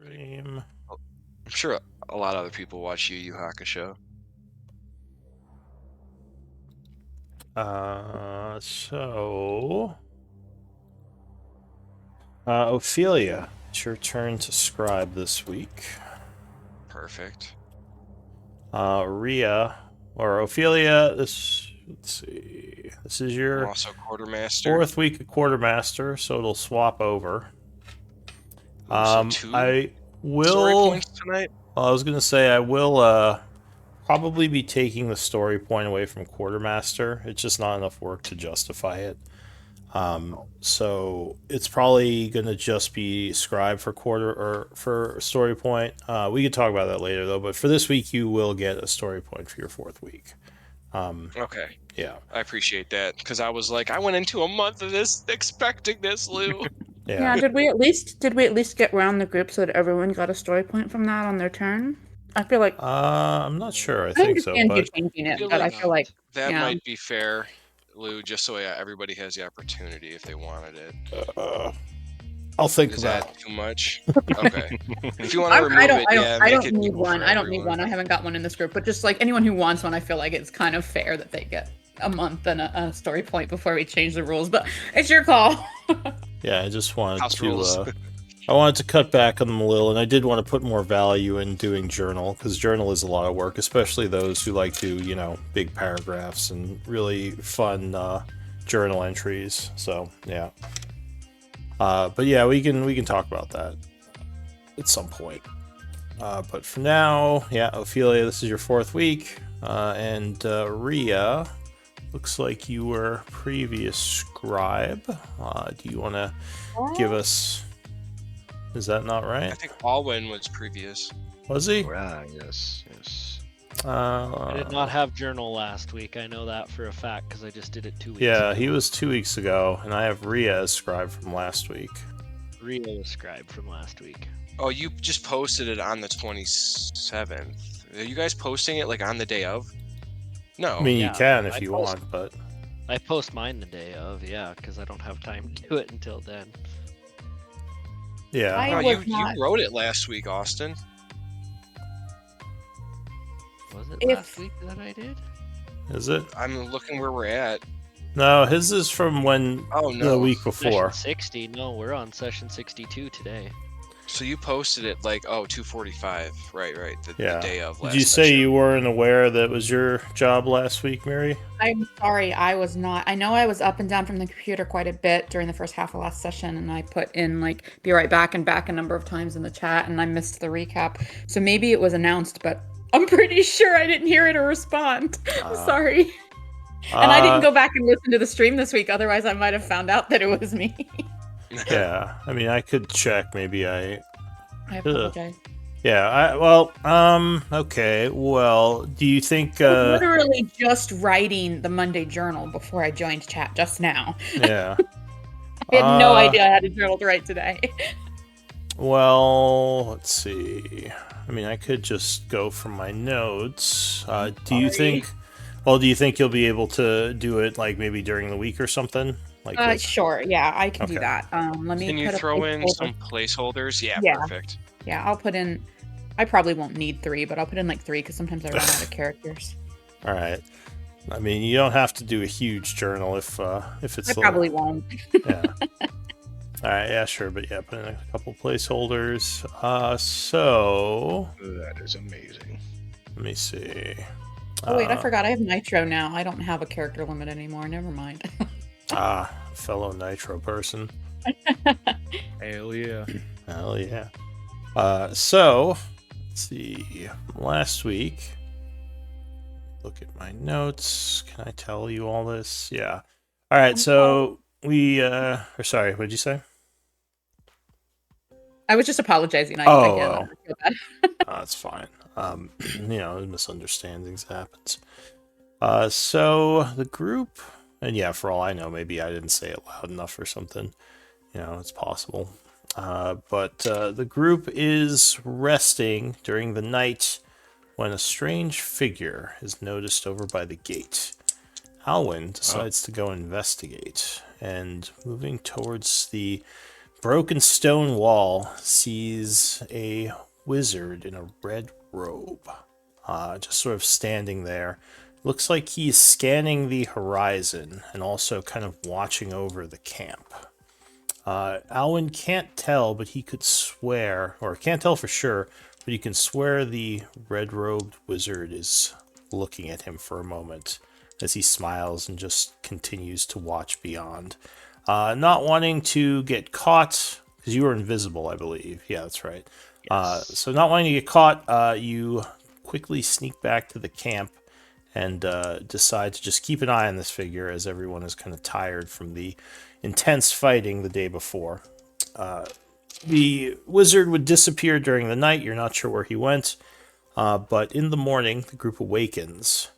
Stream. I'm sure a lot of other people watch Yu Yu Hakusho. Ophelia, it's your turn to scribe this week. Perfect. Rhea, or Ophelia, let's see. This is I'm your also quartermaster. fourth week of quartermaster, so it'll swap over. Ooh, so 2 I story will. points tonight? I was gonna say I will probably be taking the story point away from quartermaster. It's just not enough work to justify it. So it's probably gonna just be scribe for quarter or for story point. We could talk about that later though. But for this week, you will get a story point for your fourth week. Okay. Yeah. I appreciate that, because I was like, I went into a month of this expecting this, Lou. Yeah. Did we at least get around the group so that everyone got a story point from that on their turn? I feel like I'm not sure. I I think so, understand you but changing it, feel but I like feel like that yeah. might be fair, Lou, just so everybody has the opportunity if they wanted it. I'll think Is about that it. too much? Okay. If you want to remove I make don't it need equal one. for I don't need everyone. one. I haven't got one in this group, but just like anyone who wants one, I feel like it's kind of fair that they get a month and a story point before we change the rules. But it's your call. Yeah, I just wanted House to. rules. I wanted to cut back on them a little, and I did want to put more value in doing journal, because journal is a lot of work, especially those who like to, big paragraphs and really fun journal entries. So yeah, but yeah, we can talk about that at some point. But for now, yeah, Ophelia, this is your fourth week, and Rhea, looks like you were previous scribe. Do you want to give us? Is that not right? I think Alwyn was previous. Was he? Yes. I did not have journal last week. I know that for a fact because I just did it 2 weeks ago. Yeah, he was 2 weeks ago, and I have Rhea as scribe from last week. Rhea was scribe from last week. Oh, you just posted it on the 27th. Are you guys posting it like on the day of? No. I mean, Yeah, you can if I you post- want, but I post mine the day of, yeah, because I don't have time to do it until then. yeah. No, was you not- wrote it last week, Austin. Was it If- last week that I did? Is it? I'm looking where we're at. No, his is from when Oh, the no. week before. Session 60. No, we're on session 62 today. So you posted it like 2:45. Right. The Yeah. day of last Did you say session. you weren't aware that was your job last week, Mary? I'm sorry, I was not. I know I was up and down from the computer quite a bit during the first half of last session, and I put in like "be right back" and back a number of times in the chat, and I missed the recap. So maybe it was announced, but I'm pretty sure I didn't hear it or respond. Sorry. And I didn't go back and listen to the stream this week. Otherwise, I might have found out that it was me. Yeah, I mean, I could check. Maybe I apologize. Yeah, okay. Well, do you think... I was literally just writing the Monday journal before I joined chat just now. Yeah. I had no idea I had a journal to write today. Well, let's see. I mean, I could just go from my notes. Do you think... Well, do you think you'll be able to do it, like, maybe during the week or something? Like Sure, yeah, I can do Okay. that. Let me Can you put a throw in placeholder. some placeholders? Yeah, Yeah. perfect. Yeah, I'll put in... I probably won't need 3, but I'll put in like 3 because sometimes I run out of characters. All right. I mean, you don't have to do a huge journal if it's... I probably won't. Yeah. All right, yeah, sure, but yeah, put in a couple placeholders. So... That is amazing. Let me see. Oh wait, I forgot. I have Nitro now. I don't have a character limit anymore. Never mind. Fellow Nitro person. Hell yeah. Hell yeah. So, let's see. Last week, look at my notes. Can I tell you all this? Yeah. All right, so we, or sorry, what did you say? I was just apologizing. I feel bad. That's fine. Misunderstandings happens. So the group, and yeah, for all I know, maybe I didn't say it loud enough or something. It's possible. But the group is resting during the night when a strange figure is noticed over by the gate. Alwyn decides to go investigate, and moving towards the broken stone wall sees a wizard in a red robe, just sort of standing there. Looks like he's scanning the horizon and also kind of watching over the camp. Alwyn can't tell, but he could swear, or can't tell for sure, but he can swear the red-robed wizard is looking at him for a moment as he smiles and just continues to watch beyond. Not wanting to get caught, because you were invisible, I believe. Yeah, that's right. So not wanting to get caught, you quickly sneak back to the camp and decide to just keep an eye on this figure as everyone is kind of tired from the intense fighting the day before. The wizard would disappear during the night. You're not sure where he went. But in the morning, the group awakens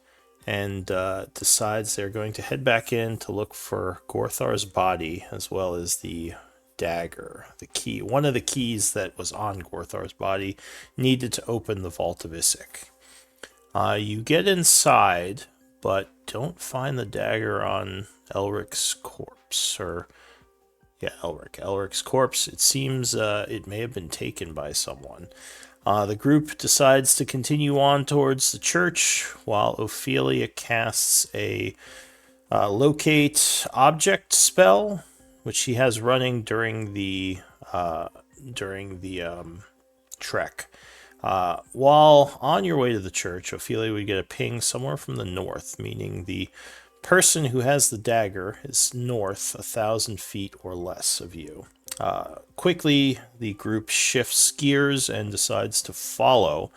and decides they're going to head back in to look for Gorthar's body, as well as the dagger. The key, one of the keys that was on Gorthar's body, needed to open the Vault of Issyk. You get inside, but don't find the dagger on Elric's corpse, Elric's corpse. It seems it may have been taken by someone. The group decides to continue on towards the church, while Ophelia casts a locate object spell, which she has running during the trek. While on your way to the church, Ophelia would get a ping somewhere from the north, meaning the person who has the dagger is north 1,000 feet or less of you. Quickly, the group shifts gears and decides to follow,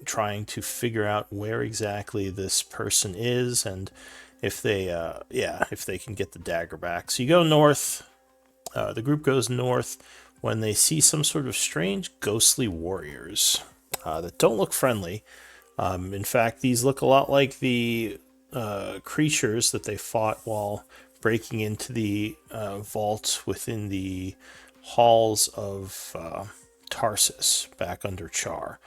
trying to figure out where exactly this person is and if they can get the dagger back. So you go north. The group goes north when they see some sort of strange ghostly warriors that don't look friendly. In fact, these look a lot like the creatures that they fought while breaking into the vault within the halls of Tarsus back under Chaur.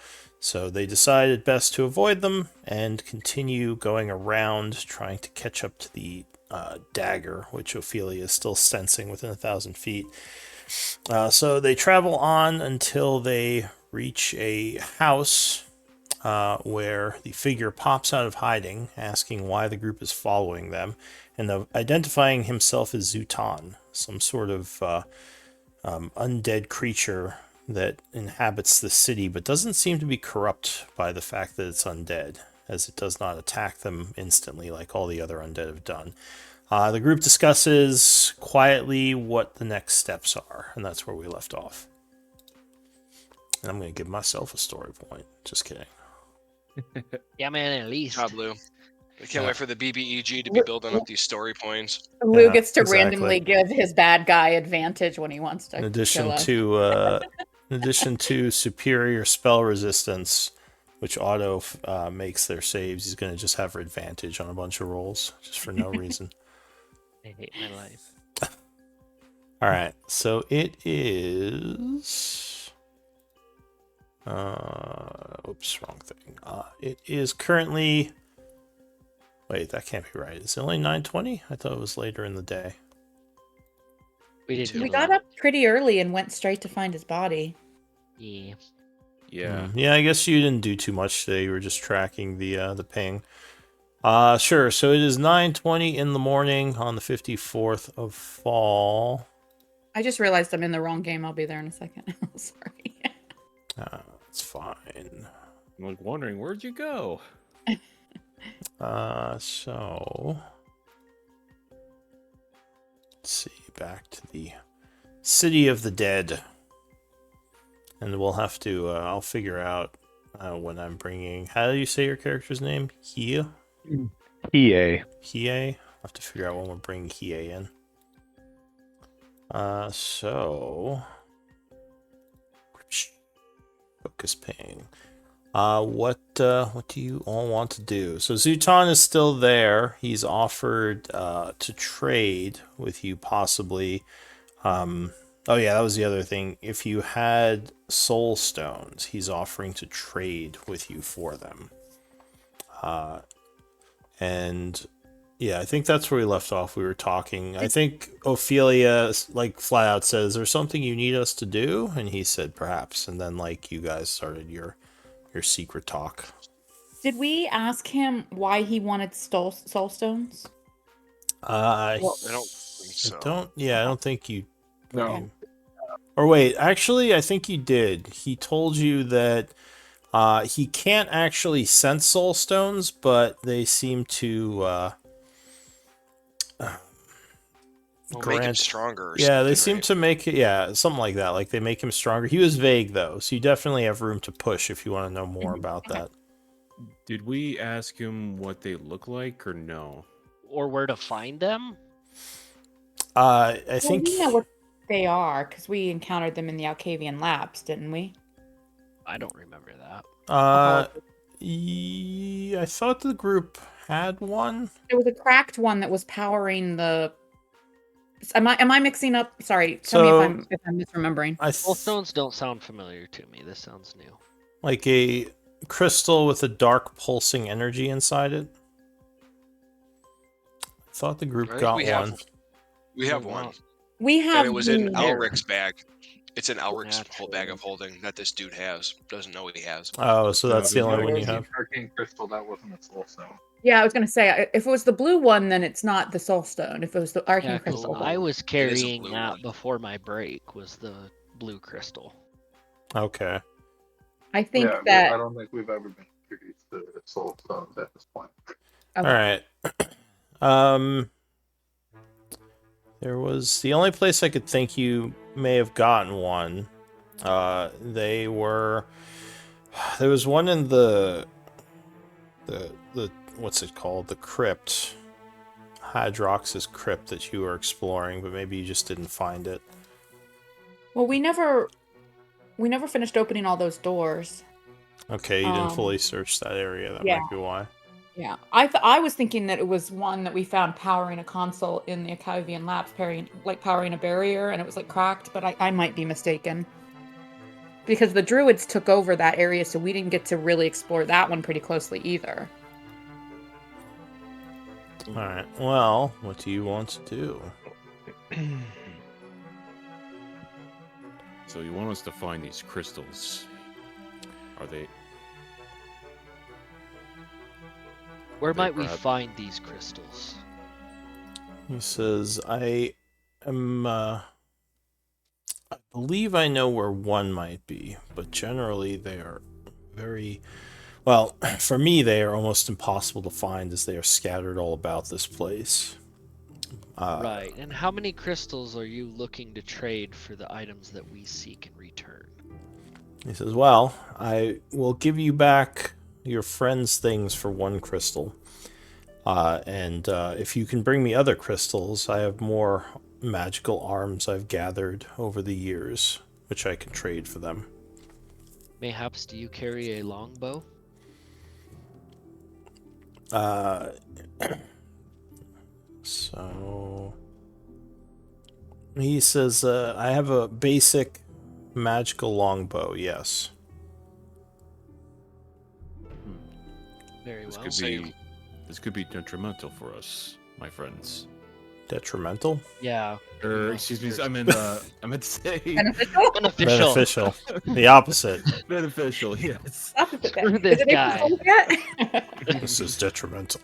So they decided best to avoid them and continue going around trying to catch up to the dagger, which Ophelia is still sensing within 1,000 feet. So they travel on until they reach a house where the figure pops out of hiding, asking why the group is following them, and identifying himself as Zutan, some sort of undead creature that inhabits the city, but doesn't seem to be corrupt by the fact that it's undead, as it does not attack them instantly like all the other undead have done. The group discusses quietly what the next steps are, and that's where we left off. And I'm going to give myself a story point. Just kidding. Yeah, man, at least. Job, Lou. I can't wait for the BBEG to be building up these story points. Lou Yeah, gets to exactly. randomly give his bad guy advantage when he wants to In addition kill us. to superior spell resistance, which auto makes their saves, he's going to just have advantage on a bunch of rolls just for no reason. I hate my life. All right, so it is. Oops, wrong thing. It is currently. Wait, that can't be right. Is it only 9:20? I thought it was later in the day. We didn't. We got up pretty early and went straight to find his body. Yeah. Yeah. Yeah, I guess you didn't do too much today. You were just tracking the ping. Sure. So it is 9:20 in the morning on the 54th of fall. I just realized I'm in the wrong game. I'll be there in a second. Sorry. It's fine. I'm like wondering, where'd you go? So let's see, back to the City of the Dead, and we'll have to. I'll figure out when I'm bringing. How do you say your character's name? Hie. EA. Hie. I'll have to figure out when we're bringing Hie in. So focus ping. What do you all want to do? So Zutan is still there. He's offered to trade with you, possibly. Oh yeah, that was the other thing. If you had soul stones, he's offering to trade with you for them. And Yeah, I think that's where we left off. We were talking. I think Ophelia like flat out says, "There's something you need us to do," and he said, "Perhaps." And then like you guys started your secret talk. Did we ask him why he wanted soul stones? Well, I don't think so. I don't think you. No. Or wait, actually, I think you did. He told you that he can't actually sense soul stones, but they seem to Well, make him stronger. Or yeah, they something, seem right? to make it. Yeah, something like that. Like they make him stronger. He was vague though, so you definitely have room to push if you want to know more about that. Did we ask him what they look like or no? Or where to find them? I Well, think. we know what they are because we encountered them in the Alcavian labs, didn't we? I don't remember that. I thought the group had one. There was a cracked one that was powering the. Am I mixing up? Sorry, tell me if I'm misremembering. Soul stones don't sound familiar to me. This sounds new. Like a crystal with a dark pulsing energy inside it. I thought the group got one. We have one. We have. And it was in the- Elric's bag. It's an Elric's whole bag of holding that this dude has. Doesn't know he has. Oh, so that's the only There one you was the have. arcane crystal that wasn't a soul stone. Yeah, I was gonna say if it was the blue one, then it's not the soul stone. If it was the arcane Yeah, crystal, I was carrying blue that one. before my break. Was the blue crystal? Okay. I think Yeah, that. I don't think we've ever been introduced to soul stones at this point. Okay. All right. There was the only place I could think you may have gotten one. There was one in the what's it called? The crypt. Hydrox's crypt that you were exploring, but maybe you just didn't find it. Well, we never finished opening all those doors. Okay, you didn't fully search that area. That yeah. might be why. Yeah, I was thinking that it was one that we found powering a console in the Acavian labs, powering a barrier, and it was like cracked. But I might be mistaken because the druids took over that area, so we didn't get to really explore that one pretty closely either. All right. Well, what do you want to do? So you want us to find these crystals? Are they? Where might we find these crystals? He says, I believe I know where one might be, but generally they are very... Well, for me, they are almost impossible to find as they are scattered all about this place. Right, and how many crystals are you looking to trade for the items that we seek in return? He says, well, I will give you back your friend's things for one crystal. And if you can bring me other crystals, I have more magical arms I've gathered over the years, which I can trade for them. Mayhaps do you carry a longbow? So he says, I have a basic magical longbow, yes. Very well. This could be detrimental for us, my friends. Detrimental? Yeah. Excuse me, I meant to say Beneficial? Beneficial. The opposite. beneficial, yes. Screw this guy. This is detrimental.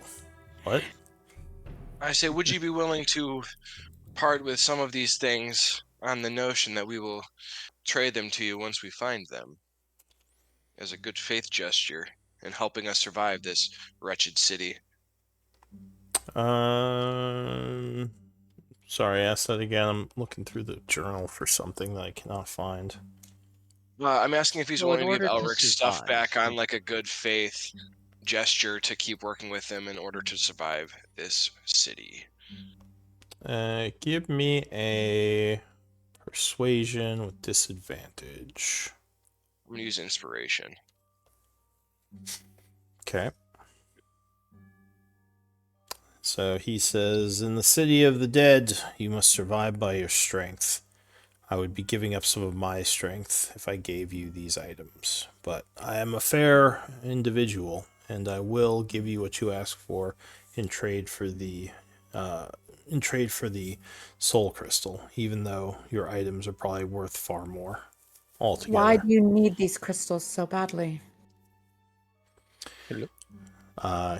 What? I say, would you be willing to part with some of these things on the notion that we will trade them to you once we find them? As a good faith gesture in helping us survive this wretched city. Sorry, ask that again. I'm looking through the journal for something that I cannot find. I'm asking if he's Well, willing to give in order to Elric's stuff survive. back on like a good faith gesture to keep working with them in order to survive this city. Give me a persuasion with disadvantage. I'm gonna use inspiration. Okay. So he says, in the city of the dead, you must survive by your strength. I would be giving up some of my strength if I gave you these items. But I am a fair individual, and I will give you what you ask for in trade for the soul crystal, even though your items are probably worth far more altogether. Why do you need these crystals so badly?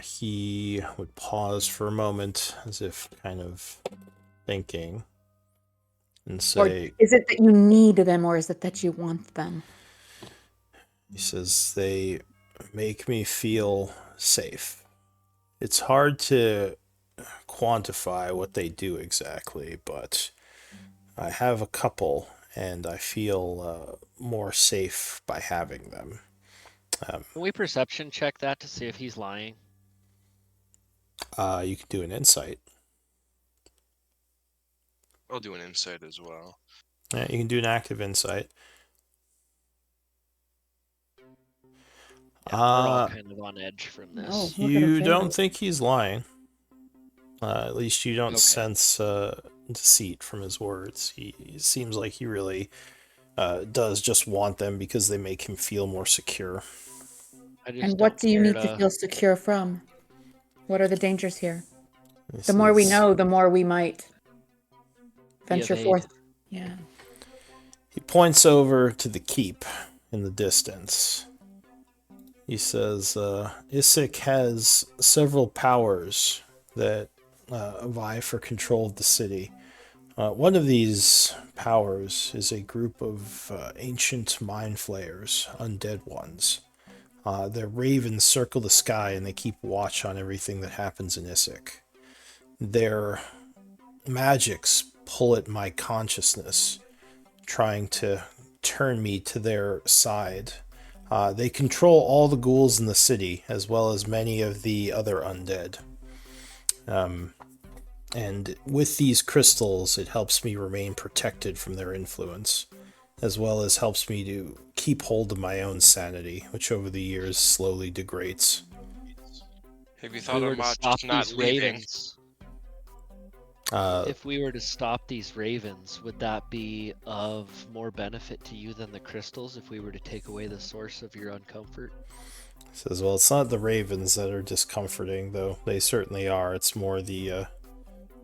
He would pause for a moment, as if kind of thinking, and Or say, is it that you need them, or is it that you want them? he says, they make me feel safe. It's hard to quantify what they do exactly, but I have a couple, and I feel more safe by having them. Can we perception check that to see if he's lying? You can do an insight. I'll do an insight as well. Yeah, you can do an active insight. Yeah, we're all kind of on edge from this. Oh, look at her You don't face. think he's lying. At least you don't Okay. sense deceit from his words. He seems like he really does just want them because they make him feel more secure. I just And what don't do you care need to feel secure from? What are the dangers here? This The more we is- know, the more we might venture evade. forth. Yeah. He points over to the keep in the distance. He says, Isik has several powers that vie for control of the city. One of these powers is a group of ancient mind flayers, undead ones. Their ravens circle the sky and they keep watch on everything that happens in Isik. Their magics pull at my consciousness, trying to turn me to their side. They control all the ghouls in the city, as well as many of the other undead. And with these crystals, it helps me remain protected from their influence, as well as helps me to keep hold of my own sanity, which over the years slowly degrades. Have you If thought we were to about stop just not these leaving? ravens, Uh, if we were to stop these ravens, would that be of more benefit to you than the crystals if we were to take away the source of your uncomfort? says, well, it's not the ravens that are discomforting, though they certainly are. It's more the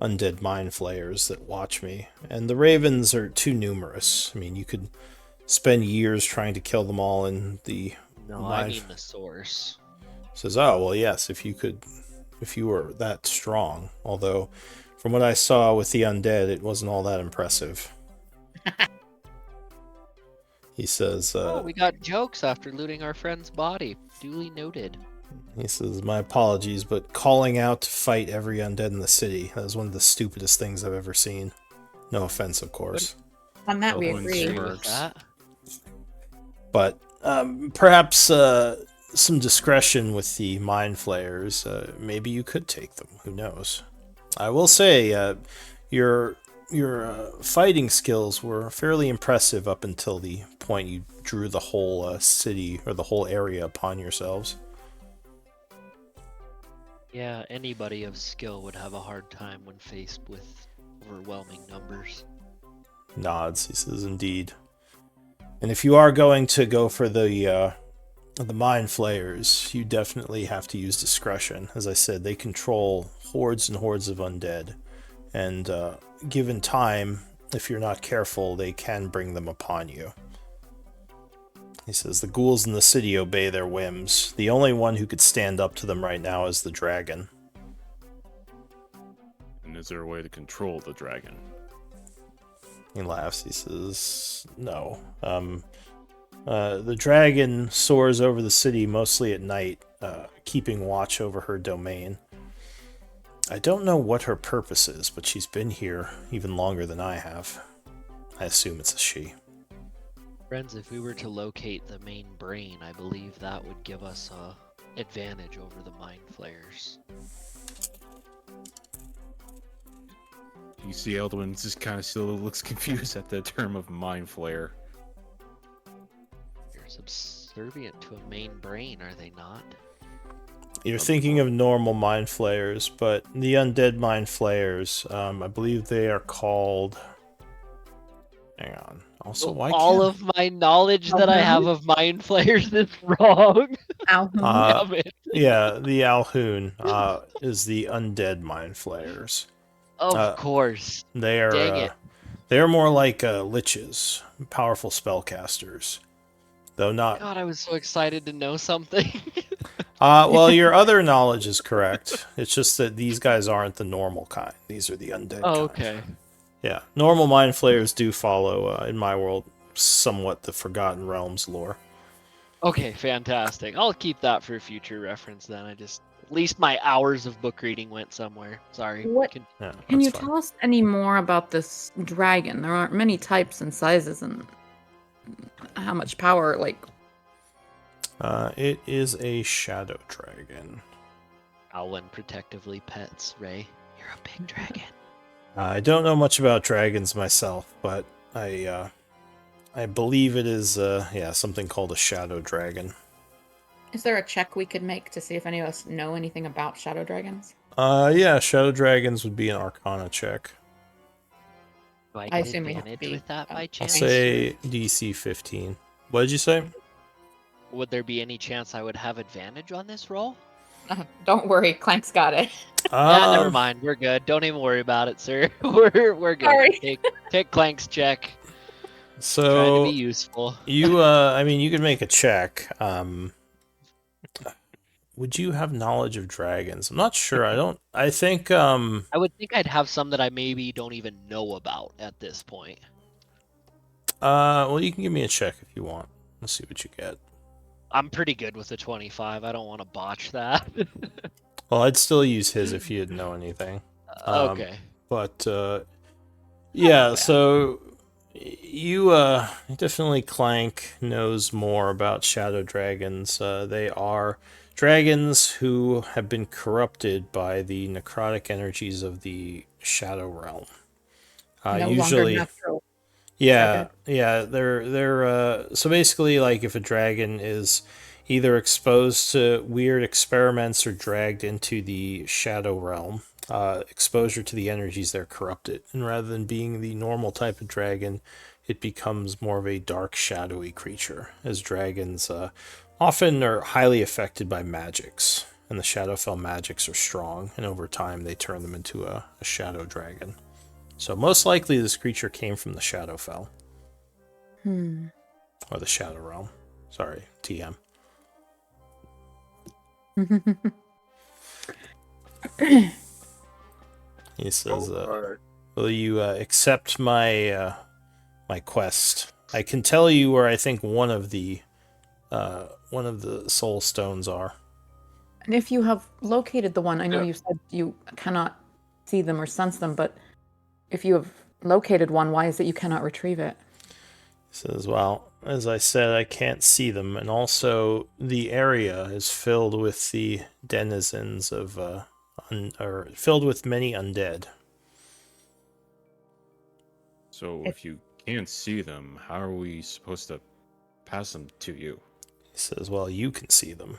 undead mind flayers that watch me. And the ravens are too numerous. I mean, you could spend years trying to kill them all, and the No, I mean the source. says, oh, well, yes, if you were that strong. Although, from what I saw with the undead, it wasn't all that impressive. He says, Oh, we got jokes after looting our friend's body. Duly noted. he says, my apologies, but calling out to fight every undead in the city, that was one of the stupidest things I've ever seen. No offense, of course. On that, we Elwin agree. Agree with smirks. that. But perhaps some discretion with the mind flayers. Maybe you could take them. Who knows? I will say, your fighting skills were fairly impressive up until the point you drew the whole city or the whole area upon yourselves. Yeah, anybody of skill would have a hard time when faced with overwhelming numbers. Nods. He says, indeed. And if you are going to go for the mind flayers, you definitely have to use discretion. As I said, they control hordes and hordes of undead. And given time, if you're not careful, they can bring them upon you. He says, the ghouls in the city obey their whims. The only one who could stand up to them right now is the dragon. And is there a way to control the dragon? He laughs. He says, no. The dragon soars over the city mostly at night, keeping watch over her domain. I don't know what her purpose is, but she's been here even longer than I have. I assume it's a she. Friends, if we were to locate the main brain, I believe that would give us a advantage over the mind flayers. You see Eldwin just kind of still looks confused at the term of mind flayer. They're subservient to a main brain, are they not? You're thinking of normal mind flayers, but the undead mind flayers, I believe they are called... Hang on. Also, So why all can't of my knowledge that I have of mind flayers is wrong. Alhoon. Damn it. yeah, the Alhoon is the undead mind flayers. Of course. They are Dang it. they're more like liches, powerful spellcasters. Though not God, I was so excited to know something. well, your other knowledge is correct. It's just that these guys aren't the normal kind. These are the undead Oh, kind. okay. Yeah, normal mind flayers do follow, in my world, somewhat the Forgotten Realms lore. Okay, fantastic. I'll keep that for future reference then. At least my hours of book reading went somewhere. Sorry. What- Yeah, Can that's you fine. tell us any more about this dragon? There aren't many types and sizes, and how much power, like... It is a shadow dragon. Owlin protectively pets Ray. You're a big dragon. I don't know much about dragons myself, but I believe it is something called a shadow dragon. Is there a check we could make to see if any of us know anything about shadow dragons? Yeah, shadow dragons would be an Arcana check. Do I I get assume we have to advantage be, with that by I'll chance? say DC 15. What did you say? Would there be any chance I would have advantage on this roll? Don't worry, Clank's got it. Never mind. We're good. Don't even worry about it, sir. We're good. Sorry. Take Clank's check. Trying to So be useful. you, I mean, you could make a check. Would you have knowledge of dragons? I'm not sure. I don't. I think. I would think I'd have some that I maybe don't even know about at this point. Well, you can give me a check if you want. Let's see what you get. I'm pretty good with a 25. I don't want to botch that. Well, I'd still use his if you didn't know anything. Okay. But yeah, bad. so you definitely Clank knows more about shadow dragons. They are dragons who have been corrupted by the necrotic energies of the shadow realm. No Usually, longer natural. yeah, yeah. They're so basically like if a dragon is either exposed to weird experiments or dragged into the shadow realm, exposure to the energies, they're corrupted, and rather than being the normal type of dragon, it becomes more of a dark, shadowy creature. As dragons often are highly affected by magics, and the Shadowfell magics are strong, and over time they turn them into a shadow dragon. So most likely this creature came from the Shadowfell. Or the Shadow Realm. Sorry, TM. He says, will you accept my my quest? I can tell you where I think one of the soul stones are. And if you have located the one, I know you said you cannot see them or sense them, but if you have located one, why is it you cannot retrieve it? He says, well, as I said, I can't see them, and also the area is filled with the denizens of, or filled with many undead. So if you can't see them, how are we supposed to pass them to you? He says, well, you can see them,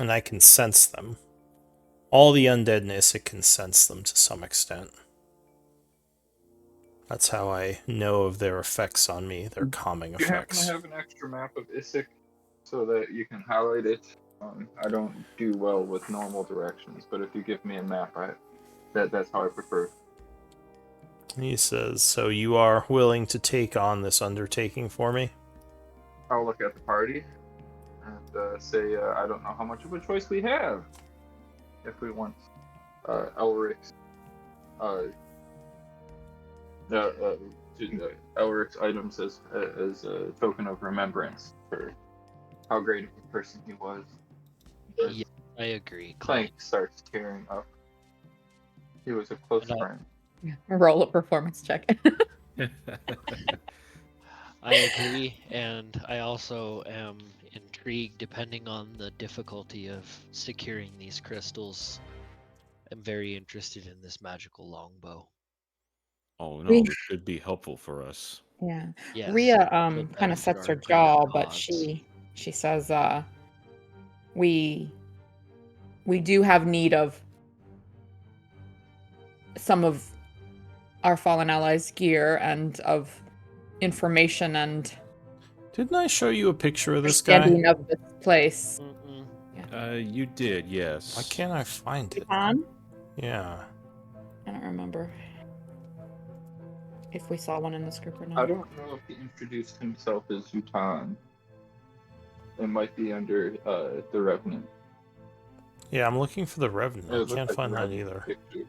and I can sense them. All the undeadness, it can sense them to some extent. That's how I know of their effects on me, their calming Do you happen to effects. have an extra map of Isik so that you can highlight it? I don't do well with normal directions, but if you give me a map, that's how I prefer. He says, so you are willing to take on this undertaking for me? I'll look at the party and say, I don't know how much of a choice we have. If we want Elric's Elric's items as a token of remembrance for how great of a person he was. Yeah, I agree. Clank starts tearing up. He was a close friend. Roll a performance check. I agree, and I also am intrigued, depending on the difficulty of securing these crystals. I'm very interested in this magical longbow. Oh no, it could be helpful for us. Yeah. Yes, Rhea would kind of benefit sets her our jaw, greater but cause. she says we do have need of some of our fallen allies' gear and of information and Didn't I show you a picture of this guy? understanding of this place. You did, yes. Why can't I find it? Yutan? Yeah. I don't remember if we saw one in this group or I not. don't know if he introduced himself as Yutan. It might be under the Revenant. Yeah, I'm looking for the Revenant. It I looked can't like find the that Revenant either. picture.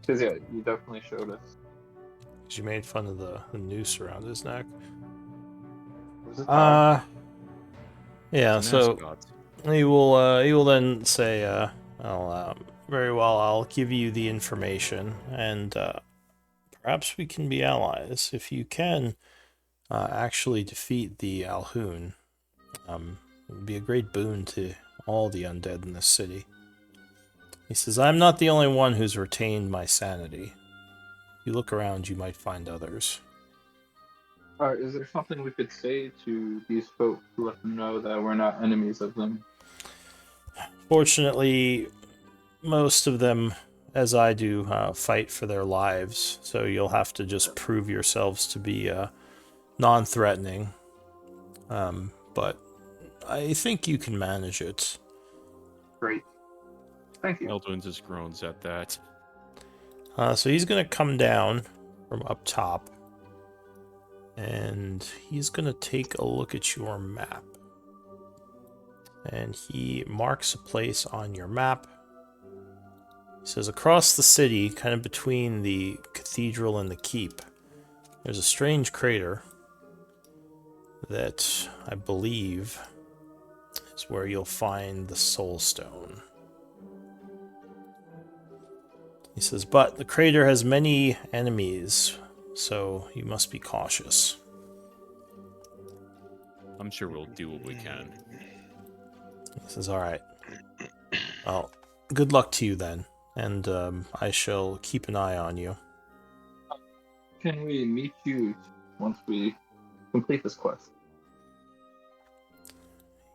Because, yeah, you definitely showed us. 'Cause you made fun of the noose around his neck. Was it that? Yeah, It's an so ascot. he will then say, very well, I'll give you the information, and perhaps we can be allies. If you can actually defeat the Alhoun, it would be a great boon to all the undead in this city. He says, I'm not the only one who's retained my sanity. If you look around, you might find others. Is there something we could say to these folk to let them know that we're not enemies of them? Fortunately, most of them, as I do, fight for their lives, so you'll have to just prove yourselves to be non-threatening. But I think you can manage it. Great. Thank you. Eldwin just groans at that. So he's going to come down from up top, and he's going to take a look at your map. And he marks a place on your map. He says, across the city, kind of between the cathedral and the keep, there's a strange crater that I believe is where you'll find the Soul Stone. He says, but the crater has many enemies, so you must be cautious. I'm sure we'll do what we can. He says, all right. Well, good luck to you then, and I shall keep an eye on you. Can we meet you once we complete this quest?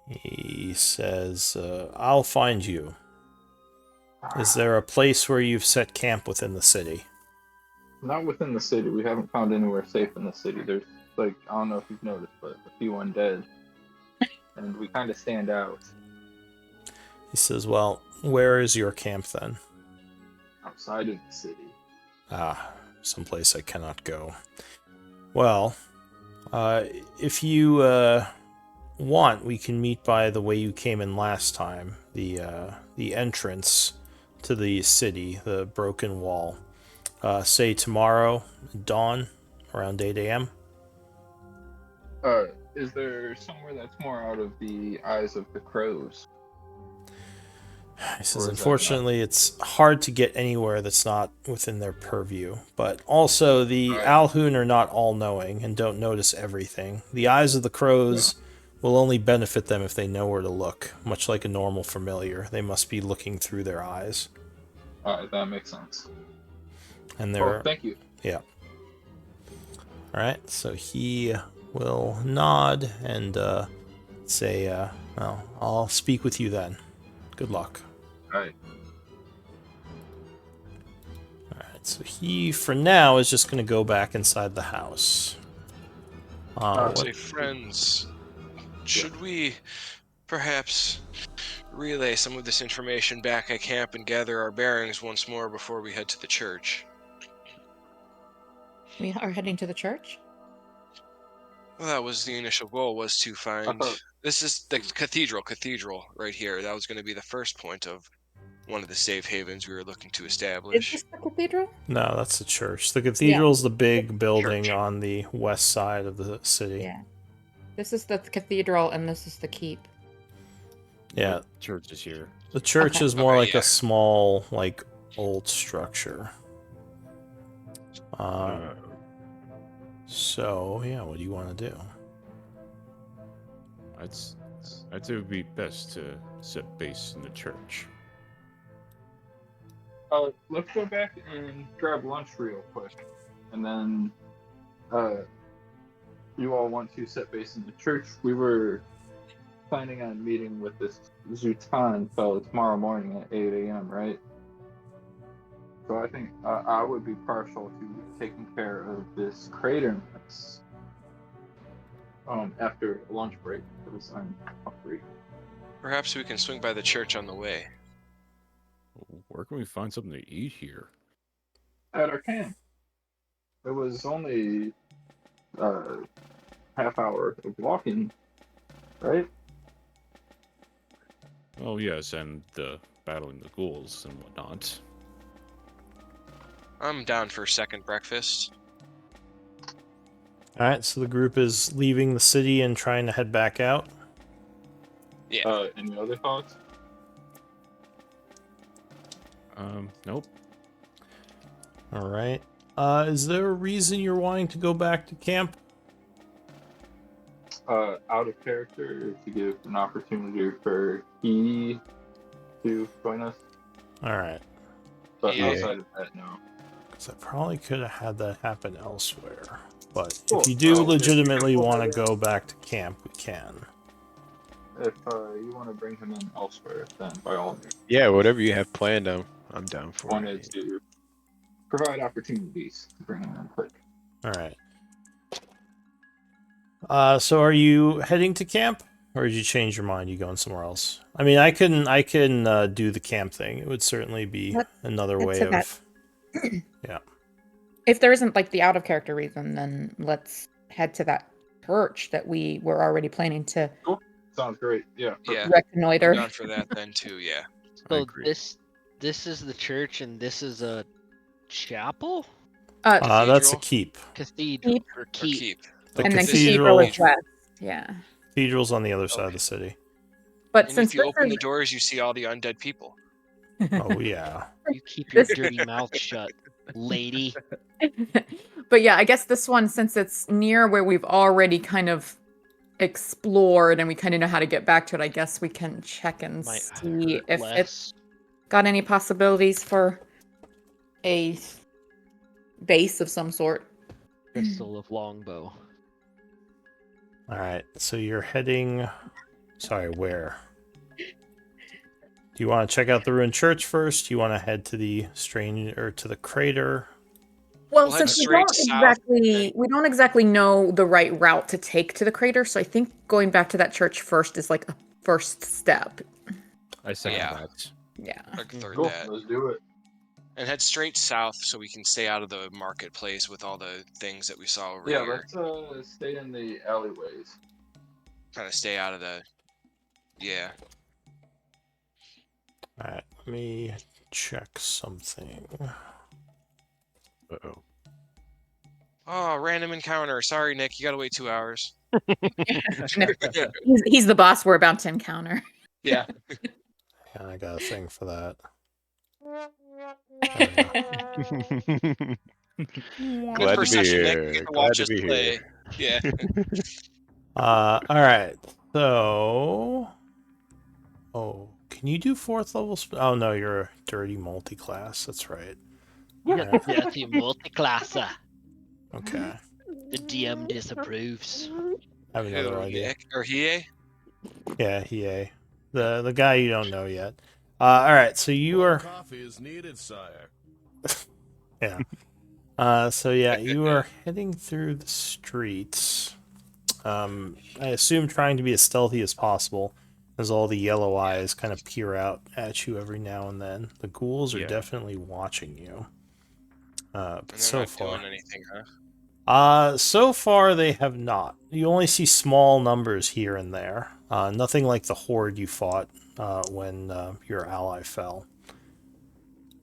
He says, I'll find you. Is there a place where you've set camp within the city? Not within the city. We haven't found anywhere safe in the city. There's, like, I don't know if you've noticed, but a few undead. And we kind of stand out. He says, well, where is your camp then? Outside of the city. Ah, someplace I cannot go. Well, if you want, we can meet by the way you came in last time. The entrance to the city, the broken wall. Say tomorrow, dawn, around 8 a.m. Is there somewhere that's more out of the eyes of the crows? He says, Or is that unfortunately, it's hard to get anywhere that's not within their purview. But also, the Right. Alhoun are not all-knowing and don't notice everything. The eyes of the crows will only benefit them if they know where to look. Much like a normal familiar, they must be looking through their eyes. Alright, that makes sense. And Well, they're... thank you. Yeah. Alright, so he will nod and say, well, I'll speak with you then. Good luck. Alright. Alright, so he, for now, is just going to go back inside the house. Say, friends, should we perhaps relay some of this information back at camp and gather our bearings once more before we head to the church? We are heading to the church. Well, that was the initial goal, was to find... thought- This is the cathedral right here. That was going to be the first point of one of the safe havens we were looking to Is establish. this the cathedral? No, that's the church. The cathedral's the big building Church. on the west side of the city. Yeah. This is the cathedral, and this is the keep. Yeah, The church is here. the church Okay. is more Okay, like yeah. a small, like, old structure. So, yeah, what do you want to do? I'd say it would be best to set base in the church. Let's go back and grab lunch real quick. And then, you all want to set base in the church. We were planning on meeting with this Zutan fellow tomorrow morning at 8 a.m., right? So I think I would be partial to taking care of this crater mess after a lunch break because I'm hungry. Perhaps we can swing by the church on the way. Where can we find something to eat here? At our camp, it was only half hour of walking, right? Oh yes, and the battling the ghouls and whatnot. I'm down for second breakfast. All right, so the group is leaving the city and trying to head back out. Yeah. Any other thoughts? Nope. All right. Is there a reason you're wanting to go back to camp? Out of character to give an opportunity for he to join us. All right. But Yeah. outside of that, no. Because I probably could have had that happen elsewhere. But Cool. if you do Well, if legitimately you want to prefer- go back to camp, we can. If you want to bring him in elsewhere, then by all means. Yeah, whatever you have planned, I'm down for Wanted it. to provide opportunities to bring him in quick. All right. So are you heading to camp, or did you change your mind? You going somewhere else? I mean, I can do the camp thing. It would certainly be another way to that. of. Yeah. If there isn't like the out of character reason, then let's head to that church that we were already planning to Sounds great. Yeah. Yeah. I'm reconnoiter. down for that then too. Yeah. I So agree. this is the church and this is a chapel? That's a Cathedral? keep. Cathedral Keep. or Or keep. keep. The And then cathedral. cathedral is west. Yeah. Cathedral's on the other side of Okay. the city. But And since if you this open the is doors, you see all the undead people. Oh yeah. You keep your This- dirty mouth shut, lady. but yeah, I guess this one, since it's near where we've already kind of explored and we kind of know how to get back to it, I guess we can check and Might see hurt if less. it's got any possibilities for a base of some sort. Crystal of longbow. All right. So you're heading. Sorry, where? Do you want to check out the ruined church first? Do you want to head to the strange or to the crater? Well, We'll head since we straight don't south, we don't exactly know the right route to take to the crater, so I think going back to that church first is like a first step. I second Yeah. that. Yeah. Or third Cool. that. Let's do it. And head straight south so we can stay out of the marketplace with all the things that we saw over Yeah. here. Let's stay in the alleyways. Kind of stay out of the. Yeah. All right. Let me check something. Uh-oh. Oh, random encounter. Sorry, Nick. You gotta wait 2 hours. He's the boss we're about to encounter. Yeah. Yeah, I got a thing for that. Good Glad for to be session, Nick. You here. get to Glad watch to us be play. here. Yeah. All right. So, oh, can you do fourth level? Oh no, you're a dirty multi-class. That's right. Yeah, the multi-classer. Okay. The DM disapproves. I have another Who, idea. Nick or Hie? Yeah, he the guy you don't know yet. All right. So you are. Coffee is needed, sire. Yeah. So yeah, you are heading through the streets. I assume trying to be as stealthy as possible, as all the yellow eyes kind of peer out at you every now and then. The ghouls are Yeah. definitely watching you. But And they're so not far, doing anything, huh? so far they have not. You only see small numbers here and there. Nothing like the horde you fought when your ally fell.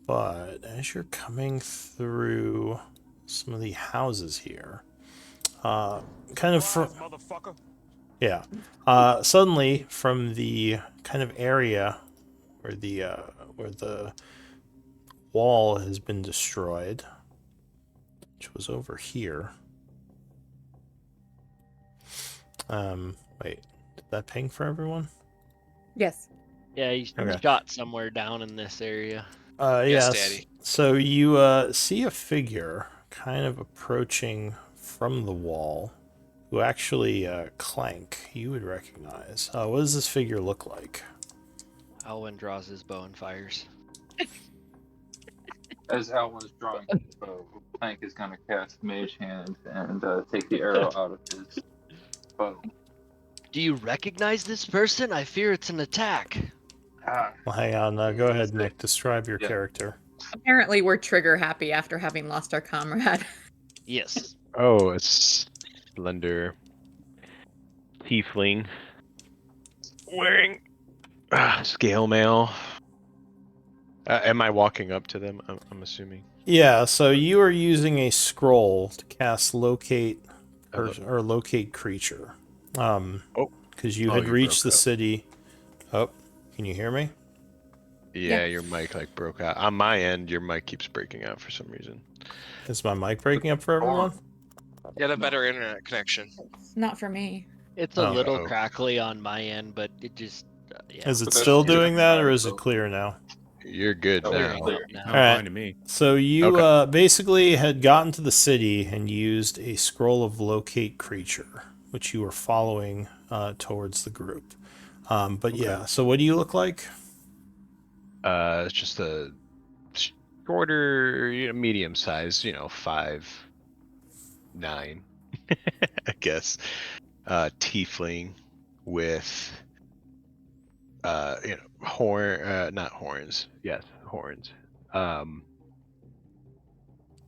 But as you're coming through some of the houses here, kind of Motherfucker. yeah, suddenly from the kind of area where the wall has been destroyed, which was over here. Wait, did that ping for everyone? Yes. Yeah, he's Okay. shot somewhere down in this area. Yes, Yes. Daddy. So you see a figure kind of approaching from the wall, who actually Clank you would recognize. What does this figure look like? Alwyn draws his bow and fires. As Alwyn's drawing his bow, Clank is going to cast Mage Hand and take the arrow out of his bow. Do you recognize this person? I fear it's an attack. Ah, Well, hang on. Go ahead, Nick. Describe your Yeah. character. Apparently, we're trigger happy after having lost our comrade. Yes. Oh, it's slender tiefling wearing scale mail. Am I walking up to them? I'm assuming. Yeah, so you are using a scroll to cast locate Hello. or locate creature. Oh. Because you Oh, had you reached the broke up. city. Oh, can you hear me? Yeah, your mic like broke out. On my end, your mic keeps breaking out for some reason. Is my mic breaking up for everyone? Get a better internet connection. It's not for me. It's a Oh. little Uh-oh. crackly on my end, but it just yeah. Is it But that's still clear. doing that, or is it clear now? You're good Oh, now. clear. now. Sounds Alright. fine to me. So you Okay. basically had gotten to the city and used a scroll of locate creature, which you were following towards the group. But yeah, so what do you look like? It's just a shorter, medium size, 5'9", I guess. Tiefling with not horns. Yes, horns.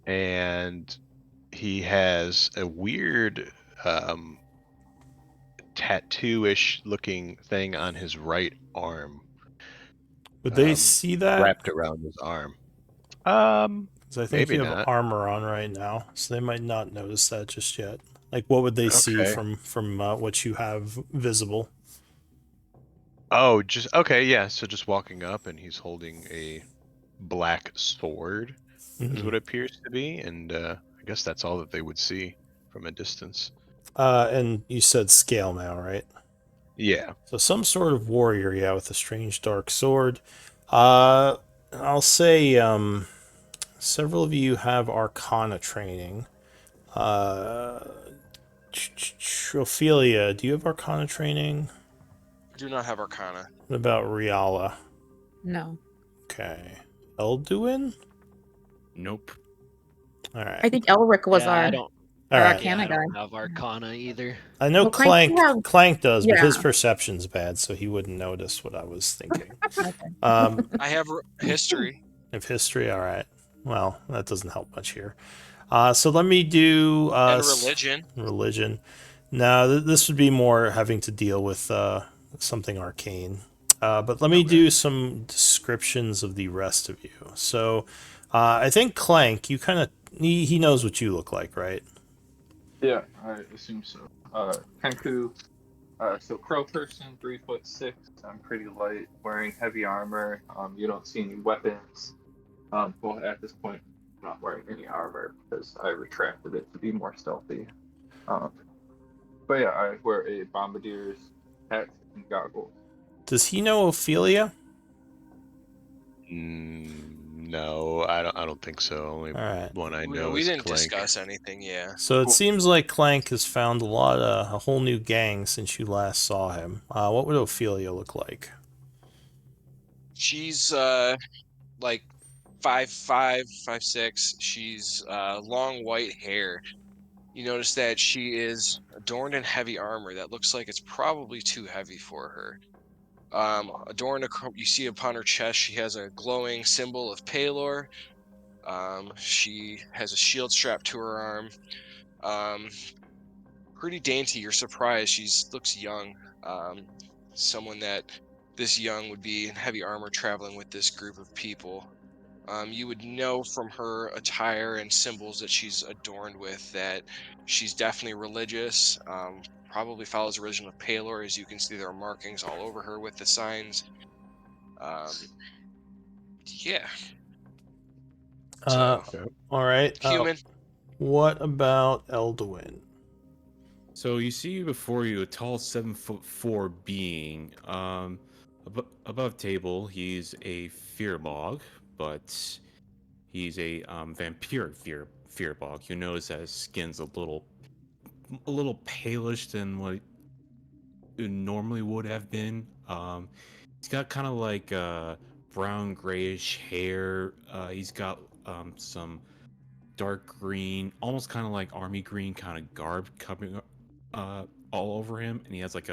And he has a weird tattoo-ish looking thing on his right arm. Would they see that? Wrapped around his arm. Because I think Maybe you have not. armor on right now, so they might not notice that just yet. Like, what would they see Okay. from what you have visible? Oh, just okay, yeah. So just walking up, and he's holding a black sword, is Mhm. what it appears to be, and I guess that's all that they would see from a distance. And you said scale now, right? Yeah. So some sort of warrior, yeah, with a strange dark sword. I'll say several of you have Arcana training. Ophelia, do you have Arcana training? I do not have Arcana. What about Riala? No. Okay. Elduin? Nope. All right. I think Elric was Yeah, our I don't. All our right. Yeah, Arcana I guy. don't have Arcana either. I know Well, Clank, Clank. you have- Clank does, but his yeah. perception's bad, so he wouldn't notice what I was thinking. Okay. I have history. Of history, all right. Well, that doesn't help much here. So let me do And religion. Religion. Now, this would be more having to deal with something arcane. But let me do some descriptions of the rest of you. So, I think Clank, you kind of he knows what you look like, right? Yeah, I assume so. Kenku, so crow person, 3'6". I'm pretty light, wearing heavy armor. You don't see any weapons. Well, at this point, I'm not wearing any armor because I retracted it to be more stealthy. But yeah, I wear a bombardier's hat and goggles. Does he know Ophelia? No, I don't think so. Only All right. one I We, know we is didn't Clank. discuss anything, yeah. So it Cool. seems like Clank has found a whole new gang since you last saw him. What would Ophelia look like? She's like 5'5", 5'6". She's long white hair. You notice that she is adorned in heavy armor that looks like it's probably too heavy for her. You see upon her chest, she has a glowing symbol of Palor. She has a shield strapped to her arm. Pretty dainty. You're surprised. She looks young. Someone that this young would be in heavy armor traveling with this group of people. You would know from her attire and symbols that she's adorned with that she's definitely religious. Probably follows the religion of Palor, as you can see there are markings all over her with the signs. Yeah. So All right. human. What about Elduin? So you see before you a tall 7'4" being. Above table, he's a fearbog, but he's a vampiric fearbog. You notice that his skin's a little palish than what it normally would have been. He's got kind of like brown grayish hair. He's got some dark green, almost kind of like army green kind of garb coming all over him, and he has like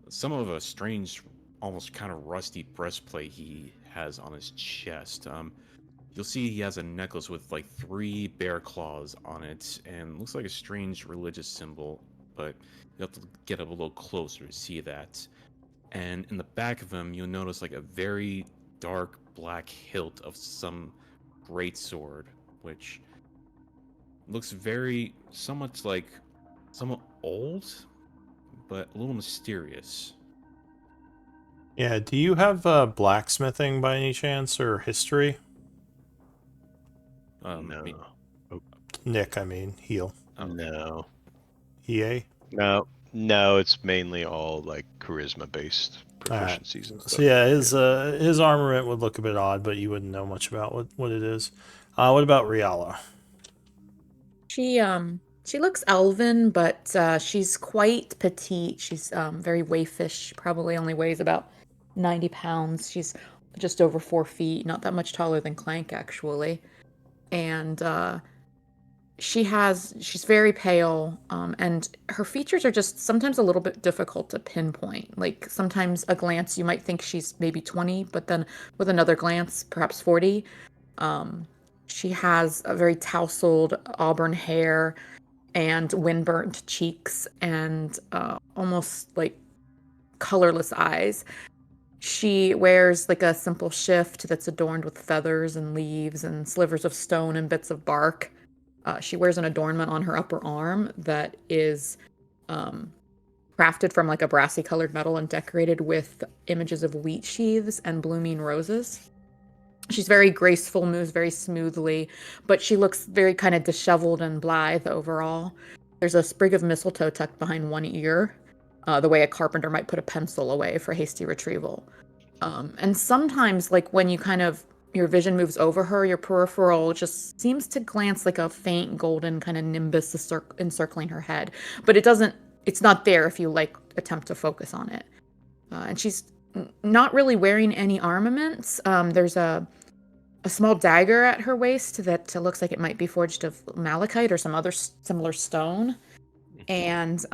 some of a strange, almost kind of rusty breastplate he has on his chest. You'll see he has a necklace with like 3 bear claws on it, and looks like a strange religious symbol, but you have to get up a little closer to see that. And in the back of him, you'll notice like a very dark black hilt of some great sword, which looks somewhat old, but a little mysterious. Yeah, do you have blacksmithing by any chance, or history? No. Nick, I mean, heal. No. EA? No, it's mainly all like charisma based Alright. proficiencies and stuff. So yeah, his armament would look a bit odd, but you wouldn't know much about what it is. What about Riala? She looks elven, but she's quite petite. She's very waifish. Probably only weighs about 90 pounds. She's just over 4 feet, not that much taller than Clank, actually. And she's very pale, and her features are just sometimes a little bit difficult to pinpoint. Like sometimes a glance you might think she's maybe 20, but then with another glance, perhaps 40. She has a very tousled auburn hair and windburnt cheeks and almost like colorless eyes. She wears like a simple shift that's adorned with feathers and leaves and slivers of stone and bits of bark. She wears an adornment on her upper arm that is crafted from like a brassy colored metal and decorated with images of wheat sheaths and blooming roses. She's very graceful, moves very smoothly, but she looks very kind of disheveled and blithe overall. There's a sprig of mistletoe tucked behind one ear, the way a carpenter might put a pencil away for hasty retrieval. And sometimes, like when your vision moves over her, your peripheral just seems to glance like a faint golden kind of nimbus encircling her head. But it's not there if you like attempt to focus on it. And she's not really wearing any armaments. There's a small dagger at her waist that looks like it might be forged of malachite or some other similar stone. And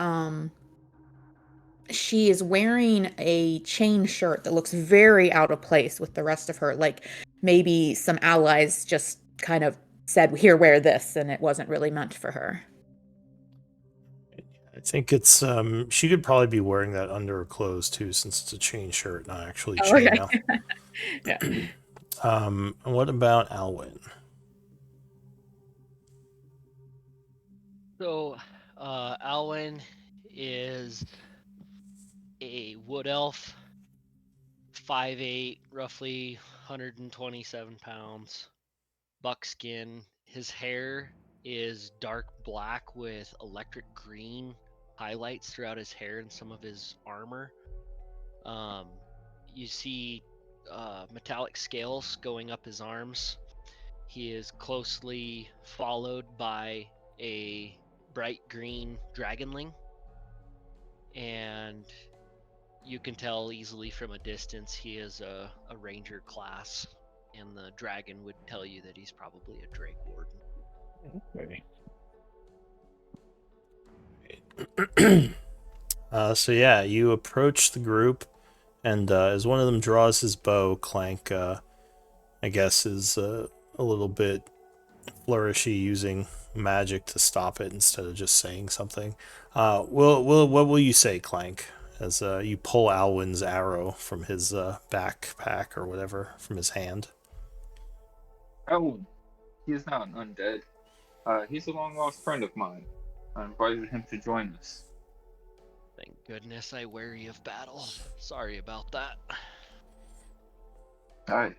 she is wearing a chain shirt that looks very out of place with the rest of her. Like maybe some allies just kind of said, "Here, wear this," and it wasn't really meant for her. I think it's she could probably be wearing that under her clothes too, since it's a chain shirt, not actually chainmail. Yeah. What about Alwyn? So, Alwyn is a wood elf, 5'8", roughly 127 pounds, buckskin. His hair is dark black with electric green highlights throughout his hair and some of his armor. You see metallic scales going up his arms. He is closely followed by a bright green dragonling, and you can tell easily from a distance he is a ranger class, and the dragon would tell you that he's probably a Drake Warden. Okay. So yeah, you approach the group, and as one of them draws his bow, Clank, I guess, is a little bit flourishy, using magic to stop it instead of just saying something. What will you say, Clank, as you pull Alwyn's arrow from his backpack or whatever, from his hand? Alwyn, he is not an undead. He's a long-lost friend of mine. I invited him to join us. Thank goodness I weary of battle. Sorry about that. Hi.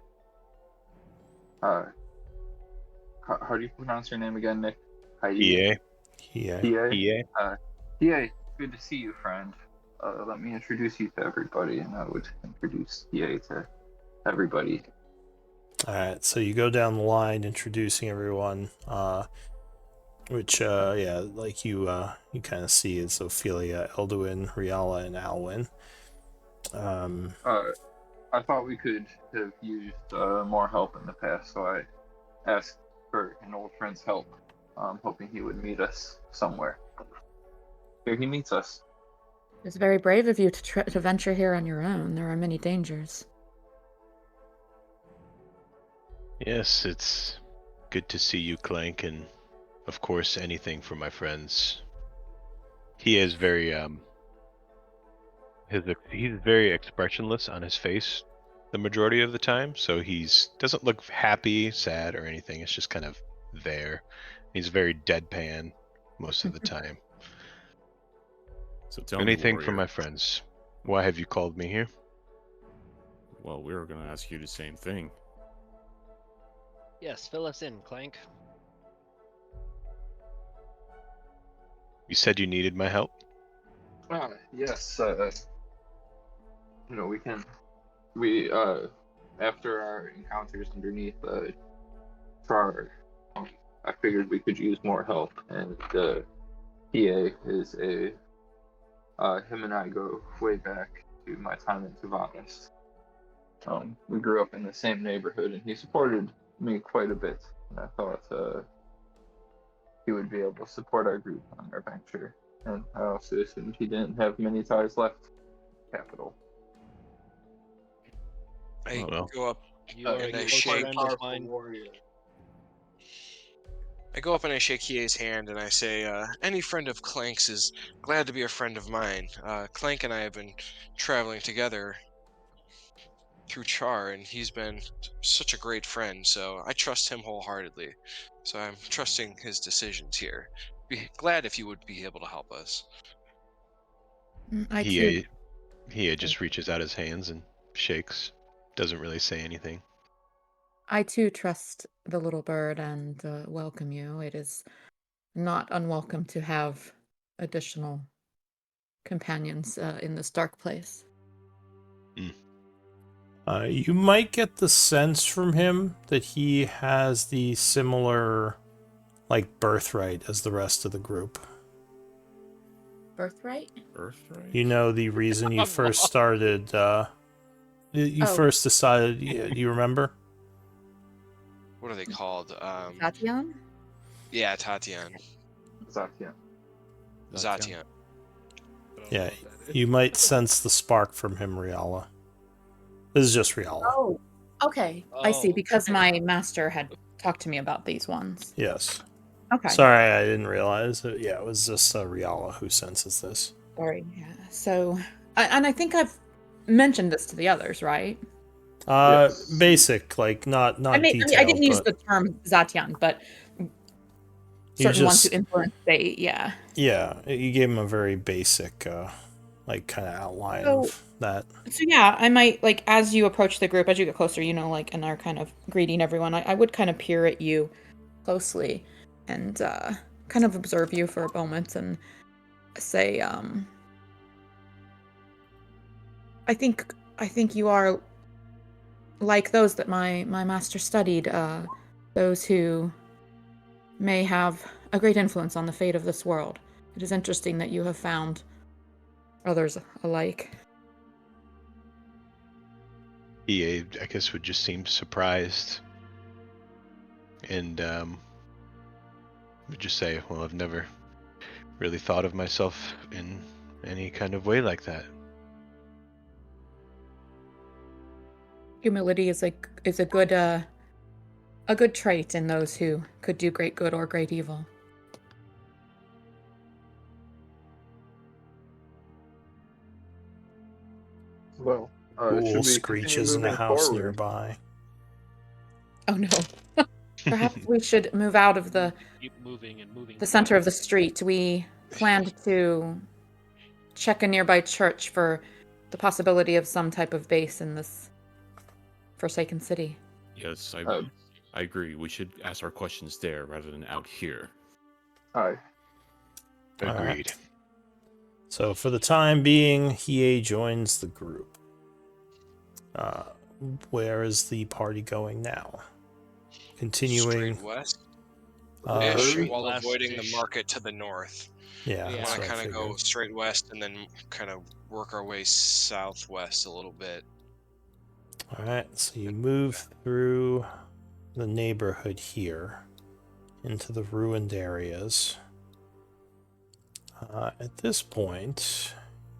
How do you pronounce your name again, Nick? EA. Yeah. EA? EA, good to see you, friend. Let me introduce you to everybody, and I would introduce EA to everybody. Alright, so you go down the line introducing everyone, which, like you kind of see is Ophelia, Elduin, Riala, and Alwyn. I thought we could have used more help in the past, so I asked for an old friend's help, hoping he would meet us somewhere. Here he meets us. It's very brave of you to venture here on your own. There are many dangers. Yes, it's good to see you, Clank, and of course anything for my friends. He is very he's very expressionless on his face the majority of the time, so he's doesn't look happy, sad, or anything. It's just kind of there. He's very deadpan most of the time. So tell Anything me, for warrior. my friends. Why have you called me here? Well, we were gonna ask you the same thing. Yes, fill us in, Clank. You said you needed my help? Yes. We after our encounters underneath Chaur, I figured we could use more help, and PA is him and I go way back to my time in Tavares. We grew up in the same neighborhood, and he supported me quite a bit, and I thought he would be able to support our group on our venture. And I also assumed he didn't have many ties left. Capital. I Well. go up You are and a I close shake. friend of mine. warrior. I go up and I shake Kie's hand and I say, any friend of Clank's is glad to be a friend of mine. Clank and I have been traveling together through Char, and he's been such a great friend, so I trust him wholeheartedly. So I'm trusting his decisions here. Be glad if you would be able to help us. I too. He just reaches out his hands and shakes. Doesn't really say anything. I too trust the little bird and welcome you. It is not unwelcome to have additional companions in this dark place. You might get the sense from him that he has the similar, like, birthright as the rest of the group. Birthright? Birthright? You know, the reason you first started, you Oh. first decided, do you remember? What are they called? Tatian? Yeah, Tatian. Zatya. Zatian. Yeah, you might sense the spark from him, Riala. This is just Riala. Oh, okay. I see, Oh, because okay. my master had talked to me about these ones. Yes. Okay. Sorry, I didn't realize. Yeah, it was just Riala who senses this. Sorry, yeah. So, and I think I've mentioned this to the others, right? Yes. Basic, like not I detailed. didn't use but the term Zatian, but certain ones who influence they, yeah. Yeah, you gave him a very basic, like, kind of outline So- of that. So yeah, I might, like, as you approach the group, as you get closer, you know, like, and are kind of greeting everyone, I would kind of peer at you closely and kind of observe you for a moment and say, I think you are like those that my master studied, those who may have a great influence on the fate of this world. It is interesting that you have found others alike. He, I guess, would just seem surprised, and would just say, "Well, I've never really thought of myself in any kind of way like that." Humility is a good trait in those who could do great good or great evil. Well, Cool should we screeches continue in a moving house forward? nearby. Oh no. Perhaps we should move out of the Keep moving and moving. center of the street. We planned to check a nearby church for the possibility of some type of base in this forsaken city. Yes, Uh, I agree. We should ask our questions there rather than out here. Hi. All right. Agreed. So for the time being, Hiei joins the group. Where is the party going now? Continuing. Straight west. Uh, Ish, while west-ish. avoiding the market to the north. yeah, Yeah. We that's want what to I kind of go figured. straight west and then kind of work our way southwest a little bit. All right, so you move through the neighborhood here into the ruined areas. At this point,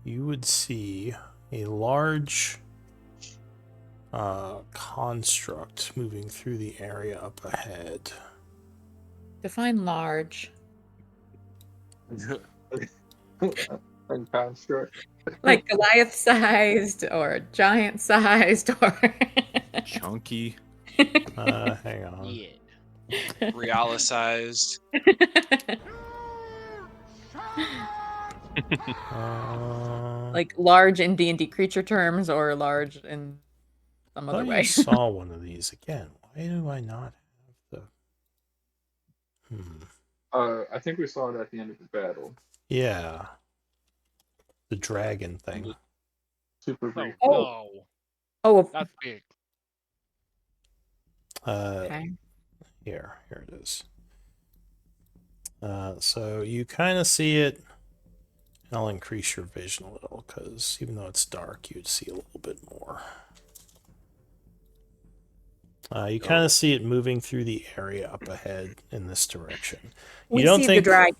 you would see a large construct moving through the area up ahead. Define large. And construct. Like Goliath-sized or giant-sized or... Chunky. Hang on. Yeah. Realicized. Like large in D&D creature terms or large in some I other thought way. you saw one of these again. Why do I not have the... I think we saw it at the end of the battle. Yeah. The dragon thing. Super Oh, brief. no. Oh, That's big. okay. Here it is. So you kind of see it. And I'll increase your vision a little, because even though it's dark, you'd see a little bit more. You kind of see it moving through the area up ahead in this direction. We you don't see think the dragon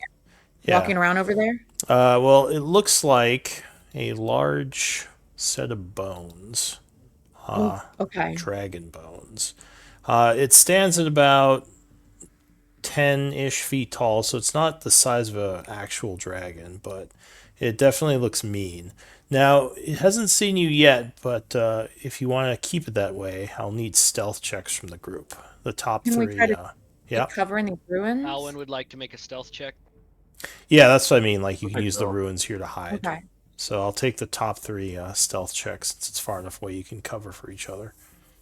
Yeah. walking around over there. Well, it looks like a large set of bones. Okay. Dragon bones. It stands at about 10-ish feet tall, so it's not the size of an actual dragon, but it definitely looks mean. Now, it hasn't seen you yet, but if you want to keep it that way, I'll need stealth checks from the group. The top Can we three. try to Yeah. cover in the ruins? Alwyn would like to make a stealth check. Yeah, that's what I mean. Like, you can Okay, use the so- ruins here to hide. Okay. So I'll take the top three stealth checks, since it's far enough away you can cover for each other.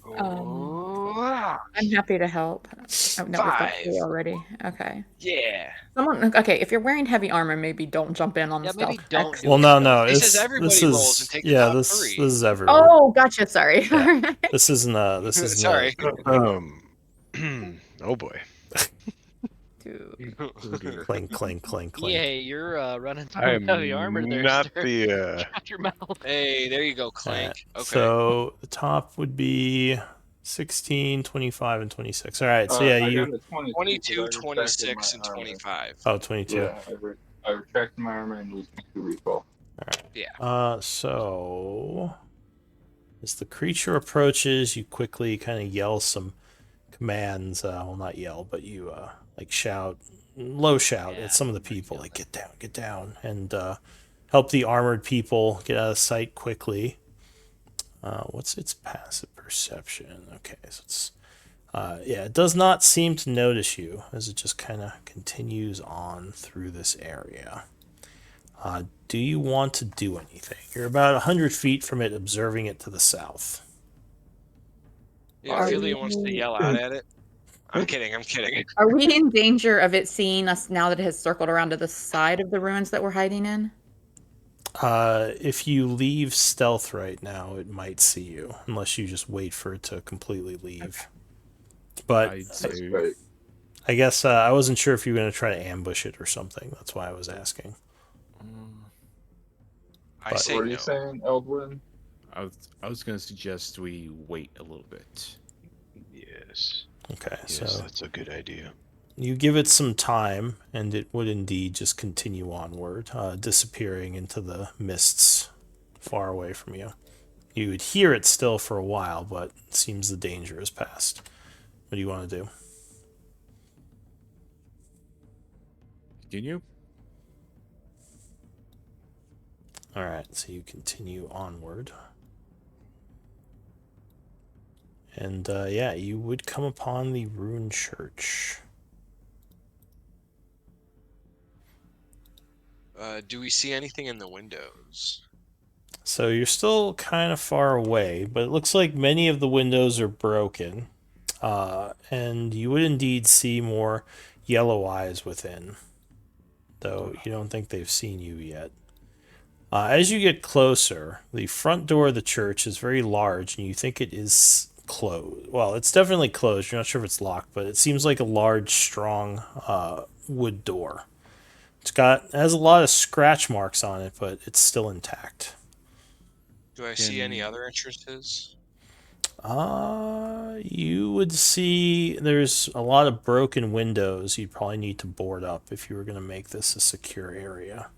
I'm happy to help. Oh, no, we've got 5. three already. Okay. Yeah. Someone. Okay, if you're wearing heavy armor, maybe don't jump in on the Yeah, maybe stealth don't checks. do Well, no. He says This everybody rolls and is take the yeah. top This 3. is everyone. Oh, gotcha. Sorry. Yeah. This isn't this isn't Sorry. Oh boy. Dude. Clink, clink, clink, clink. Yeah, you're running through I am heavy armor there. not sir. the. Shut your mouth. Hey, there you go, Clank. Okay. So the top would be 16, 25, and 26. All right. So I you. got a 22, 22, because I retracted 26, my and armor. 25. Oh, 22. Yeah, I retracted my armor and used my 2 recall. So as the creature approaches, you quickly kind of yell some commands. Well, not yell, but you like shout, low shout Yeah, at some of the I feel people, like that. get down, and help the armored people get out of sight quickly. What's its passive perception? Okay, so it's it does not seem to notice you as it just kind of continues on through this area. Do you want to do anything? You're about 100 feet from it, observing it to the south. Yeah, Are Ophelia wants to you- yell out at it. I'm kidding. Are we in danger of it seeing us now that it has circled around to the side of the ruins that we're hiding in? If you leave stealth right now, it might see you, unless you just wait for it to completely leave. But I'd That's say great. I guess I wasn't sure if you were going to try to ambush it or something. That's why I was asking. I But- say What are you no. saying, Eldwin? I was gonna suggest we wait a little bit. Yes. Okay, Yes, so that's a good idea. you give it some time, and it would indeed just continue onward, disappearing into the mists far away from you. You would hear it still for a while, but it seems the danger has passed. What do you want to do? Continue. All right, so you continue onward. And you would come upon the ruined church. Do we see anything in the windows? So you're still kind of far away, but it looks like many of the windows are broken. And you would indeed see more yellow eyes within, though you don't think they've seen you yet. As you get closer, the front door of the church is very large, and you think it is closed. Well, it's definitely closed. You're not sure if it's locked, but it seems like a large, strong wood door. It has a lot of scratch marks on it, but it's still intact. Do I see any other entrances? You would see there's a lot of broken windows you'd probably need to board up if you were going to make this a secure area.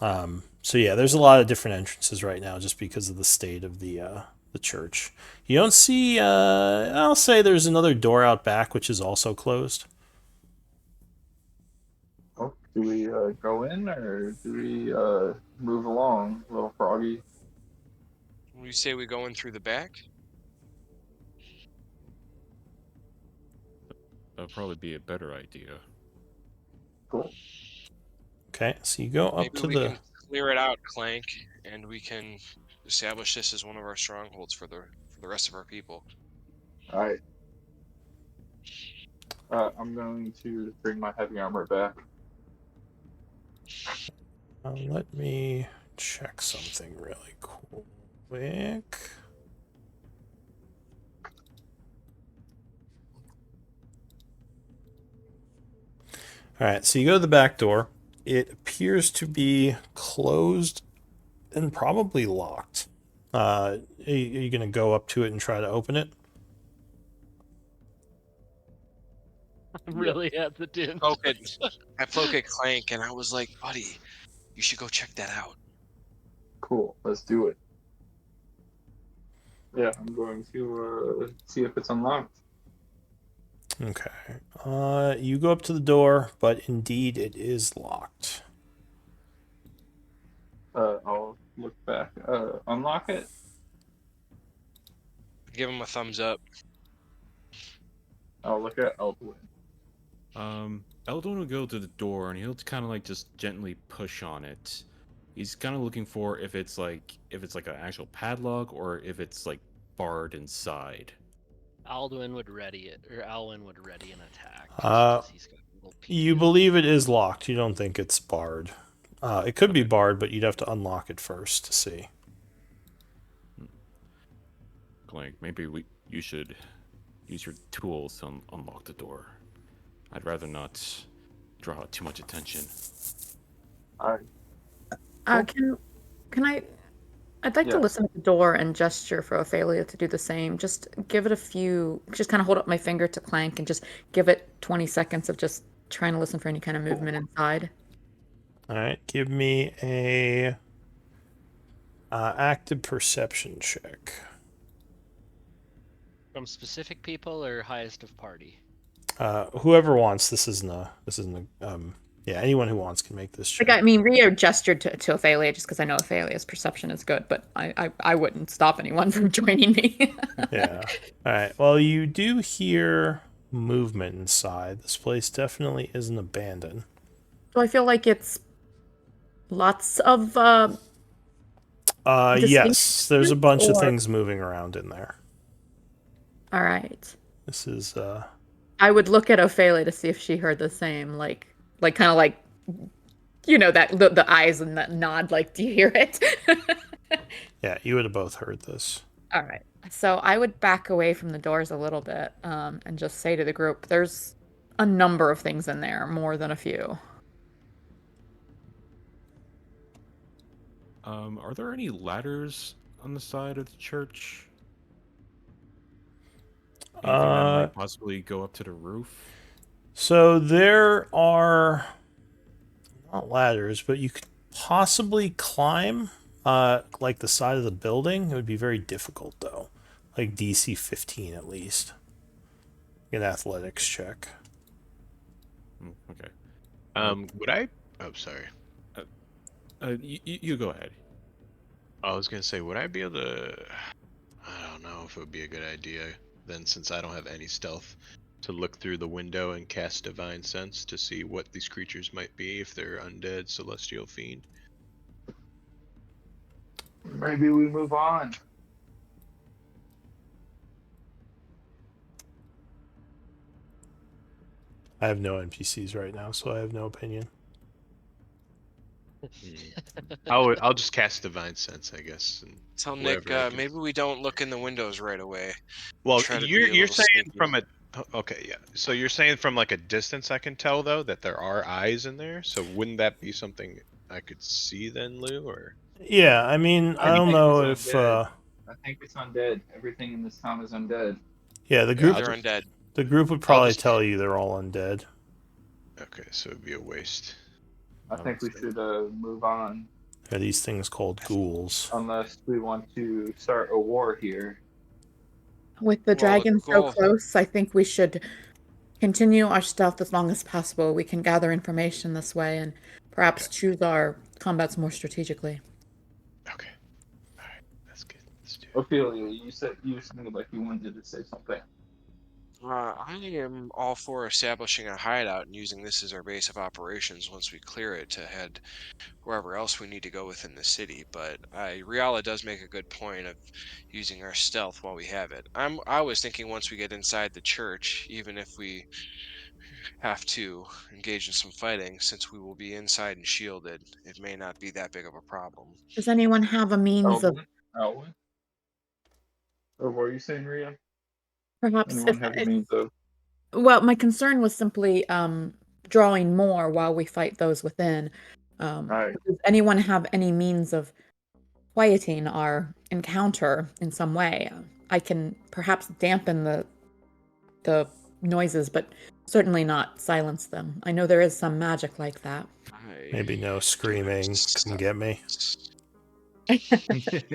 So yeah, there's a lot of different entrances right now just because of the state of the church. You don't see, I'll say there's another door out back which is also closed. Oh, do we go in or do we move along, little froggy? We say we go in through the back. That'd probably be a better idea. Cool. Okay, so you go up Maybe to we the... can clear it out, Clank, and we can establish this as one of our strongholds for the rest of our people. All right. I'm going to bring my heavy armor back. let me check something really quick. Alright, so you go to the back door. It appears to be closed and probably locked. Are you going to go up to it and try to open it? I'm really hesitant. I poke at Clank, and I was like, buddy, you should go check that out. Cool. Let's do it. Yeah, I'm going to see if it's unlocked. Okay. You go up to the door, but indeed it is locked. I'll look back. Unlock it? Give him a thumbs up. I'll look at Eldwin. Eldon will go to the door and he'll kind of like just gently push on it. He's kind of looking for if it's like an actual padlock or if it's like barred inside. Alwyn would ready it, or Alwyn would ready an attack. He's got a little You PTSD. believe it is locked. You don't think it's barred. It could be barred, but you'd have to unlock it first to see. Like maybe you should use your tools to unlock the door. I'd rather not draw too much attention. Alright. Can I? I'd like to Yeah. listen at the door and gesture for Ophelia to do the same. Just give it a few. Just kind of hold up my finger to Clank and just give it 20 seconds of just trying to listen for any kind of movement inside. All right, give me a active perception check. From specific people or highest of party? Whoever wants. This isn't a. Yeah, anyone who wants can make this check. Like, I mean, Rio gestured to Ophelia just because I know Ophelia's perception is good, but I wouldn't stop anyone from joining me. Yeah. All right. Well, you do hear movement inside. This place definitely isn't abandoned. So I feel like it's lots of yes, there's a bunch of or- things moving around in there. All right. This is I would look at Ophelia to see if she heard the same, like kind of like, that the eyes and that nod, like, do you hear it? yeah, you would have both heard this. All right. So I would back away from the doors a little bit, and just say to the group, there's a number of things in there, more than a few. Are there any ladders on the side of the church? Anything that might possibly go up to the roof? So there are not ladders, but you could possibly climb like the side of the building. It would be very difficult though. Like DC 15 at least. An athletics check. Okay. Would I? Oh, sorry. You go ahead. I was gonna say, would I be able to? I don't know if it would be a good idea then, since I don't have any stealth, to look through the window and cast Divine Sense to see what these creatures might be, if they're undead, celestial fiend. Maybe we move on. I have no NPCs right now, so I have no opinion. I'll just cast Divine Sense, I guess. And Tell Nick, whatever I can- maybe we don't look in the windows right away. Well, try to be a you're little saying sneaky. from a okay, yeah. So you're saying from like a distance, I can tell though that there are eyes in there. So wouldn't that be something I could see then, Lou? Or Yeah, I mean, I don't know if I think it's undead. Everything in this town is undead. Yeah, the Yeah, group they're undead. the group would I'll probably just- tell you they're all undead. Okay, so it'd be a waste. I think we should move on, Are these things called ghouls? unless we want to start a war here. With the Well, dragon so cool. close, I think we should continue our stealth as long as possible. We can gather information this way and perhaps choose our combats more strategically. Okay. Alright, that's good. Let's do it. Ophelia, you sounded like you wanted to say something. I am all for establishing a hideout and using this as our base of operations once we clear it to head wherever else we need to go within the city. But Riala does make a good point of using our stealth while we have it. I was thinking once we get inside the church, even if we have to engage in some fighting, since we will be inside and shielded, it may not be that big of a problem. Does anyone have a means of Elwin? Or what were you saying, Ria? perhaps Anyone have a means of? well, my concern was simply drawing more while we fight those within. Right. Does anyone have any means of quieting our encounter in some way? I can perhaps dampen the noises, but certainly not silence them. I know there is some magic like that. Maybe no screaming can get me.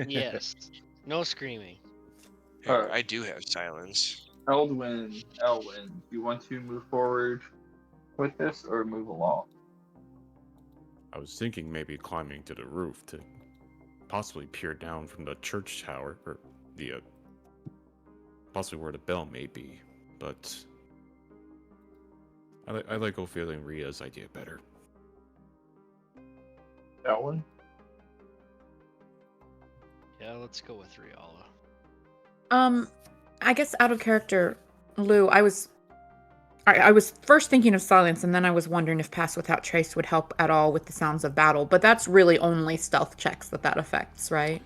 Yes. No screaming. Here, I do have silence. Elwin, do you want to move forward with this or move along? I was thinking maybe climbing to the roof to possibly peer down from the church tower, or the possibly where the bell may be. But I like Ophelia and Ria's idea better. Elwin? Yeah, let's go with Riala. I guess out of character, Lou, I was first thinking of silence, and then I was wondering if Pass Without Trace would help at all with the sounds of battle, but that's really only stealth checks that affects, right?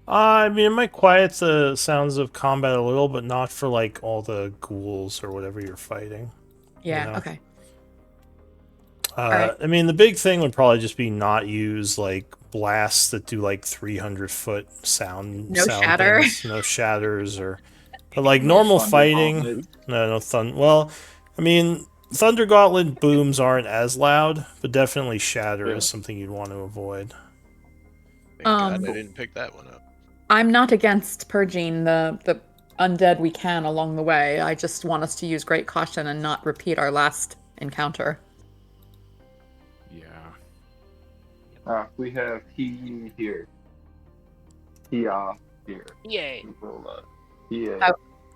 I mean, it might quiet the sounds of combat a little, but not for, like, all the ghouls or whatever you're fighting. Yeah, You know? okay. Alright. I mean, the big thing would probably just be not use, like, blasts that do, like, 300-foot sound. No sound shatter. things, no shatters, or... But, like, normal Thunder fighting... Gauntlet. No thunder... Well, I mean, Thunder Gauntlet booms aren't as loud, but definitely shatter Yeah. is something you'd want to avoid. Thank God Um, I didn't pick that one up. I'm not against purging the undead we can along the way. I just want us to use great caution and not repeat our last encounter. Yeah. We have he here. Here. Yay! We will, he,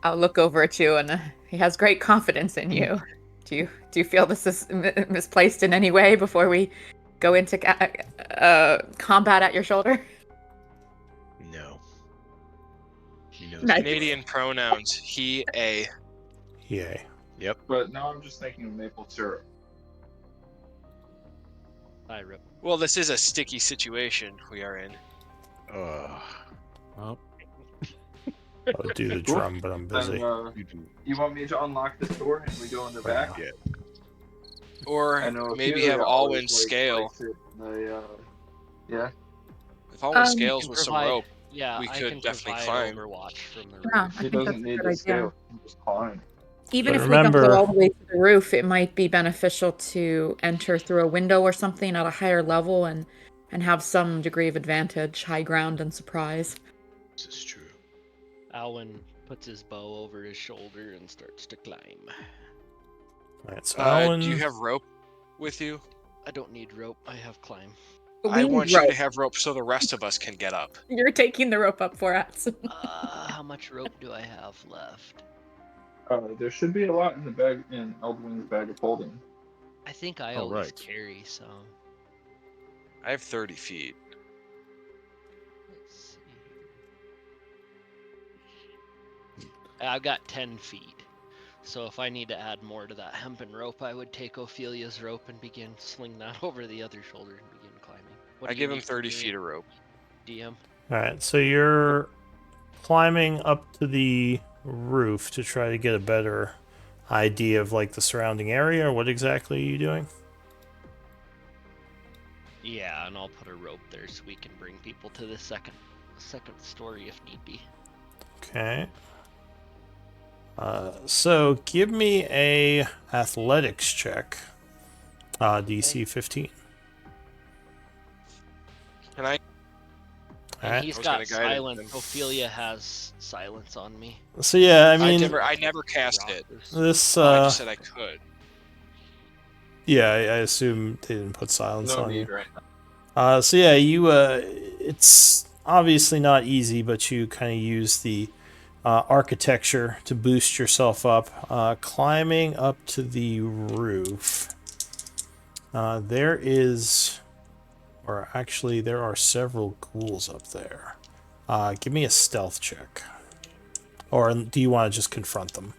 I'll look over at you, and he has great confidence in you. Do you feel this is misplaced in any way before we go into combat at your shoulder? No. He knows. Nice. Canadian pronouns, he, a. Yay. Yep. but now I'm just thinking of maple syrup. I rip. Well, this is a sticky situation we are in. Well, I would do the Cool. drum, but I'm busy. Then, you want me to unlock this door and we go in the back? Yeah. Or I know maybe Ophelia have always Alwyn scale. likes it in the, yeah. If Alwyn Um, scales can with some provide- rope, Yeah, we I could can definitely provide climb. Overwatch from the Yeah, roof. I He think that's doesn't a need good to idea. scale. He can just climb. Even But if we don't remember- go all the way to the roof, it might be beneficial to enter through a window or something at a higher level and have some degree of advantage, high ground, and surprise. This is true. Alwyn puts his bow over his shoulder and starts to climb. Alright, so Alan... Do you have rope with you? I don't need rope. I have climb. I We want need you rope. to have rope so the rest of us can get up. You're taking the rope up for us. How much rope do I have left? There should be a lot in the bag, in Eldwin's bag of holding. I think I Oh, always right. carry some. I have 30 feet. Let's see here. I've got 10 feet. So if I need to add more to that hempen rope, I would take Ophelia's rope and sling that over the other shoulder and begin climbing. What I do you give him need from 30 me, feet of rope. DM. Alright, so you're climbing up to the roof to try to get a better idea of, like, the surrounding area, or what exactly are you doing? Yeah, and I'll put a rope there so we can bring people to the second second story if need be. Okay. So give me a athletics check. DC 15. Can I? And Alright. he's I was got gonna guide it silence. then. Ophelia has silence on me. So yeah, I I mean, never cast it. this. I just said I could. Yeah, I assume they didn't put silence No on you. need right now. So yeah, you. It's obviously not easy, but you kind of use the architecture to boost yourself up. Climbing up to the roof. There is, or actually, there are several ghouls up there. Give me a stealth check. Or do you want to just confront them?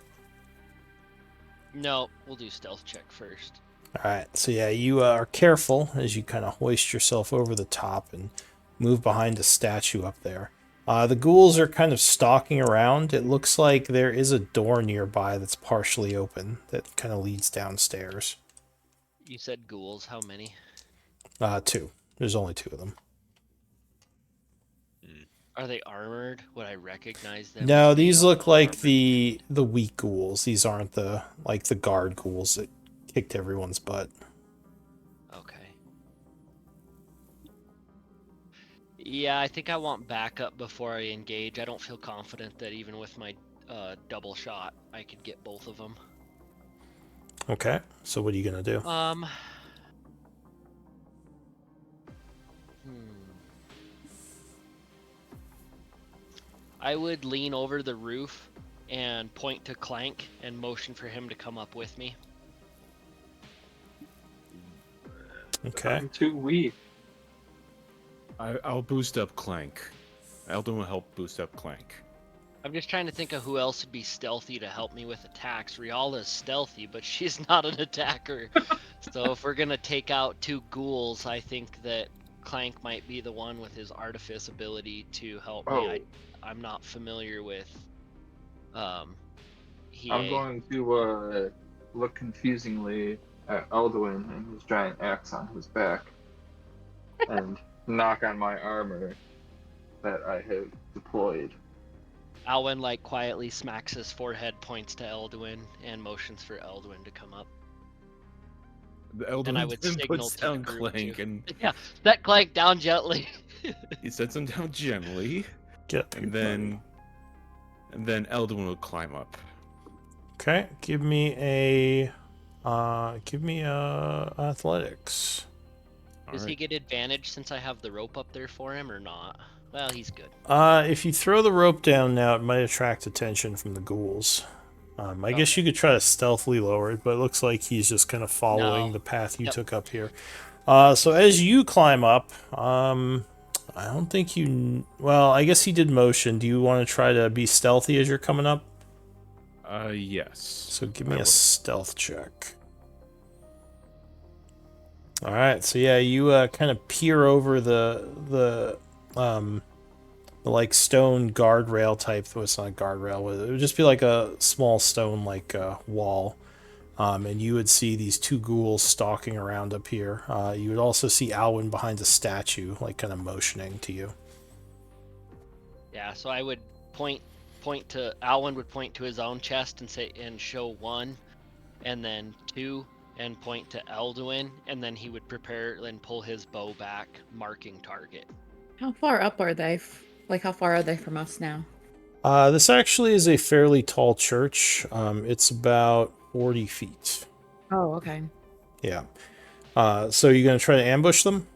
No, we'll do stealth check first. Alright, so yeah, you are careful as you kind of hoist yourself over the top and move behind a statue up there. The ghouls are kind of stalking around. It looks like there is a door nearby that's partially open that kind of leads downstairs. You said ghouls. How many? 2. There's only 2 of them. Are they armored? Would I recognize them? No, as being these look like unarmored? the weak ghouls. These aren't the guard ghouls that kicked everyone's butt. Okay. Yeah, I think I want backup before I engage. I don't feel confident that even with my double shot, I could get both of them. Okay, so what are you gonna do? I would lean over the roof and point to Clank and motion for him to come up with me. Okay. I'm too weak. I'll boost up Clank. Eldon will help boost up Clank. I'm just trying to think of who else would be stealthy to help me with attacks. Riala's stealthy, but she's not an attacker. So if we're gonna take out 2 ghouls, I think that Clank might be the one with his artifice ability to help me. I'm not familiar with I'm Hiei. going to look confusingly at Alduin and his giant axe on his back and knock on my armor that I have deployed. Alwyn like quietly smacks his forehead, points to Elduin, and motions for Elduin to come up. The Eldon And I would then signal puts to the down group Clank to- and Yeah, set Clank down gently. he sets him down gently, Get and then Eldon will climb up. Okay, give me a athletics. Does he get advantage since I have the rope up there for him or not? Well, he's good. If you throw the rope down now, it might attract attention from the ghouls. I guess you could try to stealthily lower it, but it looks like he's just kind of following No. the path you Yep. took up here. So as you climb up, I don't think you... Well, I guess he did motion. Do you want to try to be stealthy as you're coming up? Yes. So give me I a would. stealth check. All right, so yeah, you kind of peer over the like stone guardrail type. Well, it's not a guardrail. It would just be like a small stone like wall, and you would see these 2 ghouls stalking around up here. You would also see Alwyn behind a statue, like kind of motioning to you. Yeah, so I would point to Alwyn would point to his own chest and say and show 1, and then 2, and point to Elduin, and then he would prepare and pull his bow back, marking target. How far up are they? Like, how far are they from us now? This actually is a fairly tall church. It's about 40 feet. Oh, okay. Yeah. So you're gonna try to ambush them?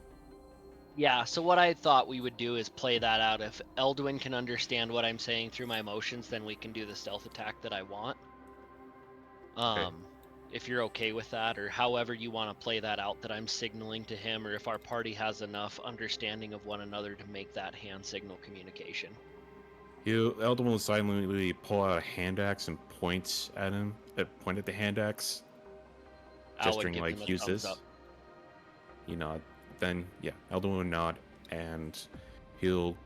Yeah, so what I thought we would do is play that out. If Elduin can understand what I'm saying through my motions, then we can do the stealth attack that I want. If you're okay with that, or however you want to play that out, that I'm signaling to him, or if our party has enough understanding of one another to make that hand signal communication. Eldon will silently pull out a hand axe and point at him. Point at the hand axe, I would gesturing give him like a use thumbs this. up. You nod. Then yeah, Eldon will nod, and he'll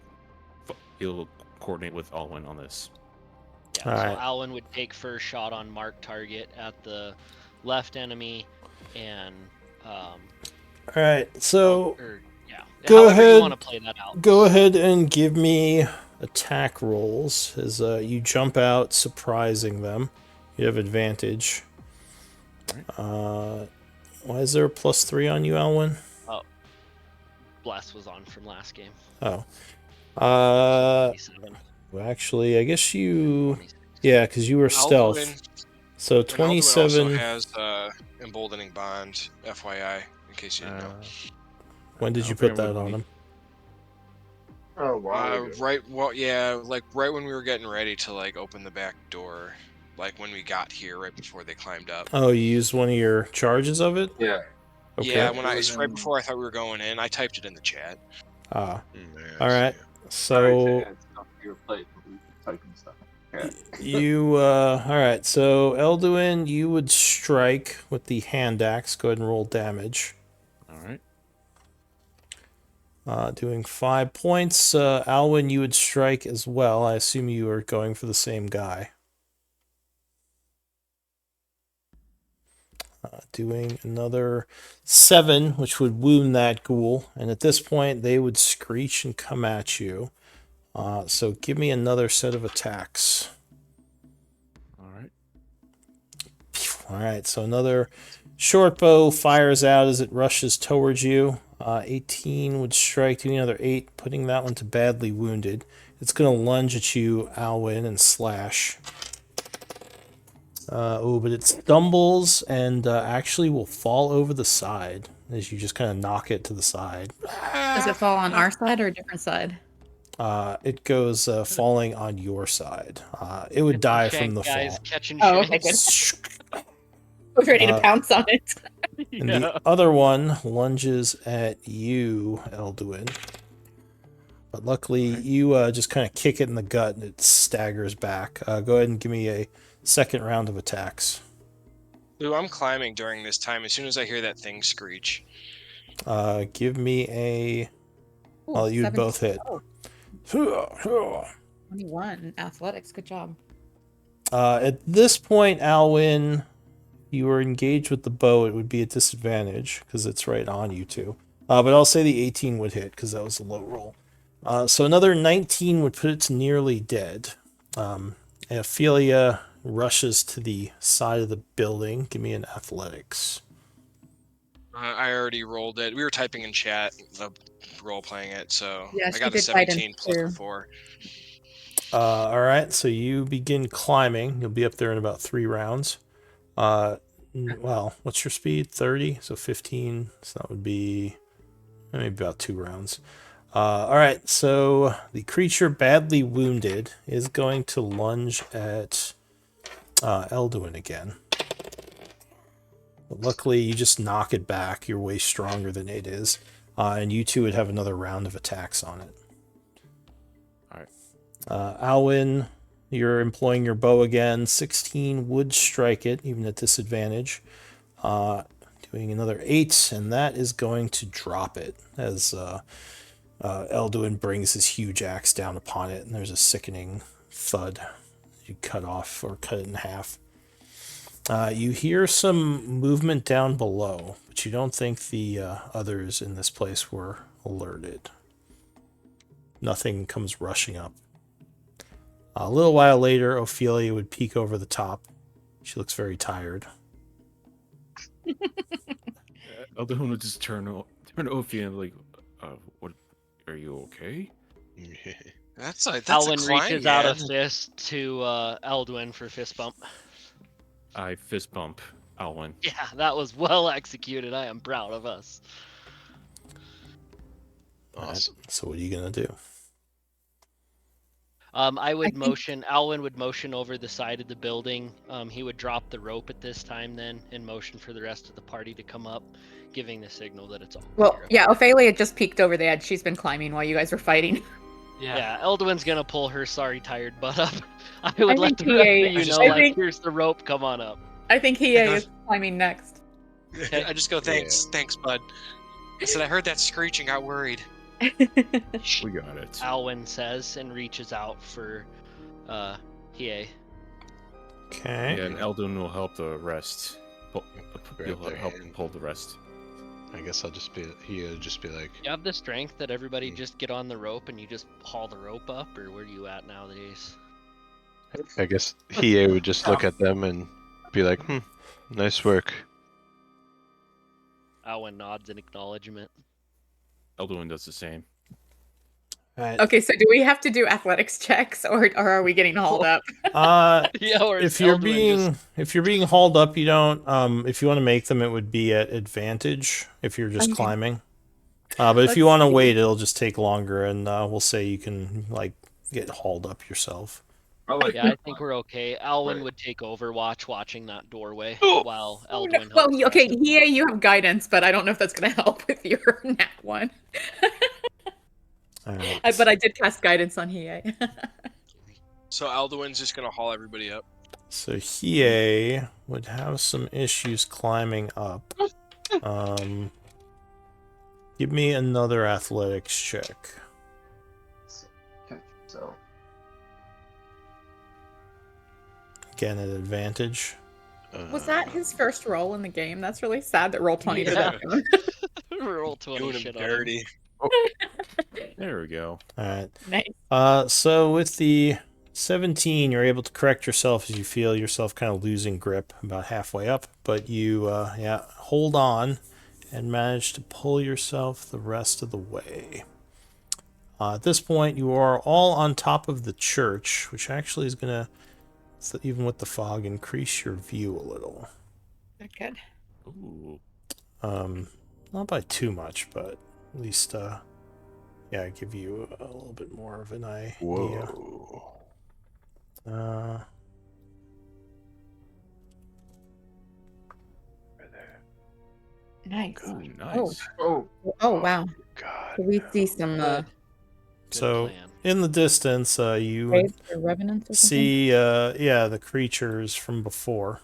coordinate with Alwyn on this. Yeah, so Alright. Alwyn would take first shot on mark target at the left enemy, and All right. So Yeah. Go However ahead. you want to play that out. Go ahead and give me attack rolls as you jump out, surprising them. You have advantage. Why is there a +3 on you, Alwyn? Oh, Bless was on from last game. Oh. 27. Well, actually, I guess you... 26. Yeah, because you were stealth. Alduin, So and Alduin also 27... has emboldening bond, FYI, in case you didn't know. When did I you don't think put I'm that gonna on be- him? Oh wow. Right when we were getting ready to like open the back door, like when we got here, right before they climbed up. Oh, you used one of your charges of it? Yeah. Okay. Yeah, It was right in- before I thought we were going in, I typed it in the chat. Ah. Yeah, I All right. Sorry So... to add stuff to your plate, but we typing stuff. Yeah. You, alright, so Elduin, you would strike with the hand axe. Go ahead and roll damage. All right. Doing 5 points. Alwyn, you would strike as well. I assume you are going for the same guy. Doing another 7, which would wound that ghoul. And at this point, they would screech and come at you. So give me another set of attacks. All right. Alright, so another short bow fires out as it rushes towards you. 18 would strike, doing another 8, putting that one to badly wounded. It's going to lunge at you, Alwyn, and slash. But it stumbles and actually will fall over the side as you just kind of knock it to the side. Does it fall on our side or a different side? It goes falling on your side. It would die from the guys fall. catching Oh, okay, shanks. good. I was ready to pounce on it. And the other one lunges at you, Elduin. But luckily, you just kind of kick it in the gut and it staggers back. Go ahead and give me a second round of attacks. Lou, I'm climbing during this time. As soon as I hear that thing screech, Give me a... Ooh, Well, you'd 7 both hit. 21 athletics. Good job. At this point, Alwyn, you are engaged with the bow. It would be a disadvantage because it's right on you two. But I'll say the 18 would hit because that was a low roll. So another 19 would put it to nearly dead. Ophelia rushes to the side of the building. Give me an athletics. I already rolled it. We were typing in chat, role playing it, so Yeah, I she got a did guidance 17 plus too. a 4. All right, so you begin climbing. You'll be up there in about 3 rounds. Well, what's your speed? 30, so 15. So that would be maybe about 2 rounds. All right, so the creature badly wounded is going to lunge at Elduin again. But luckily, you just knock it back. You're way stronger than it is. And you two would have another round of attacks on it. All right. Alwyn, you're employing your bow again. 16 would strike it, even at disadvantage. Doing another 8, and that is going to drop it as Elduin brings his huge axe down upon it, and there's a sickening thud. You cut off or cut it in half. You hear some movement down below, but you don't think the others in this place were alerted. Nothing comes rushing up. A little while later, Ophelia would peek over the top. She looks very tired. Elderhun would just turn to Ophi and like, what? Are you okay? That's a Alwyn climb, reaches out a man. fist to Elduin for fist bump. I fist bump Alwyn. Yeah, that was well executed. I am proud of us. Awesome. So what are you gonna do? I would motion. Alwyn would motion over the side of the building. He would drop the rope at this time, then, and motion for the rest of the party to come up, giving the signal that it's all Well, clear. yeah, Ophelia just peeked over the edge. She's been climbing while you guys were fighting. Yeah, Elduin's gonna pull her sorry tired butt up. I would let think the rest he- of you I just- know, I like, think- here's the rope, come on up. I think he is climbing next. I just go, thanks, bud. I said, I heard that screeching, got worried. We got it. Alwyn says and reaches out for Hiei. Okay. Yeah, and Eldon will help the rest. Grab He'll their help hand. hold the rest. I guess I'll just be. He'll just be like, You have the strength that everybody just get on the rope and you just haul the rope up, or where are you at nowadays? I guess he would just look at them and be like, nice work. Owen nods in acknowledgement. Elduin does the same. All right. Okay, so do we have to do athletics checks, or are we getting hauled up? Yeah, or If is you're Elduin being hauled up, you don't. If you want to make them, it would be at advantage if you're just Okay. climbing. But if you Let's want to see. wait, it'll just take longer, and we'll say you can like get hauled up yourself. Yeah, I think we're okay. Alwyn Right. would take Overwatch watching that doorway Oh. while Oh, no. Elduin Well, helps the okay, rest of them here up. you have guidance, but I don't know if that's going to help with your nat one. All right. But I did cast guidance on Hiei. So Alduin's just gonna haul everybody up. So Hiei would have some issues climbing up. Give me another athletics check. Catch yourself. Again at advantage. Was that his first roll in the game? That's really sad that Roll20 did Yeah. that to him. Roll 20 Doing him shit on him. dirty. There we go. All right. Nice. So with the 17, you're able to correct yourself as you feel yourself kind of losing grip about halfway up, but you, hold on and manage to pull yourself the rest of the way. At this point, you are all on top of the church, which actually is going to, even with the fog, increase your view a little. Good. Ooh. Not by too much, but at least, give you a little bit more of an idea. Whoa. Nice. Ooh, nice. Oh, Oh, wow. God. So we see some Good So plan. in the distance, you would graves or revenants or something? see, the creatures from before.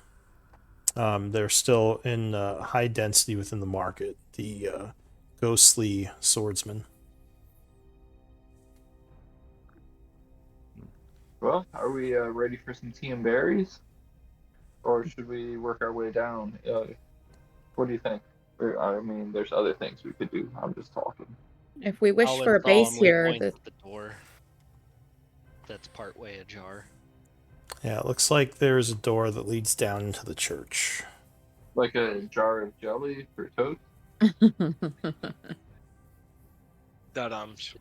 They're still in high density within the market. The ghostly swordsman. well, are we ready for some tea and berries? Or should we work our way down? What do you think? I mean, there's other things we could do. I'm just talking. If we wish Alwyn for a base solemnly here, points at the door that's partway ajar. Yeah, it looks like there's a door that leads down into the church. Like a jar of jelly for toast? Dudums.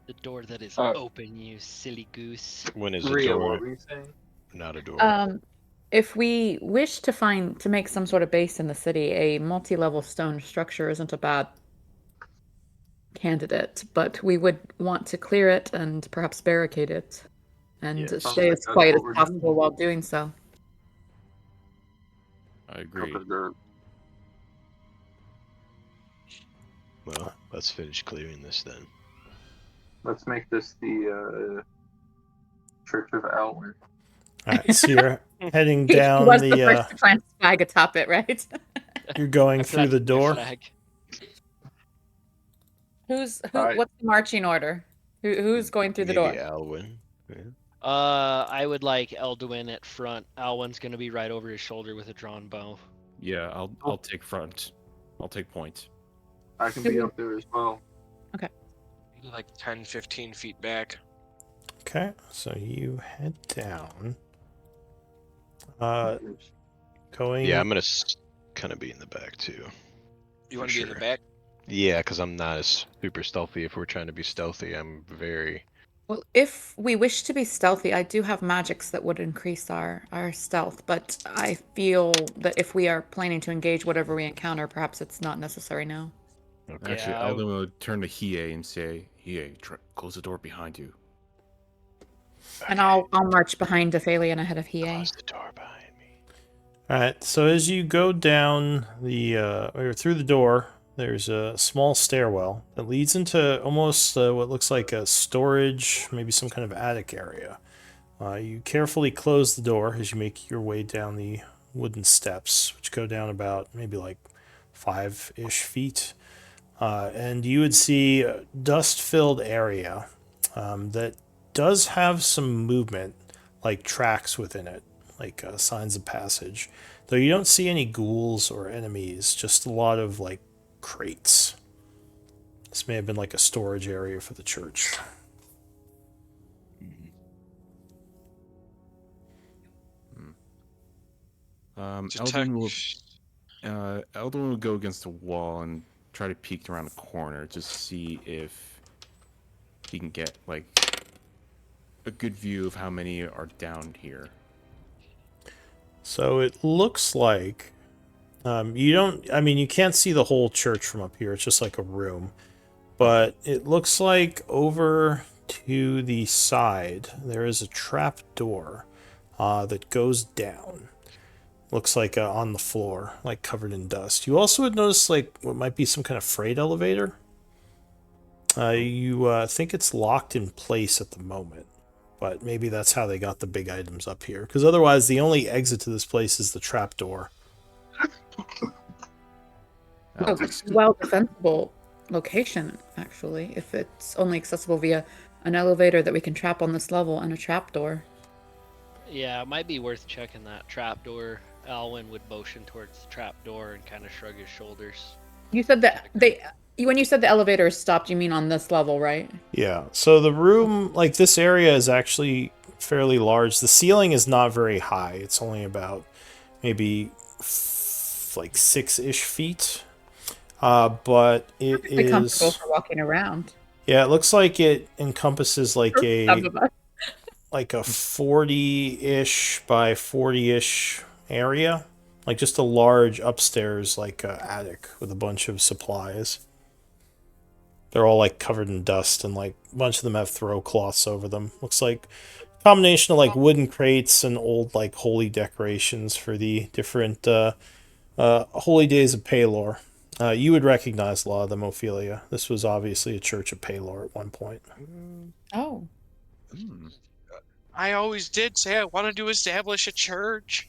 The door that is Oh. open, you silly goose. When is a Ria, door what were you saying? not a door? if we wish to make some sort of base in the city, a multi-level stone structure isn't a bad candidate, but we would want to clear it and perhaps barricade it and Yeah, sounds stay like as that's quiet what as we're possible doing. while doing so. I agree. Well, let's finish clearing this then. Let's make this the Church of Elwyn. All right, so you're heading He down was the the. first to plant a flag atop it, right? You're going I through the planted your door. flag. Alright. What's the marching order? Who's going through the door? Maybe Alwyn. Yeah. I would like Elduin at front. Alwyn's gonna be right over his shoulder with a drawn bow. Yeah, I'll take front. I'll take point. I can be up there as well. Like 10, 15 feet back. Okay, so you head down. Going. Yeah, I'm gonna kind of be in the back too. You For want to be in the sure. back? Yeah, because I'm not as super stealthy. If we're trying to be stealthy, I'm very. Well, if we wish to be stealthy, I do have magics that would increase our stealth, but I feel that if we are planning to engage whatever we encounter, perhaps it's not necessary now. Okay. Actually, Yeah, Elduin will turn to Hiei and say, Hiei, close the door behind you. And I'll march behind Ophelia and ahead of Hiei. Close the door behind me. All right, so as you go down or through the door, there's a small stairwell that leads into almost what looks like a storage, maybe some kind of attic area. You carefully close the door as you make your way down the wooden steps, which go down about maybe like 5-ish feet. And you would see a dust-filled area that does have some movement, like tracks within it, like signs of passage. Though you don't see any ghouls or enemies, just a lot of like crates. This may have been like a storage area for the church. Detect. Eldon will go against the wall and try to peek around the corner to see if he can get like a good view of how many are down here. So it looks like you don't. I mean, you can't see the whole church from up here. It's just like a room, but it looks like over to the side there is a trap door that goes down. Looks like on the floor, like covered in dust. You also would notice like what might be some kind of freight elevator. You think it's locked in place at the moment, but maybe that's how they got the big items up here. Because otherwise, the only exit to this place is the trap door. Oh, well defensible location, actually, if it's only accessible via an elevator that we can trap on this level and a trapdoor. Yeah, it might be worth checking that trapdoor. Alwyn would motion towards the trapdoor and kind of shrug his shoulders. You said that when you said the elevator is stopped, you mean on this level, right? Yeah, so the room, like this area is actually fairly large. The ceiling is not very high. It's only about maybe like 6-ish feet. But it Pretty comfortable is... for walking around. Yeah, it looks like it encompasses like For some a of us. like a 40-ish by 40-ish area. Like just a large upstairs like attic with a bunch of supplies. They're all like covered in dust, and like a bunch of them have throw cloths over them. Looks like a combination of like wooden crates and old like holy decorations for the different holy days of Palor. You would recognize a lot of them, Ophelia. This was obviously a church of Palor at one point. Oh. I always did say I wanted to establish a church.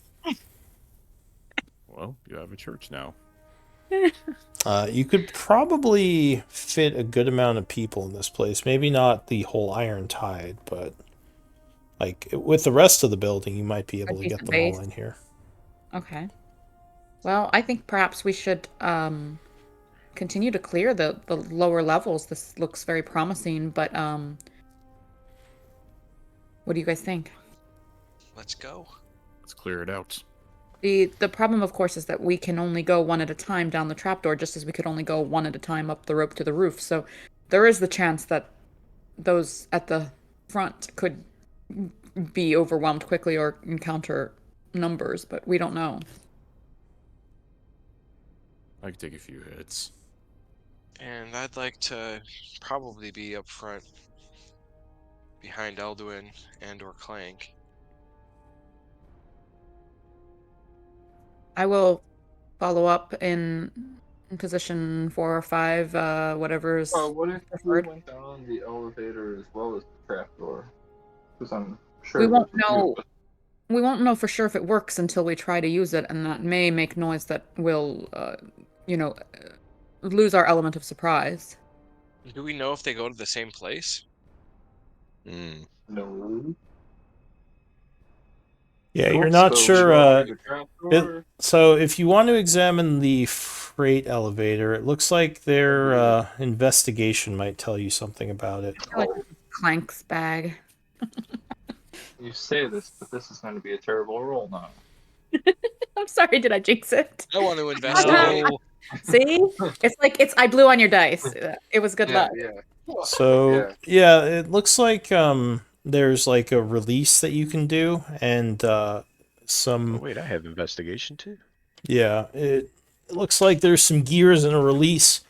Well, you have a church now. You could probably fit a good amount of people in this place. Maybe not the whole Iron Tide, but like with the rest of the building, you might be able to get decent them all base. in here. Okay. Well, I think perhaps we should continue to clear the lower levels. This looks very promising, but what do you guys think? Let's go. Let's clear it out. The problem, of course, is that we can only go one at a time down the trapdoor, just as we could only go one at a time up the rope to the roof. So there is the chance that those at the front could be overwhelmed quickly or encounter numbers, but we don't know. I could take a few hits. And I'd like to probably be up front behind Elduin and or Clank. I will follow up in position 4 or 5, whatever's What if we preferred. went down the elevator as well as the trapdoor? Because I'm sure We won't there's a few know. of us. We won't know for sure if it works until we try to use it, and that may make noise that will, lose our element of surprise. Do we know if they go to the same place? No. Yeah, you're Cool. not So sure. we go through the trapdoor. So if you want to examine the freight elevator, it looks like their investigation might tell you something about it. I feel like Clank's bag. You say this, but this is going to be a terrible roll now. I'm sorry, did I jinx it? I want to investigate. No. See? I blew on your dice. It was good luck. Yeah. So yeah, it looks like there's like a release that you can do, and Oh some wait, I have investigation too. yeah, it looks like there's some gears and a release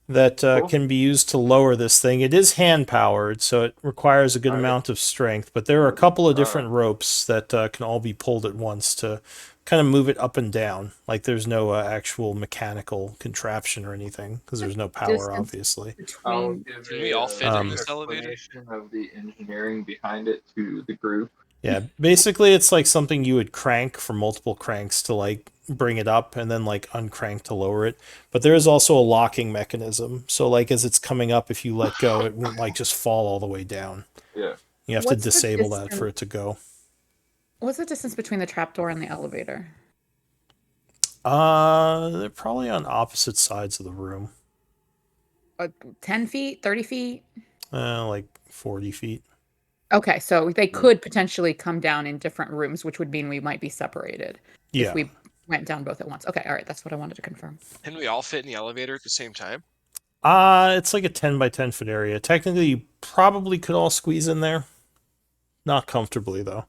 that Cool. can be used to lower this thing. It is hand powered, so it requires a good Alright. amount of strength, but there are a couple of different ropes that can all be pulled at once to kind of move it up and down. Like there's no actual mechanical contraption or anything because there's no power, Distance. obviously. I'll Between give Can we all fit in this elevator? explanation of the engineering behind it to the group. Yeah, basically it's like something you would crank for multiple cranks to like bring it up and then like uncrank to lower it. But there is also a locking mechanism. So like as it's coming up, if you let go, it won't like just fall all the way down. Yeah. You have What's to the disable that distance? for it to go. What's the distance between the trapdoor and the elevator? They're probably on opposite sides of the room. 10 feet, 30 feet? Like 40 feet. Okay, so they could potentially come down in different rooms, which would mean we might be separated if Yeah. we went down both at once. Okay, all right, that's what I wanted to confirm. Can we all fit in the elevator at the same time? It's like a 10 by 10 foot area. Technically, you probably could all squeeze in there. Not comfortably, though.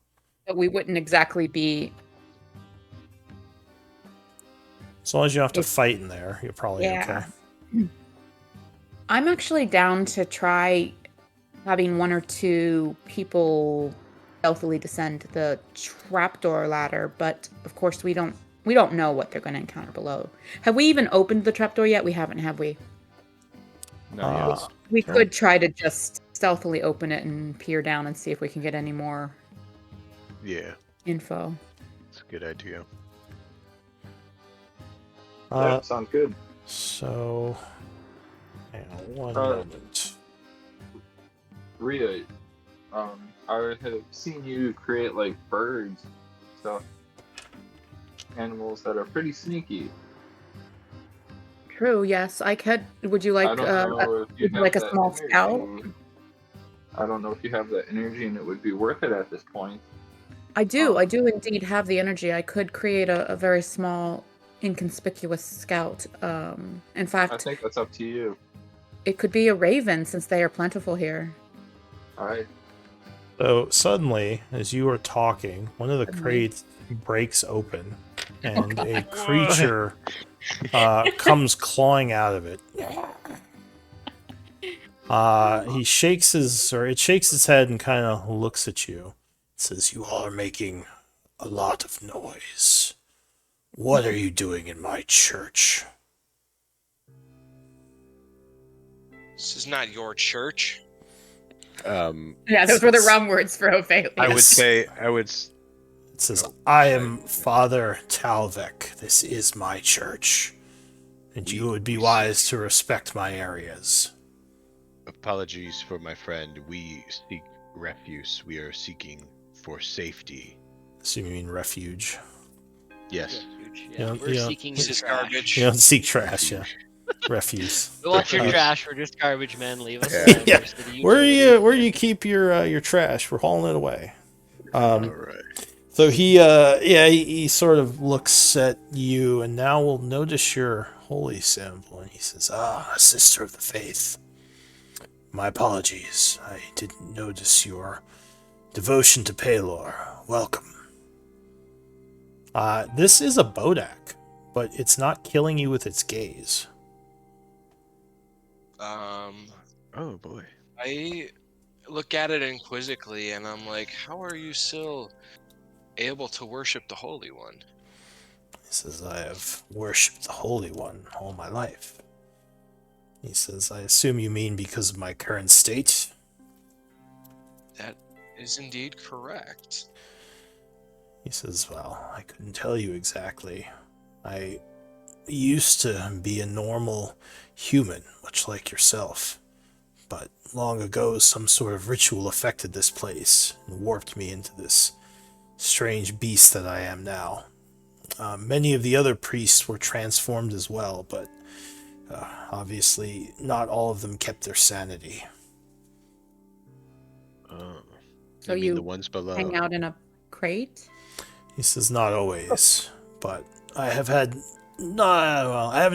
But we wouldn't exactly be. As long as you don't have to If- fight in there, you're probably Yeah. okay. I'm actually down to try having one or two people stealthily descend the trapdoor ladder, but of course we don't know what they're going to encounter below. Have we even opened the trapdoor yet? We haven't, have we? Not yet. We Okay. could try to just stealthily open it and peer down and see if we can get any more Yeah, info. it's a good idea. Yeah, sounds good. So, hang on one Uh, moment. Rhea, I have seen you create like birds, stuff, animals that are pretty sneaky. True, yes. I could. Would you like I don't know if you have like a that small energy. scout? I don't know if you have that energy and it would be worth it at this point. I do indeed have the energy. I could create a very small, inconspicuous scout. In I fact, think that's up to you. it could be a raven since they are plentiful here. All right. So, suddenly, as you are talking, one of the Suddenly. crates breaks open, and a creature comes clawing out of it. It shakes its head and kind of looks at you. It says, "You all are making a lot of noise. What are you doing in my church?" This is not your church. Yeah, those were the wrong words for Ophelia. I would Yes. say It says, "I am Father Talvik. This is my church, and you would be wise to respect my areas." apologies for my friend. We seek refuse. We are seeking for safety. So you mean refuge? Yes. Yeah, We're yeah. seeking This the is trash. garbage. You don't seek trash, yeah. Refuse. We want your Uh, trash. We're just garbage men. Leave us Yeah. alone. Yeah. We're city Where utilities. do you keep your trash? We're hauling it away. All right. So he sort of looks at you, and now will notice your holy symbol, and he says, "Ah, sister of the faith. My apologies. I didn't notice your devotion to Palor. Welcome." This is a Bodak, but it's not killing you with its gaze. Oh boy. I look at it inquisitively, and I'm like, how are you still able to worship the Holy One? He says, "I have worshipped the Holy One all my life." He says, "I assume you mean because of my current state?" That is indeed correct. He says, "Well, I couldn't tell you exactly. I used to be a normal human, much like yourself. But long ago, some sort of ritual affected this place and warped me into this strange beast that I am now. Many of the other priests were transformed as well, but obviously not all of them kept their sanity." Oh. So you mean you the ones below? Hang out in a crate? He says, "Not always, but I haven't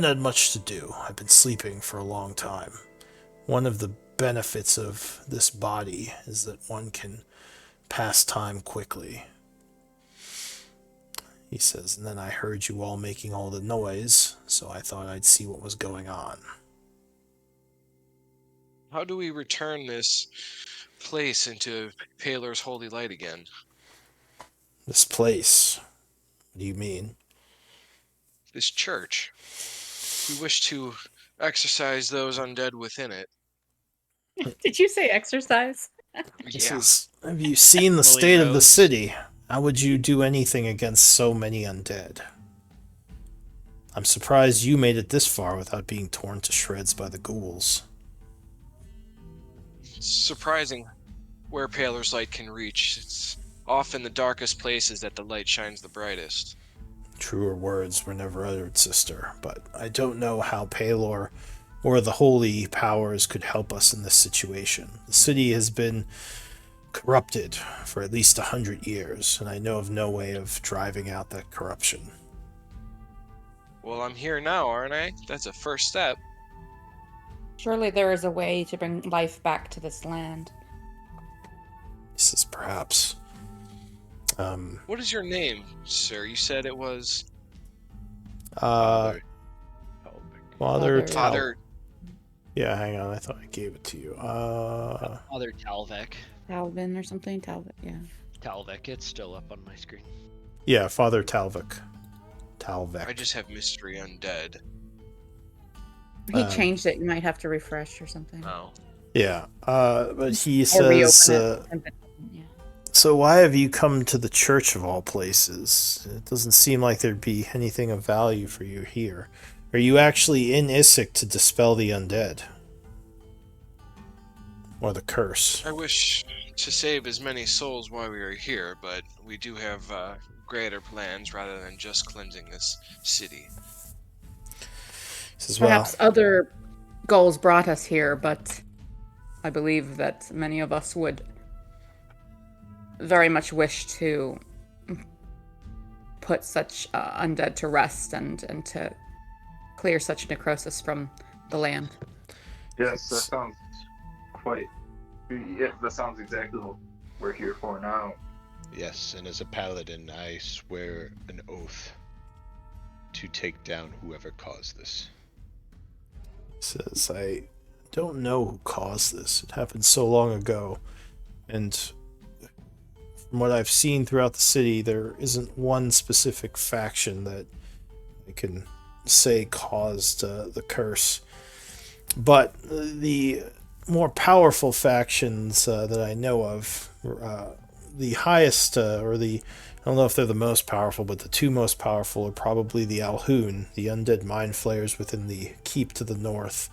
had much to do. I've been sleeping for a long time. One of the benefits of this body is that one can pass time quickly." He says, "And then I heard you all making all the noise, so I thought I'd see what was going on." How do we return this place into Palor's holy light again? "This place? What do you mean?" This church. We wish to exorcise those undead within it. Did you say exercise? He Yeah. says, "Have you seen the Holy state of the roads. city? How would you do anything against so many undead? I'm surprised you made it this far without being torn to shreds by the ghouls." It's surprising where Palor's light can reach. It's often the darkest places that the light shines the brightest. "Truer words were never uttered, sister, but I don't know how Palor or the holy powers could help us in this situation. The city has been corrupted for at least 100 years, and I know of no way of driving out that corruption. Well, I'm here now, aren't I? That's a first step. Surely there is a way to bring life back to this land. This is perhaps... What is your name, sir? You said it was Father Father- Father. Yeah, hang on. I thought I gave it to you. Father Talvek. Talvin or something? Talvin, yeah. Talvek, it's still up on my screen. Yeah, Father Talvik. Talvek. I just have Mystery Undead. He Um, changed it. You might have to refresh or something. Oh. Yeah, but he Or reopen says, it. Yeah. so why have you come to the church of all places? It doesn't seem like there'd be anything of value for you here. Are you actually in Issac to dispel the undead? Or the curse? I wish to save as many souls while we are here, but we do have greater plans rather than just cleansing this city. He says, well, Perhaps other goals brought us here, but I believe that many of us would very much wish to put such undead to rest and to clear such necrosis from the land. Yes, that sounds quite. Yeah, that sounds exactly what we're here for now. Yes, and as a paladin, I swear an oath to take down whoever caused this. says, I don't know who caused this. It happened so long ago. And from what I've seen throughout the city, there isn't one specific faction that I can say caused the curse. But the more powerful factions that I know of, the highest, or the, I don't know if they're the most powerful, but the two most powerful are probably the Alhoon, the undead mind flayers within the keep to the north,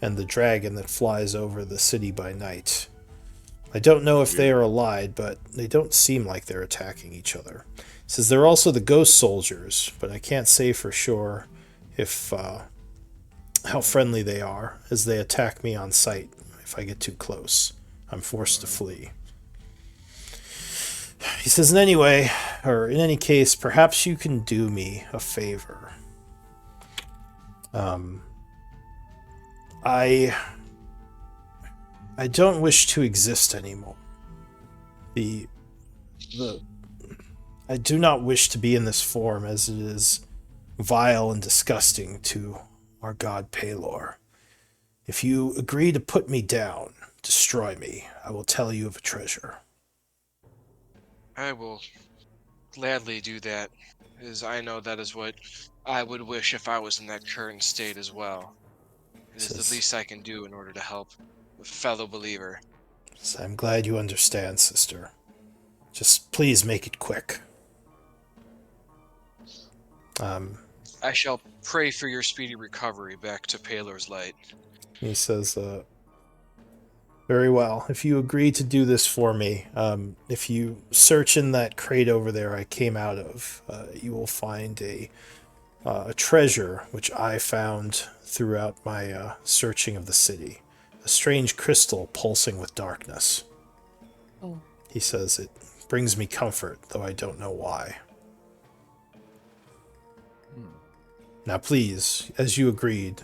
and the dragon that flies over the city by night. I don't know if they are allied, but they don't seem like they're attacking each other. It says they're also the ghost soldiers, but I can't say for sure if how friendly they are, as they attack me on sight if I get too close. I'm forced to flee. He says, in any case, perhaps you can do me a favor. I don't wish to exist anymore. I do not wish to be in this form, as it is vile and disgusting to our god Palor. If you agree to put me down, destroy me, I will tell you of a treasure. I will gladly do that, as I know that is what I would wish if I was in that current state as well. It is the least I can do in order to help a fellow believer. So I'm glad you understand, sister. Just please make it quick. I shall pray for your speedy recovery back to Palor's light. He says, very well. If you agree to do this for me, if you search in that crate over there I came out of, you will find a treasure which I found throughout my searching of the city. A strange crystal pulsing with darkness. Oh. He says it brings me comfort, though I don't know why. Now please, as you agreed,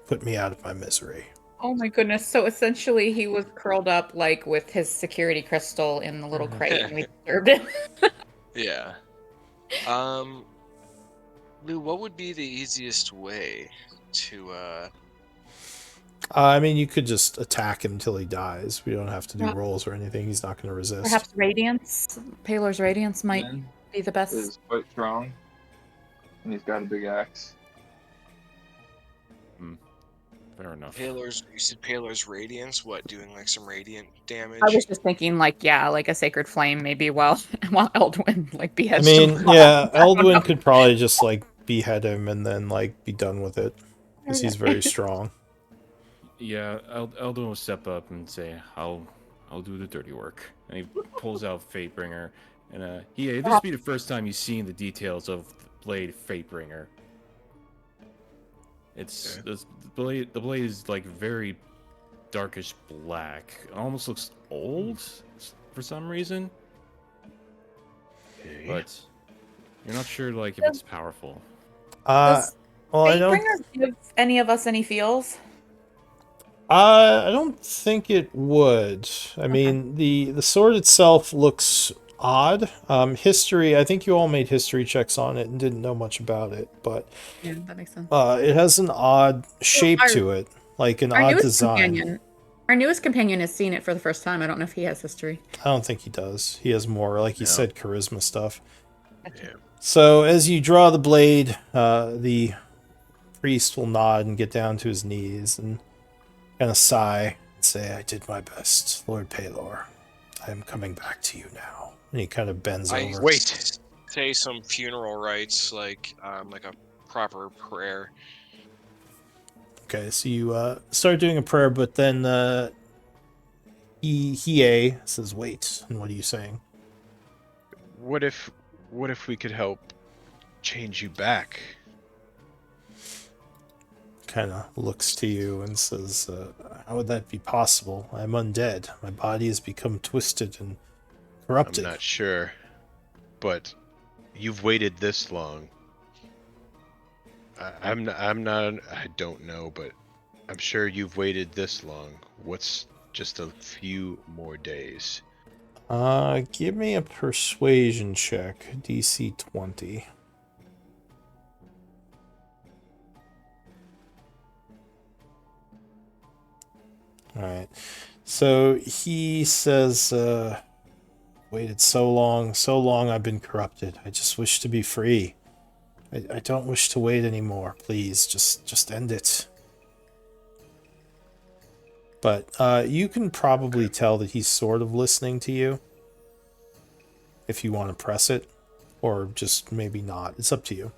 put me out of my misery. Oh my goodness. So essentially he was curled up like with his security crystal in the little crate and we disturbed him. Yeah. Lou, what would be the easiest way to I mean, you could just attack him until he dies. We don't have to do rolls or anything. He's not going to resist. Perhaps Radiance? Palor's Radiance might Ben be the best. is quite strong, and he's got a big axe. Fair enough. You said Palor's Radiance? What, doing like some radiant damage? I was just thinking like, yeah, like a Sacred Flame maybe while Eldwin like I beheads mean, him. yeah, Eldwin could probably just like behead him and then like be done with it, because he's very strong. Yeah, Eldon will step up and say, I'll do the dirty work. And he pulls out Fatebringer. And this will be the first time you've seen the details of the blade Fatebringer. It's Okay. the blade is like very darkish black. It almost looks old for some reason, Okay. but you're not sure like if Does, it's powerful. does Well, I don't. Fatebringer give any of us any feels? I don't think it would. I Okay. mean, the sword itself looks odd. History. I think you all made history checks on it and didn't know much about it, but Yeah, that makes sense. it has an odd Well, shape to it, like an our odd newest design. companion, our newest companion has seen it for the first time. I don't know if he has history. I don't think he does. He has more, like you No. said, charisma stuff. Yeah. So as you draw the blade, the priest will nod and get down to his knees and kind of sigh and say, "I did my best, Lord Paylor. I am coming back to you now." And he kind of bends I over. Wait. say some funeral rites, like a proper prayer. Okay, so you start doing a prayer, but then he says, "Wait." And what are you saying? What if we could help change you back? Kind of looks to you and says, "How would that be possible? I'm undead. My body has become twisted and I'm corrupted." not sure, but you've waited this long. I'm not. I don't know, but I'm sure you've waited this long. What's just a few more days? Give me a persuasion check, DC 20. All right. So he says, "Waited so long I've been corrupted. I just wish to be free. I don't wish to wait anymore. Please, just end it." But you can probably tell that he's sort of listening to you. If you want to press it, or just maybe not. It's up to you.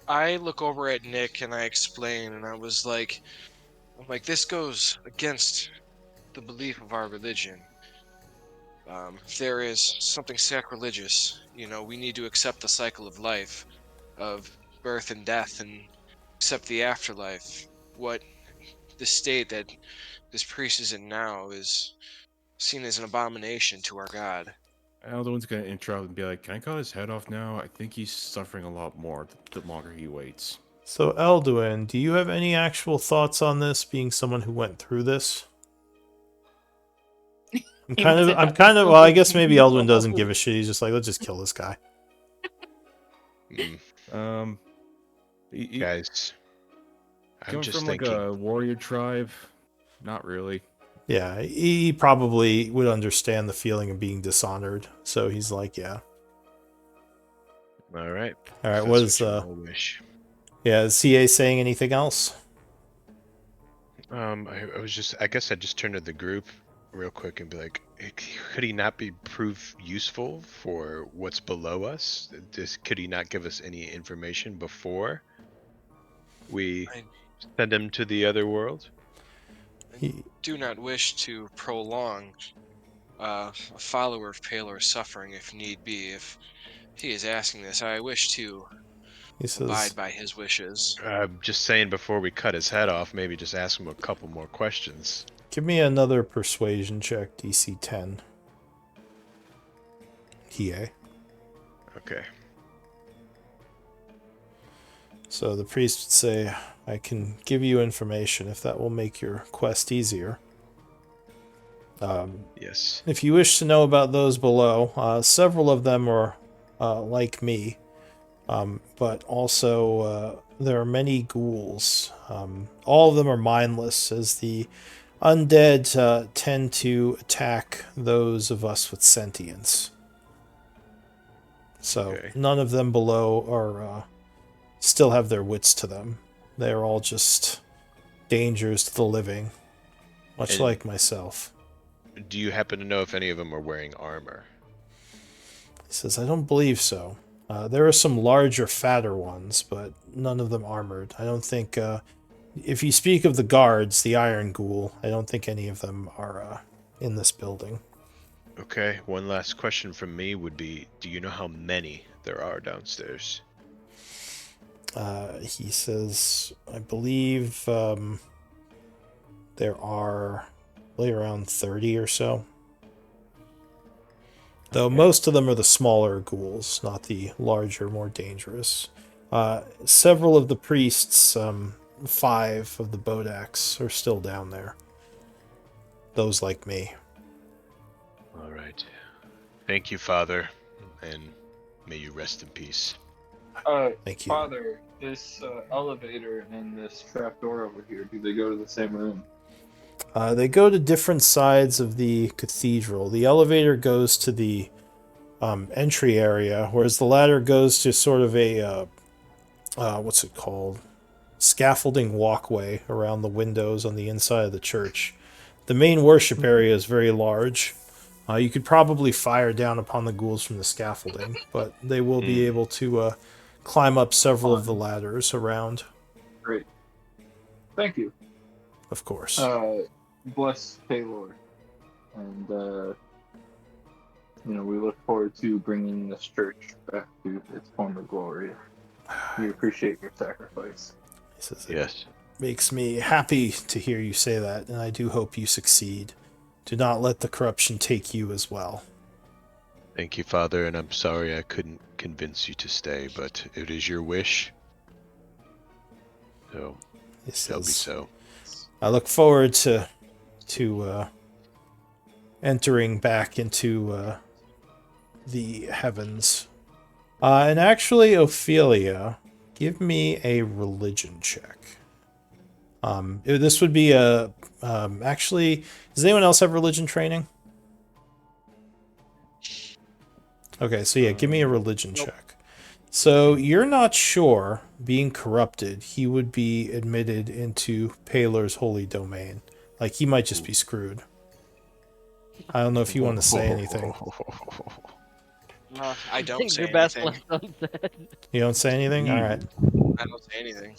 I look over at Nick and I explain, and I'm like, this goes against the belief of our religion. If there is something sacrilegious, we need to accept the cycle of life, of birth and death, and accept the afterlife. What the state that this priest is in now is seen as an abomination to our God. Alduin's gonna interrupt and be like, "Can I cut his head off now? I think he's suffering a lot more the longer he waits." So, Elduin, do you have any actual thoughts on this, being someone who went through this? Well, I guess maybe Elduin doesn't give a shit. He's just like, let's just kill this guy. Mm, Um, guys, I'm coming just from like thinking. a warrior tribe, not really. Yeah, he probably would understand the feeling of being dishonored. So he's like, yeah. All right. All right, If what that's is, what you all wish. yeah, is CA saying anything else? I guess I'd just turn to the group real quick and be like, could he not be proof useful for what's below us? Could he not give us any information before we I send him to the other world? He, do not wish to prolong a follower of Palor's suffering if need be. If he is asking this, I wish to he abide says, by his wishes. Just saying before we cut his head off, maybe just ask him a couple more questions. give me another persuasion check, DC 10. EA. Okay. So the priest would say, "I can give you information if that will make your quest easier. Yes. If you wish to know about those below, several of them are like me, but also there are many ghouls. All of them are mindless, as the undead tend to attack those of us with sentience. So Okay. none of them below are still have their wits to them. They're all just dangers to the living, much And like myself." do you happen to know if any of them are wearing armor? He says, "I don't believe so. There are some larger, fatter ones, but none of them armored. I don't think, if you speak of the guards, the Iron Ghoul, I don't think any of them are in this building." Okay, one last question from me would be, do you know how many there are downstairs? He says, I believe there are really around 30 or so. Though Okay. most of them are the smaller ghouls, not the larger, more dangerous. Several of the priests, 5 of the Bodaks, are still down there. Those like me. All right. Thank you, Father, and may you rest in peace. Thank you. Father, this elevator and this trap door over here, do they go to the same room? They go to different sides of the cathedral. The elevator goes to the entry area, whereas the ladder goes to sort of a what's it called? Scaffolding walkway around the windows on the inside of the church. The main worship area is very large. You could probably fire down upon the ghouls from the scaffolding, but they will be able to climb up several of the ladders around, Great. Thank you. of course. Bless Taylor. And, we look forward to bringing this church back to its former glory. We appreciate your sacrifice. He says, it Yes. makes me happy to hear you say that, and I do hope you succeed. Do not let the corruption take you as well. Thank you, Father, and I'm sorry I couldn't convince you to stay, but it is your wish. So, He shall be says, so. I look forward to entering back into the heavens. And actually, Ophelia, give me a religion check. This would be a actually. Does anyone else have religion training? Okay, so yeah, give me a religion check. So you're not sure, being corrupted, he would be admitted into Paler's holy domain. Like, he might just be screwed. I don't know if you want to say anything. I don't Things say are best anything. left unsaid. You don't say anything? All right. I don't say anything.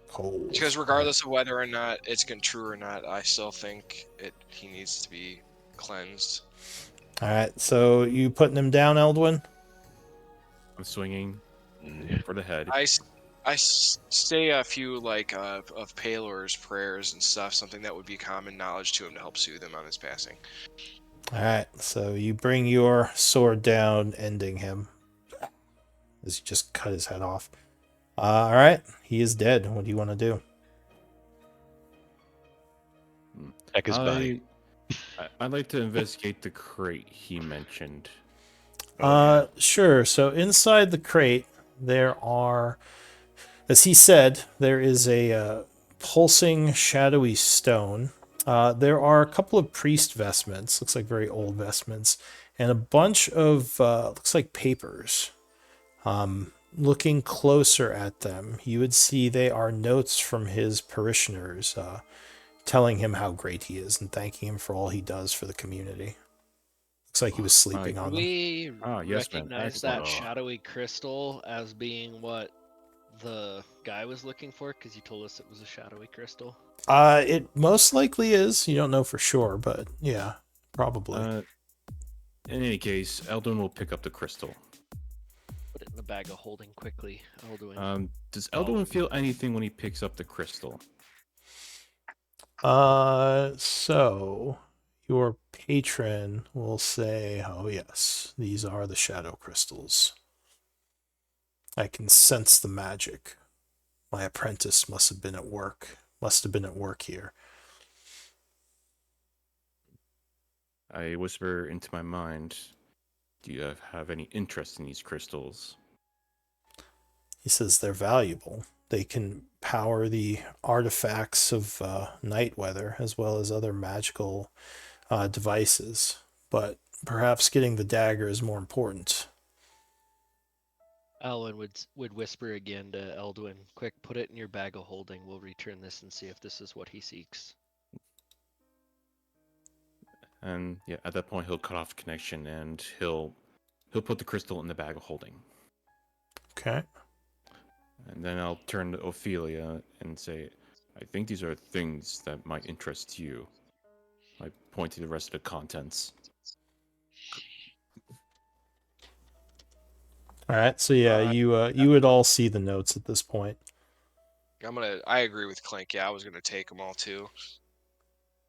Cold. Because regardless of whether or not it's true or not, I still think he needs to be cleansed. All right, so you putting him down, Eldwin? I'm swinging for the head. I say a few of Palor's prayers and stuff, something that would be common knowledge to him to help soothe him on his passing. All right, so you bring your sword down, ending him as you just cut his head off. All right, he is dead. What do you want to do? Check his body. I'd like to investigate the crate he mentioned. Sure. So inside the crate, there are, as he said, there is a pulsing, shadowy stone. There are a couple of priest vestments, looks like very old vestments, and a bunch of, looks like papers. Looking closer at them, you would see they are notes from his parishioners, telling him how great he is and thanking him for all he does for the community. Looks like he was sleeping on them. We Yes, man. recognize that Excellent. shadowy crystal as being what the guy was looking for, because you told us it was a shadowy crystal. It most likely is. You don't know for sure, but yeah, probably. In any case, Eldwin will pick up the crystal. Put it in the bag of holding quickly, Eldwin. Does Eldwin feel anything when he picks up the crystal? So your patron will say, "Oh yes, these are the shadow crystals. I can sense the magic. My apprentice must have been at work. Must have been at work here." I whisper into my mind, do you have any interest in these crystals? He says they're valuable. They can power the artifacts of night weather as well as other magical devices. But perhaps getting the dagger is more important. Elwin would whisper again to Eldwin, "Quick, put it in your bag of holding. We'll return this and see if this is what he seeks." And yeah, at that point he'll cut off connection and he'll put the crystal in the bag of holding. Okay. And then I'll turn to Ophelia and say, I think these are things that might interest you. I point to the rest of the contents. All right, so yeah, you would all see the notes at this point. I agree with Clink. Yeah, I was gonna take them all too.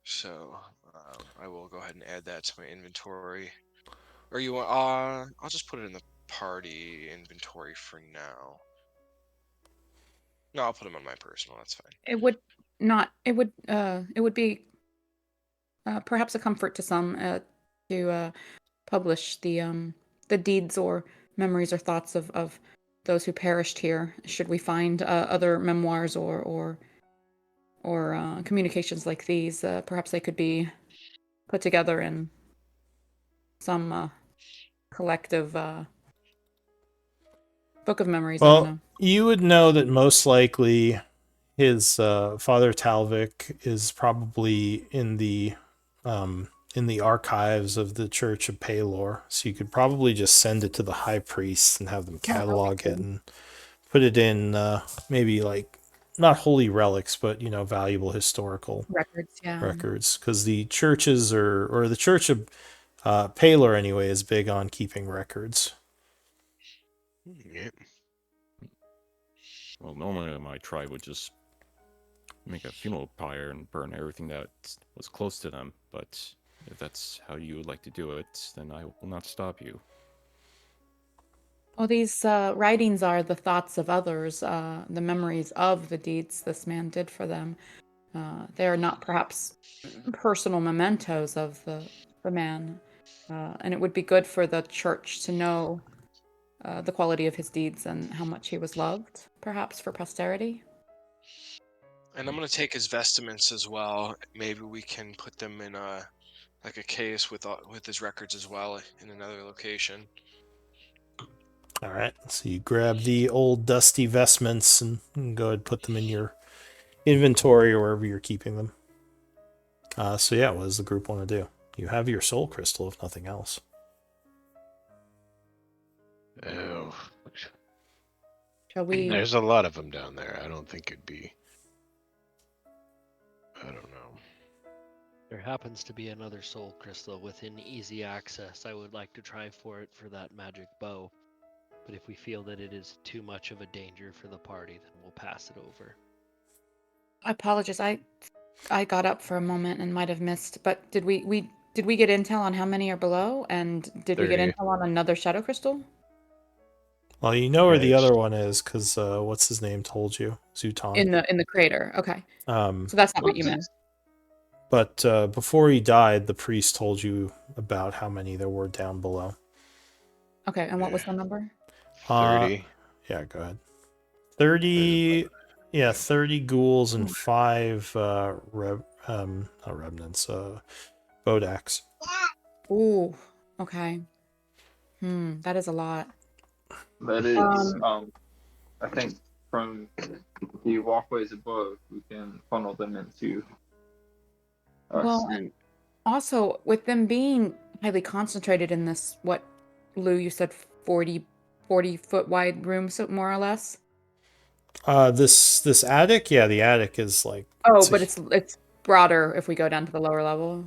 So I will go ahead and add that to my inventory. Or you want? I'll just put it in the party inventory for now. No, I'll put them on my personal. That's fine. It would not. It would be perhaps a comfort to some to publish the deeds or memories or thoughts of those who perished here. Should we find other memoirs or communications like these, perhaps they could be put together in some collective book of memories. I don't Well, know. you would know that most likely his Father Talvik is probably in the archives of the Church of Palor, so you could probably just send it to the high priests and have them catalog it and put it in maybe like not holy relics, but valuable historical Records, yeah. records, because the churches or the Church of Palor anyway is big on keeping records. Yeah. Well, normally my tribe would just make a funeral pyre and burn everything that was close to them, but if that's how you would like to do it, then I will not stop you. Well, these writings are the thoughts of others, the memories of the deeds this man did for them. They are not perhaps personal mementos of the man, and it would be good for the church to know the quality of his deeds and how much he was loved, perhaps for posterity. And I'm gonna take his vestments as well. Maybe we can put them in a case with his records as well in another location. All right, so you grab the old dusty vestments and go ahead and put them in your inventory or wherever you're keeping them. So yeah, what does the group want to do? You have your soul crystal, if nothing else. Oh, Shall we? there's a lot of them down there. I don't think it'd be. I don't know. There happens to be another soul crystal within easy access. I would like to try for it for that magic bow. But if we feel that it is too much of a danger for the party, then we'll pass it over. I apologize. I got up for a moment and might have missed. But did we get intel on how many are below? And did we get 30. intel on another shadow crystal? Well, you know where the Right. other one is because what's his name told you, Zutan. In the crater. Okay. So that's not what you meant. But before he died, the priest told you about how many there were down below. Okay. And what was the number? 30. Yeah, go ahead. 30. Yeah, 30 ghouls and 5 not remnants. Bodaks. Ooh. Okay. That is a lot. That is, I think from the walkways above, we can funnel them into us. Well, and also with them being highly concentrated in this, what, Lou, you said 40 foot wide room, so more or less. This attic, yeah, the attic is like. Oh, but it's broader if we go down to the lower level.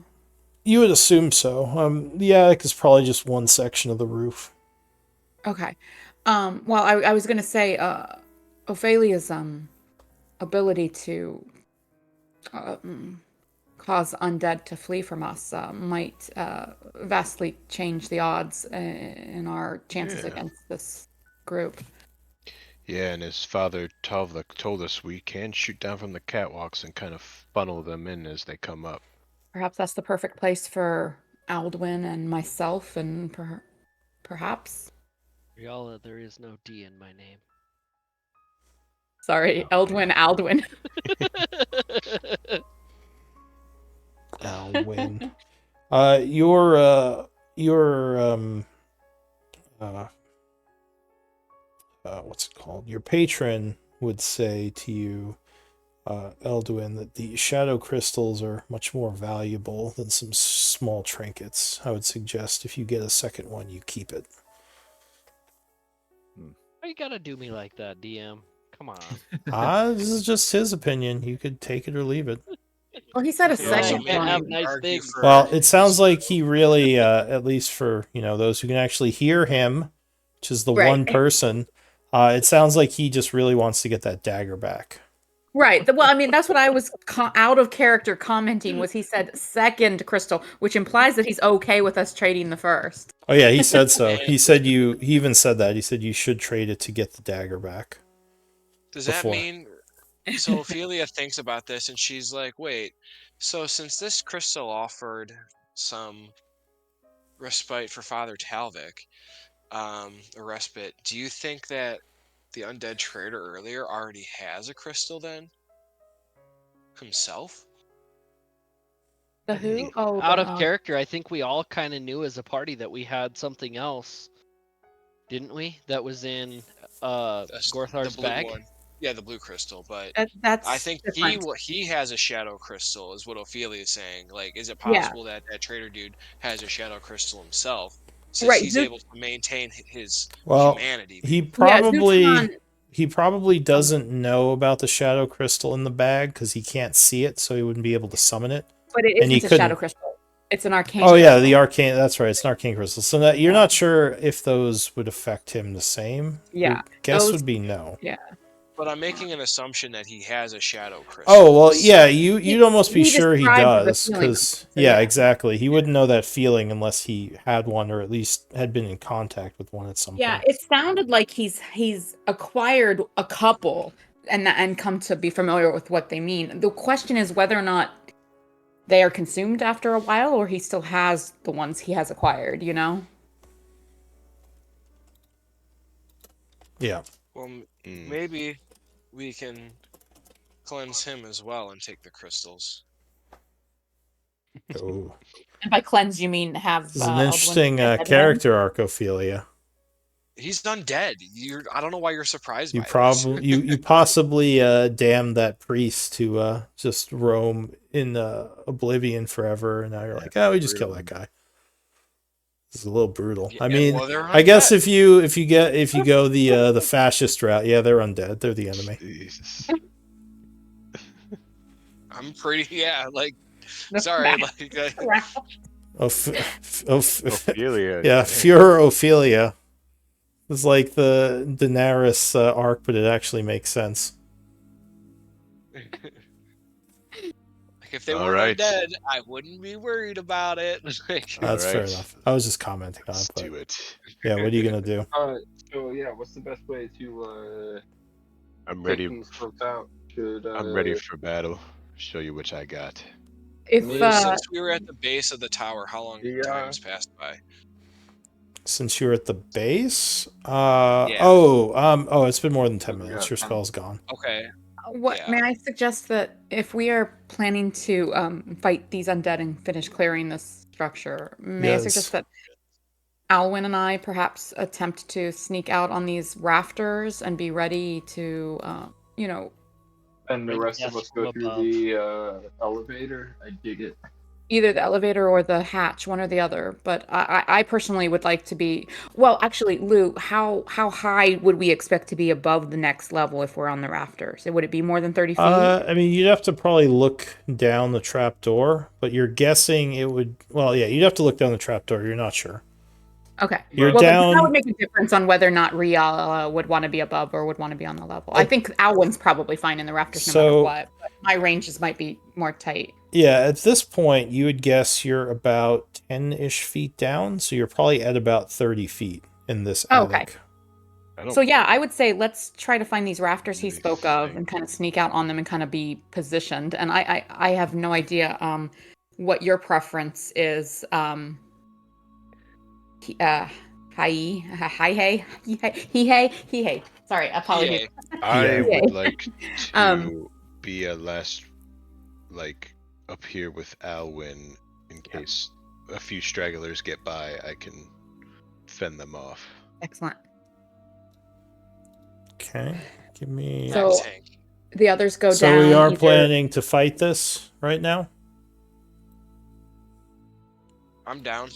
You would assume so. The attic is probably just one section of the roof. Okay. Well, I was gonna say, Ophelia's ability to cause undead to flee from us might vastly change the odds in our chances against this group. Yeah, and his father Talvik told us we can shoot down from the catwalks and kind of funnel them in as they come up. Perhaps that's the perfect place for Aldwin and myself, and perhaps. Riala, there is no D in my name. Sorry, Aldwin. Alwyn. What's it called? Your patron would say to you, Elduin, that the shadow crystals are much more valuable than some small trinkets. I would suggest if you get a second one, you keep it. Why you gotta do me like that, DM? Come on. This is just his opinion. You could take it or leave it. Well, he said a You also second maybe one. have nice argue things. for- Well, it sounds like he really, at least for those who can actually hear him which is the Right. one person. It sounds like he just really wants to get that dagger back. Right. Well, I mean, that's what I was out of character commenting was he said second crystal, which implies that he's okay with us trading the first. Oh yeah, he said so. He said he even said that. He said you should trade it to get the dagger back. Does Before. that mean? So Ophelia thinks about this and she's like, "Wait. So since this crystal offered some respite for Father Talvik, a respite, do you think that the undead trader earlier already has a crystal then himself?" The who? Oh, Out of character, I think we all kind of knew as a party that we had something else, didn't we? That was in That's Gorthar's the blue bag. one. Yeah, the blue crystal. But That's I think different. he has a shadow crystal, is what Ophelia is saying. Like, is it Yeah. possible that that trader dude has a shadow crystal himself, since Right. he's able to maintain his Well, humanity? he Yeah, probably doesn't know about the shadow crystal in the bag because he can't see it, so he wouldn't be able to summon it. But it And he isn't a shadow couldn't- crystal. It's an arcane. Oh yeah, the crystal. arcane. That's right. It's an arcane crystal. So that you're not sure if those would affect him the same. Yeah, Your guess those- would be no. Yeah. But I'm making an assumption that he has a shadow crystal. Oh well, yeah. So- You'd almost be he sure he described the does feeling because of it, so yeah, yeah. exactly. He wouldn't know that feeling unless he had one or at least had been in contact with one at some Yeah, point. it sounded like he's acquired a couple and come to be familiar with what they mean. The question is whether or not they are consumed after a while, or he still has the ones he has acquired. You know? Yeah. Well, maybe we can cleanse him as well and take the crystals. Oh, And by cleanse, you mean have this is an Eldwin interesting get him? character arc, Ophelia. He's undead. I don't know why you're surprised You by this. probably you possibly damned that priest to just roam in oblivion forever, and now you're like, oh, we just kill that guy. This is a little brutal. Yeah, I mean, well, they're I guess undead. if you go the fascist route, yeah, they're undead. They're the enemy. Jesus. I'm pretty, yeah, like, The sorry, fact- like, Ophelia. Yeah, dang. Fuhrer Ophelia. It's like the Daenerys arc, but it actually makes sense. like if they All weren't right. undead, I wouldn't be worried about it. Like, That's fair Alright. enough. I was just commenting on Let's it, but do it. yeah, what are you gonna do? So yeah, what's the best way to I'm take ready. these folks out? Should I'm ready for battle. Show you which I got. If since we were at the base of the tower, how long Yeah. time has passed by? Since you're at the base, Yeah. oh, it's been more than 10 minutes. Yeah, Your 10. spell's gone. Okay. what Yeah. may I suggest that if we are planning to fight these undead and finish clearing this structure, may I Yes. suggest that Alwyn and I perhaps attempt to sneak out on these rafters and be ready to, and the Bring rest of death us go from through above. the elevator. I dig it. either the elevator or the hatch, one or the other. But I personally would like to be. Well, actually, Lou, how high would we expect to be above the next level if we're on the rafters? Would it be more than 30 feet? I mean, you'd have to probably look down the trapdoor, but you're guessing it would. Well, yeah, you'd have to look down the trapdoor. You're not sure. Okay. You're Well, then down. that would make a difference on whether or not Ria would want to be above or would want to be on the level. I think Alwyn's probably fine in the rafters no matter So- what. But my ranges might be more tight. Yeah, at this point, you would guess you're about 10-ish feet down, so you're probably at about 30 feet in this Okay. attic. I don't So yeah, I would say let's try to find these rafters he really spoke of think- and kind of sneak out on them and kind of be positioned. And I have no idea what your preference is. Hi. Sorry, apologies. Yay. I Yeah. would like to Um, be a last, like, up here with Alwyn in case a few stragglers get by. I can fend them off. Excellent. Okay, give me. So- That tank. The others go So down. we are either- planning to fight this right now. I'm down.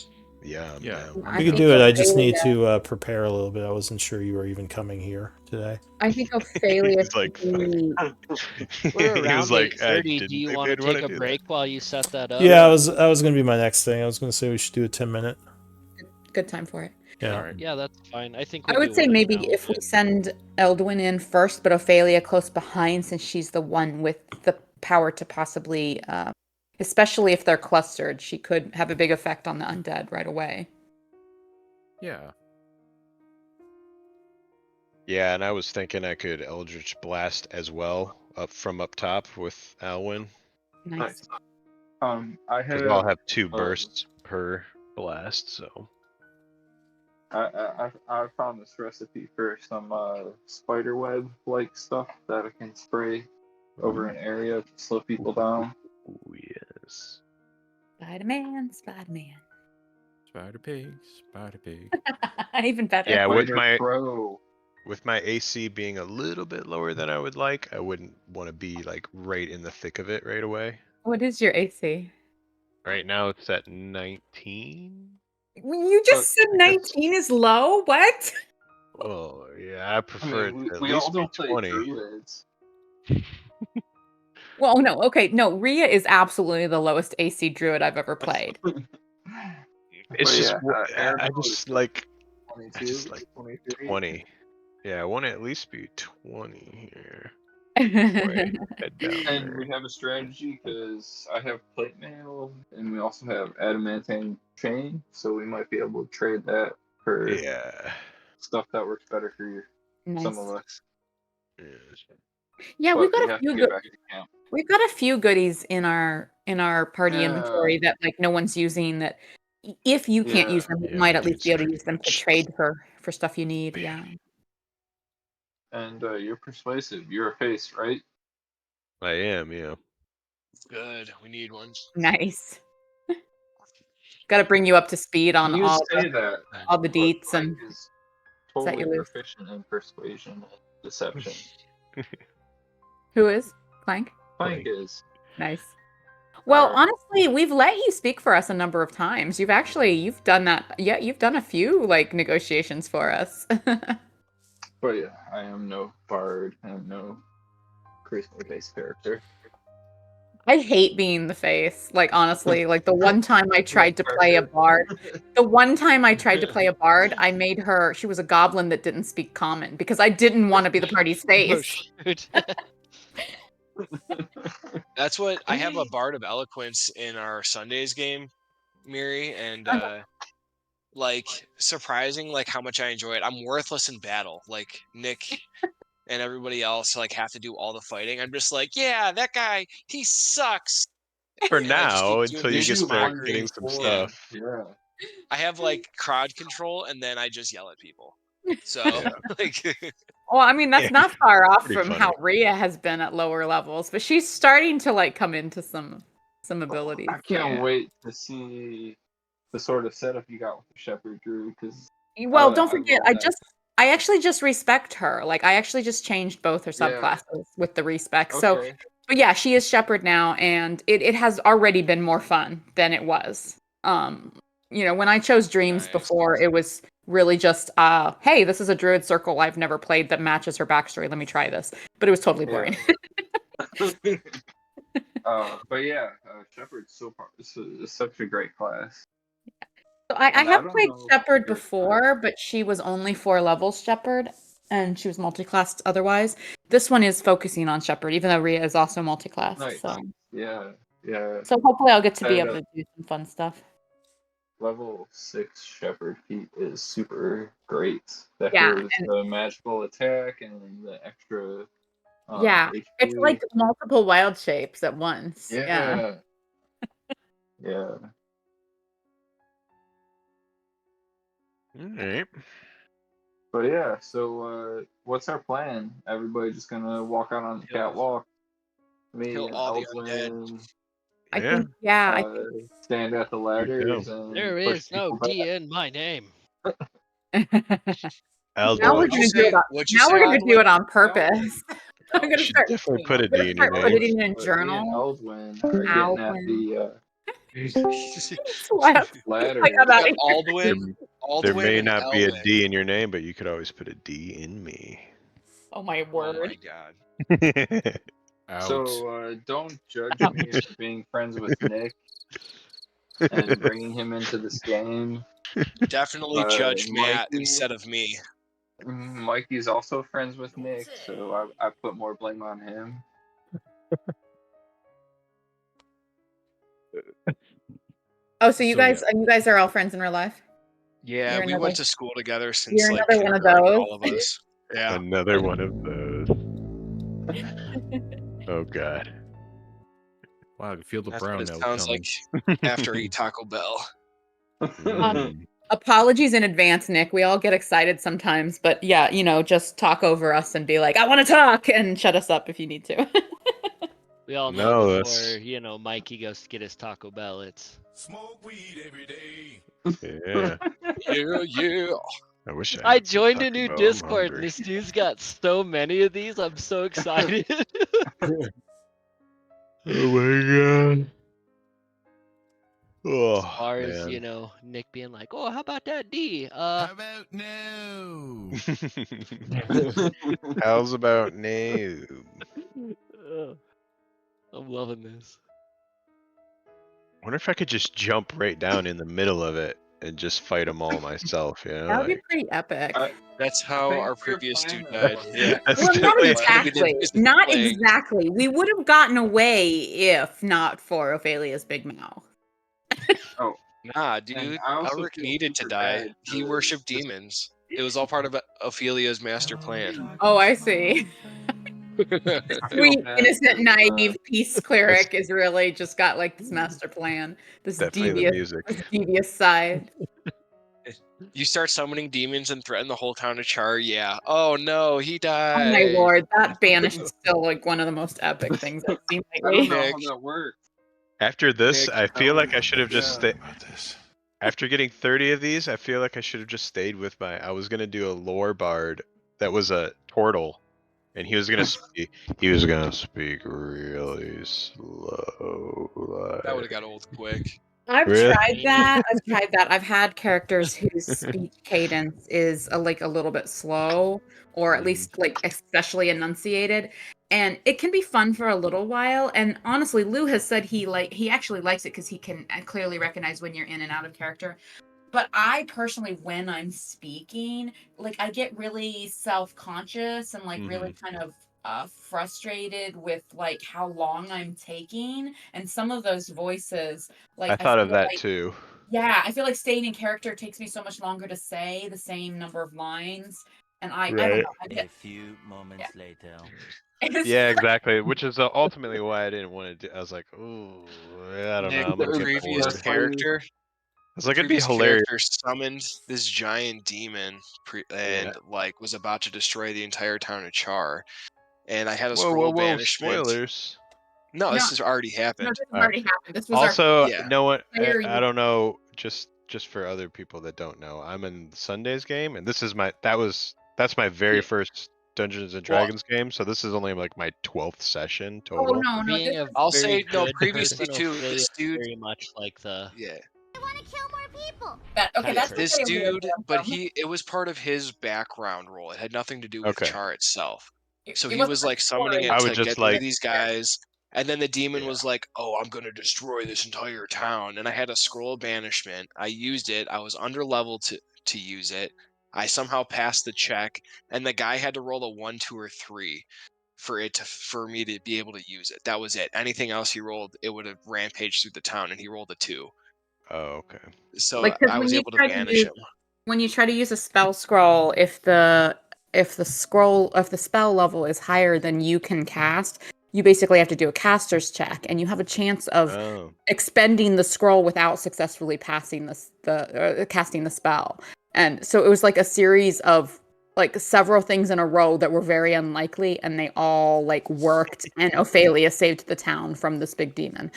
Yeah, I'm Yeah. down. I We could think do it. I just Ophelia- need to prepare a little bit. I wasn't sure you were even coming here today. I think Ophelia He's like, could be- We're he around was like, I 8:30. didn't Do you think want to they'd wanna take a do that. break while you set that up? Yeah, that was going to be my next thing. I was going to say we should do a 10-minute. good time for it. Yeah. All right. Yeah, that's fine. I think we I would do say one maybe now if we and- send Eldwin in first, but Ophelia close behind, since she's the one with the power to possibly, especially if they're clustered, she could have a big effect on the undead right away. Yeah. Yeah, and I was thinking I could Eldritch Blast as well up top with Alwyn. Nice. I Because have I'll have 2 uh, bursts per blast, so. I found this recipe for some spider web like stuff that I can spray over an area to slow people down. Ooh, yes. Spider-Man, Spider-Man. Spider pig, spider pig. Even better. Yeah, Spider Pro. with my AC being a little bit lower than I would like, I wouldn't want to be like right in the thick of it right away. What is your AC? Right now it's at 19. You just said Because 19 is low? What? Oh yeah, I I prefer mean, it to at we all least be don't play 20. druids. Well, no, okay, no, Rhea is absolutely the lowest AC druid I've ever played. It's But just yeah, I Airbow is just like 22, 23. 20. Yeah, I want to at least be 20 here. Head down And there. we have a strategy because I have plate mail and we also have adamantine chain, so we might be able to trade that for Yeah. stuff that works better for some Nice. of us. Yeah, But we have to get back to camp. we've got a few goodies in our party Yeah. inventory that like no one's using that if you can't use Yeah. them, you Yeah, might we at need least be able to some use them to tricks. trade for stuff you need. Yeah. And you're persuasive. You're a face, right? I am, yeah. Good. We need one. Nice. Got to bring you up to speed on You all say that, the but deets Mike and is that totally you lose. proficient in persuasion and deception. Who is Clank? Plank is. Nice. Well, Alright. honestly, we've let you speak for us a number of times. You've done that. Yeah, you've done a few like negotiations for us. But yeah, I am no bard. I am no charisma-based character. I hate being the face. Like honestly, like the one time I tried to play a bard, I made her, she was a goblin that didn't speak common because I didn't want to be the party's Oh face. shoot. That's what I have a Bard of Eloquence in our Sundays game, Miri, and like surprising like how much I enjoy it. I'm worthless in battle. Like Nick and everybody else like have to do all the fighting. I'm just like, yeah, that guy, he sucks. For And I just now, keep until doing you You get do start 1v4. getting some stuff. Yeah. I have like crowd control and then I just yell at people. So Yeah. like Well, I mean, that's Yeah, not far off pretty from how funny. Rhea has been at lower levels, but she's starting to like come into some abilities. I can't there. wait to see the sort of setup you got with the Shepherd Druid, because Well, don't I forget, love that. I actually just respect her. Like, I actually just changed both her Yeah. subclasses with the respec. So, Okay. but yeah, she is Shepherd now, and it has already been more fun than it was. When I chose Dreams Nice. before, it was really just, hey, this is a Druid circle I've never played that matches her backstory. Let me try this. But it was totally boring. But yeah, Shepherd's is such a great class. So I And I have don't played know if Shepherd you're- before, but she was only 4 levels Shepherd, and she was multi-classed otherwise. This one is focusing on Shepherd, even though Rhea is also multi-classed. Nice. So Yeah. hopefully I'll get to be And, able to do some fun stuff. level 6 Shepherd feat is super great. That Yeah, goes the magical attack and the extra Yeah, HP. it's like multiple wild shapes at once. Yeah. Yeah. Alright. But yeah, so what's our plan? Everybody just gonna walk out on the Kill- catwalk? Me kill and all the Eldwin I Yeah. think, I think stand at the ladders and There push is no people back. D in my name. I'll now do we're it. gonna do it. Now we're gonna do it on purpose. I'm You gonna should start. definitely put a I'm gonna D in your start name. putting it in a But me and journal. Eldwin are getting at Alwyn. the What? ladder. I got out of here. Aldwin, There Aldwin, may and not be a Elwin. D in your name, but you could always put a D in me. Oh my Oh my word. god. Out. So don't judge me for being friends with Nick and bringing him into this game. Definitely judge Matt Mikey- instead of me. Mikey's also friends with Nick, so I put more blame on him. Oh, so you So, guys are all friends in real life? Yeah, You're we another- went to school together since you're like another one of kindergarten, those? all of us. Yeah. Another one of those. Oh god. Wow, I can feel the That's what brown it note sounds coming. like after I eat Taco Bell. Mm. Apologies in advance, Nick. We all get excited sometimes, but yeah, just talk over us and be like, "I want to talk," and shut us up if you need to. We all No, know that's- before, Mikey goes to get his Taco Bell, it's Smoke weed every day. Yeah. Yeah. I wish I. I had some joined a Taco new Bell. I'm Discord and hungry. this dude's got so many of these. I'm so excited. Oh my god. As Oh far as, man. Nick being like, "Oh, how about that D?" How about no? How's about no? I'm loving this. Wonder if I could just jump right down in the middle of it and just fight them all myself. That would be Like, pretty epic. That's how think our we were previous playing dude that died. one. Yeah. that's Well, not definitely- exactly. It's Not playing. exactly. We would have gotten away if not for Ophelia's big mouth. Nah, dude. I also Elric feel needed to super die. bad He for worshipped this- demons. It was all part of Ophelia's master plan. Oh, I see. I feel Sweet, bad innocent, for, naive peace cleric is really just got like this master plan, this Definitely the music. devious side. You start summoning demons and threaten the whole town of Chaur. Yeah. Oh no, he Oh died. my lord, that banish is still like one of the most epic things I've seen I don't lately. know Nick. how that works. After this, Nick, I feel like I should have just Yeah. stayed. After getting 30 of these, I feel like I should have just stayed with my. I was gonna do a lore bard that was a turtle, and he was gonna speak. He was gonna speak really slow. that would have got old quick. I've Really? tried that. I've had characters whose speech cadence is a little bit slow, or at least like especially enunciated, and it can be fun for a little while. And honestly, Lou has said he actually likes it because he can clearly recognize when you're in and out of character. But I personally, when I'm speaking, like I get really self-conscious and like really kind of frustrated with like how long I'm taking, and some of those voices, like I thought of feel that like, too. yeah, I feel like staying in character takes me so much longer to say the same number of lines, and I don't Right. know. I A get few moments later. Yeah, exactly. Which is ultimately why I didn't want to do. I was like, ooh, I don't know. Nick, I'm the gonna get previous bored. That's character. I was like, it'd be Previous hilarious. character summoned this giant demon and like was about to destroy the entire town of Chaur. And I had a scroll banishment. Spoilers. No, this No. has already no, happened. this has already happened. This was Also, Yeah. no one. player I don't know. Just for other people that don't know, I'm in Sunday's game, and this is that's my very Yeah. first Dungeons and Well- Dragons game. So this is only like my 12th session Oh total. no, Being this a is I'll very say no. good Previously person, too, Ophelia this is dude. very much like the Yeah, that. Okay, kind that's of the this way I'm dude. doing But them. it was part of his background role. It had nothing to do with Okay. Chaur itself. So It he wasn't was the like summoning story. it I to would just get rid like- of these guys. And then the demon Yeah. was like, "Oh, I'm gonna destroy this entire town." And I had a scroll of banishment. I used it. I was under level to use it. I somehow passed the check, and the guy had to roll a 1, 2, or 3 for me to be able to use it. That was it. Anything else he rolled, it would have rampaged through the town, and he rolled a 2. Oh, okay. So Like, 'cause I when was you able to try to banish use- him. When you try to use a spell scroll, if the spell level is higher than you can cast, you basically have to do a caster's check, and you have a chance of Oh. expending the scroll without successfully passing the casting the spell. And so it was like a series of like several things in a row that were very unlikely, and they all like worked, and Ophelia saved the town from this big demon.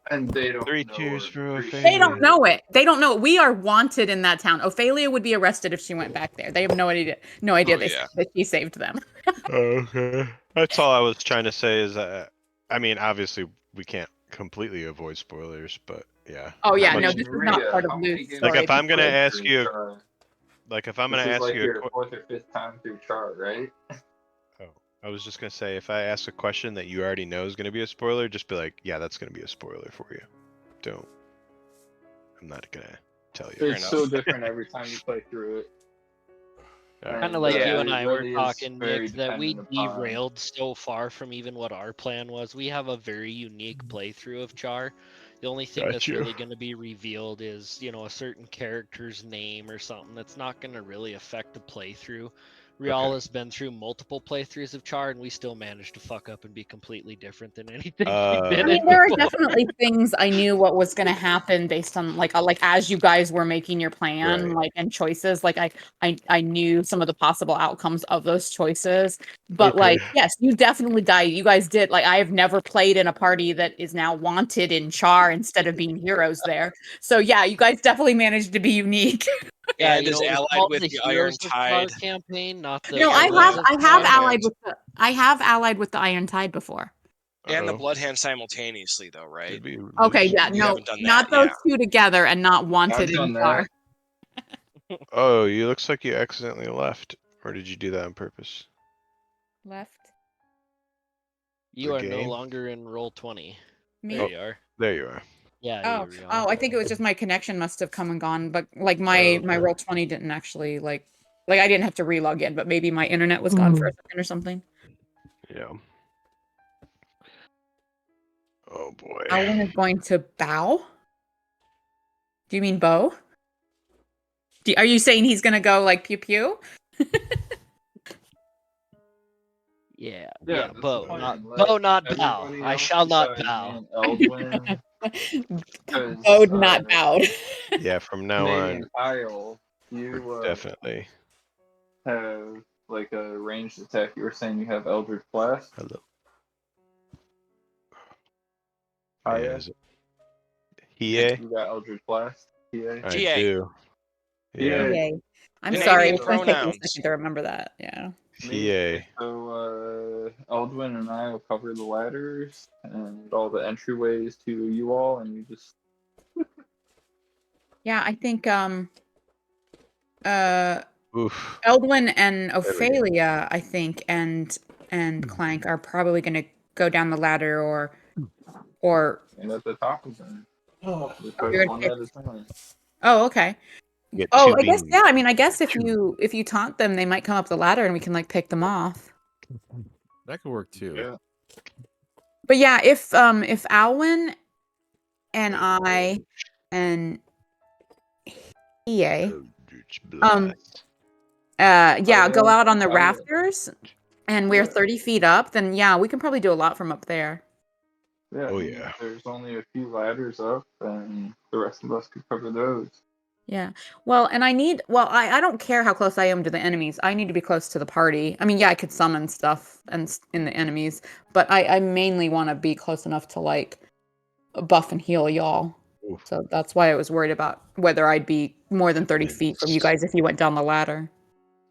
And they don't 3 know cheers or for appreciate They don't Ophelia. know it. They don't know it. We are wanted in that town. Ophelia would be arrested if she went back there. They have no idea. No idea Oh, yeah. that she saved them. Okay. That's all I was trying to say is that, I mean, obviously we can't completely avoid spoilers, but yeah. Oh yeah, Much- no, this is not Maria, part of how many Lou's games story. Like if I'm gonna have you ask played you, through Char? like if I'm This gonna is ask like you, your 4th or 5th time through Char, right? oh, I was just gonna say if I ask a question that you already know is gonna be a spoiler, just be like, yeah, that's gonna be a spoiler for you. I'm not gonna tell you. Fair It's so enough. different every time you play through it. Alright. Kind of like Yeah, you and it I were really is talking, very Nick, that we dependent upon- derailed so far from even what our plan was. We have a very unique playthrough of Char. The only thing that's Gotcha. really going to be revealed is, a certain character's name or something. That's not going to really affect the playthrough. Rial has been through multiple playthroughs of Char, and we still managed to fuck up and be completely different than anything we've been I mean, in there are before. definitely things I knew what was going to happen based on like as you guys were making your plan, Right. like and choices. Like I knew some of the possible outcomes of those choices. But Okay. like, yes, you definitely died. You guys did. Like, I have never played in a party that is now wanted in Char instead of being heroes there. So yeah, you guys definitely managed to be unique. Yeah, and is it was allied called with the the Iron Heroes of Char Tide. campaign, not the No, And Villains of I have Char. allied with I have allied with the Iron Tide before. And the Uh-oh. Bloodhand simultaneously, though, right? Did we Okay, lose? yeah, You no, haven't done not that, those yeah. two together and not wanted I've in done Char. that. Oh, you looks like you accidentally left. Or did you do that on purpose? Left You The are no game? longer in roll 20. me. There you are. There you are. Yeah, Oh, you are. oh, I think it was just my connection must have come and gone, but like Oh, my okay. roll 20 didn't actually like I didn't have to relog in, but maybe my internet was gone for a second or something. Yeah. Oh boy. Alwyn is going to bow. Do you mean bow? Are you saying he's gonna go like pew pew? Yeah, Yeah, that's the bow, plan. not Let bow, not bow. everybody I else shall not decide bow. me and Eldwin, 'cause, Bowed, not bowed. Yeah, from now Canadian on, Kyle, we're you definitely. have like a ranged attack. You were saying you have Eldritch Blast. Hello. Oh, Yeah, yeah? is it? Hiei? You got Eldritch Blast. Yeah. I GA. do. Yeah. Yay. I'm Canadian sorry, it's gonna take me a pronouns. second to remember that. Yeah. Hiei. So, Eldwin and I will cover the ladders and all the entryways to you all, and you just. Yeah, I think Oof. Eldwin and we go. Ophelia, I think, and Clank are probably gonna go down the ladder or And at the top of them. You're Just gonna one pick- at a time. oh, okay. Get Oh, two I guess beans. yeah. I mean, I guess if Two. you taunt them, they might come up the ladder and we can like pick them off. That could work too. Yeah. But yeah, if Alwyn and I and EA Eldritch um Blast. yeah, go out on the I- rafters and we're Yeah. 30 feet up, then yeah, we can probably do a lot from up there. Yeah. Oh, I mean, yeah. if there's only a few ladders up, and the rest of us could cover those. Yeah. Well, and I don't care how close I am to the enemies. I need to be close to the party. I mean, yeah, I could summon stuff in the enemies, but I mainly want to be close enough to like buff and heal y'all. Oof. So that's why I was worried about whether I'd be more than 30 feet from you guys if you went down the ladder.